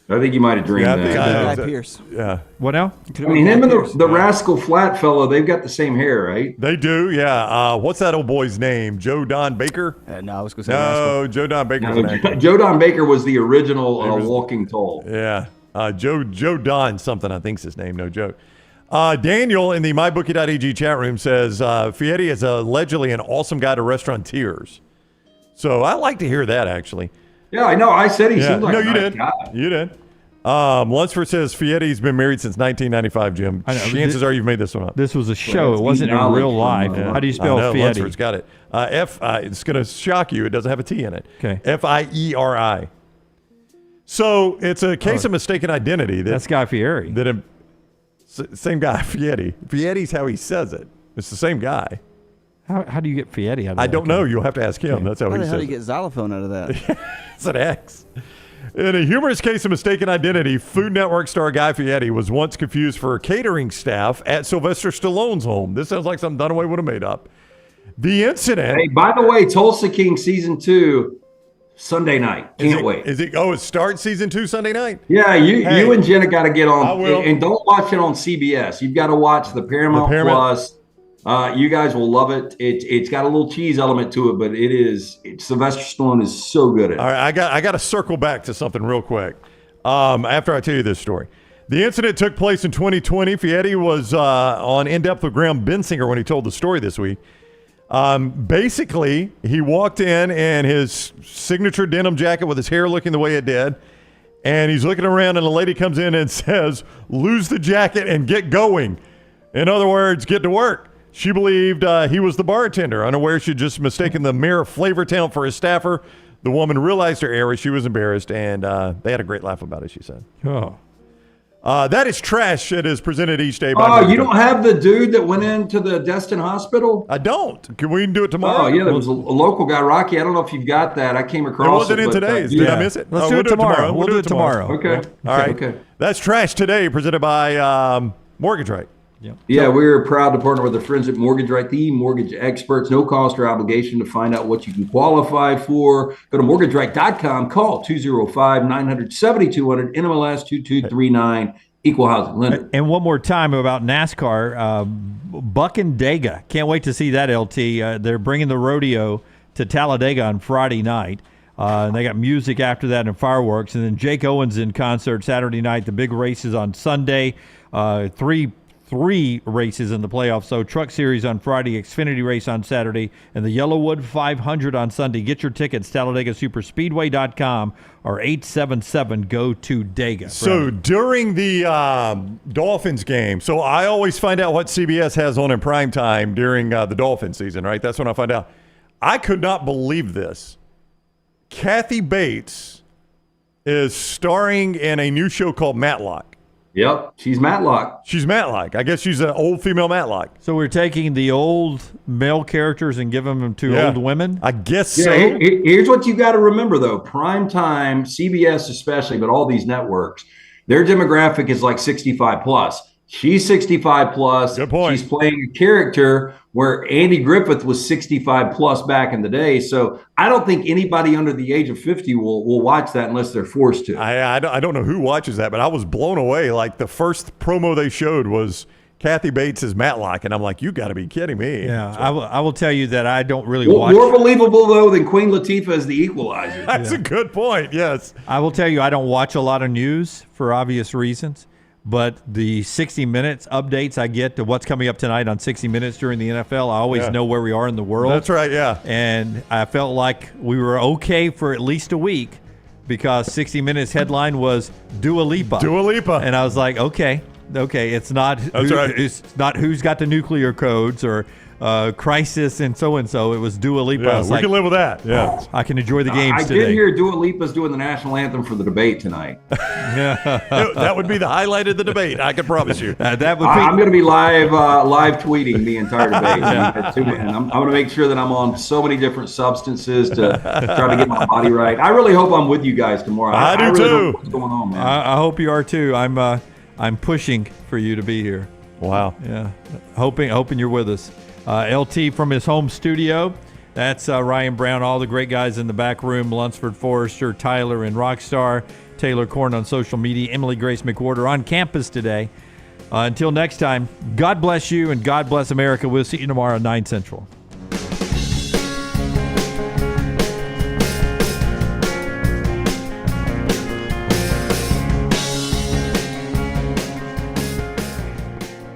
I think you might have dreamed that. Guy Pearce. Yeah. What now? I mean, him and the Rascal Flat fellow, they've got the same hair, right? They do, yeah. What's that old boy's name? Joe Don Baker? No, I was going to say No, Joe Don Baker. Joe Don Baker was the original Walking Tall. Yeah. Joe Don something, I think's his name. No joke. Daniel in the mybookie.ag chat room says Fieri is allegedly an awesome guy to restaurateurs. So I like to hear that, actually. Yeah, I know. I said he seemed like a you nice did. guy. You did. Lunceford says Fieri's been married since 1995, Jim. I know, Chances are you've made this one up. This was a show. It wasn't in real life. How do you spell Fieri? Lunceford's got it. It's going to shock you. It doesn't have a T in it. Okay. Fieri. So it's a case of mistaken identity. That's Guy Fieri. Same guy, Fieri. Fieri's how he says it. It's the same guy. How do you get Fieri out of that? I don't know. You'll have to ask him. That's how he How says do it. you get xylophone out of that? It's an X. In a humorous case of mistaken identity, Food Network star Guy Fieri was once confused for catering staff at Sylvester Stallone's home. This sounds like something Dunaway would have made up. The incident. Hey, by the way, Tulsa King season 2, Sunday night. Can't wait. It starts season 2 Sunday night? Yeah, you and Jenna got to get on. I will. And don't watch it on CBS. You've got to watch the Paramount Plus. You guys will love it. It's got a little cheese element to it, but Sylvester Stallone is so good at it. All right, I got to circle back to something real quick after I tell you this story. The incident took place in 2020. Fieri was on In Depth with Graham Bensinger when he told the story this week. Basically, he walked in his signature denim jacket with his hair looking the way it did, and he's looking around, and a lady comes in and says, "Lose the jacket and get going." In other words, get to work. She believed he was the bartender, unaware she'd just mistaken the mayor of Flavortown for his staffer. The woman realized her error. She was embarrassed, and they had a great laugh about it, she said. Oh. That is trash. It is presented each day by... Oh, you don't have the dude that went into the Destin Hospital? I don't. Can we do it tomorrow? Oh, yeah, there was a local guy, Rocky. I don't know if you've got that. I came across it. It wasn't in today's. Did I miss it? Let's do it tomorrow. We'll do it tomorrow. Okay. All right. Okay. That's Trash Today, presented by Mortgage Right. Yeah, we're proud to partner with our friends at Mortgage Right, the mortgage experts. No cost or obligation to find out what you can qualify for. Go to mortgageright.com. Call 205-900-7200, NMLS 2239, Equal Housing Lender. And one more time about NASCAR. Buck and Dega. Can't wait to see that, LT. They're bringing the rodeo to Talladega on Friday night. And they got music after that and fireworks. And then Jake Owens in concert Saturday night. The big races on Sunday. 3 races in the playoffs. So Truck Series on Friday, Xfinity race on Saturday, and the Yellowwood 500 on Sunday. Get your tickets, TalladegaSuperspeedway.com or 877-GO-TO-DEGA. So during the Dolphins game, so I always find out what CBS has on in prime time during the Dolphin season, right? That's when I find out. I could not believe this. Kathy Bates is starring in a new show called Matlock. Yep, she's Matlock. She's Matlock. I guess she's an old female Matlock. So we're taking the old male characters and giving them to old women? I guess Yeah, so. here's what you got to remember, though. Prime time, CBS especially, but all these networks, their demographic is like 65 plus. She's 65 plus. Good point. She's playing a character where Andy Griffith was 65 plus back in the day. So I don't think anybody under the age of 50 will watch that unless they're forced to. I don't know who watches that, but I was blown away. Like the first promo they showed was Kathy Bates as Matlock, and I'm like, you got to be kidding me. Yeah, I will tell you that I don't really More watch. believable, though, than Queen Latifah as the equalizer. That's a good point, yes. I will tell you I don't watch a lot of news for obvious reasons. But the 60 Minutes updates I get to what's coming up tonight on 60 Minutes during the NFL, I always know where we are in the world. That's right, yeah. And I felt like we were okay for at least a week because 60 Minutes headline was Dua Lipa. Dua Lipa. And I was like, okay, it's not it's not who's got the nuclear codes or crisis and so. It was Dua Lipa. Yeah, I was we like, can live with that. Yeah, I can enjoy the games I today. did hear Dua Lipa's doing the national anthem for the debate tonight. That would be the highlight of the debate. I can promise you. That would be. I'm going to be live tweeting the entire debate. And I'm going to make sure that I'm on so many different substances to try to get my body right. I really hope I'm with you guys tomorrow. I do really too. don't know what's going on, man. I hope you are too. I'm pushing for you to be here. Wow. Yeah. Hoping you're with us. LT from his home studio. That's Ryan Brown, all the great guys in the back room, Lunceford, Forrester, Tyler, and Rockstar. Taylor Korn on social media. Emily Grace McWhorter on campus today. Until next time, God bless you and God bless America. We'll see you tomorrow at 9 Central.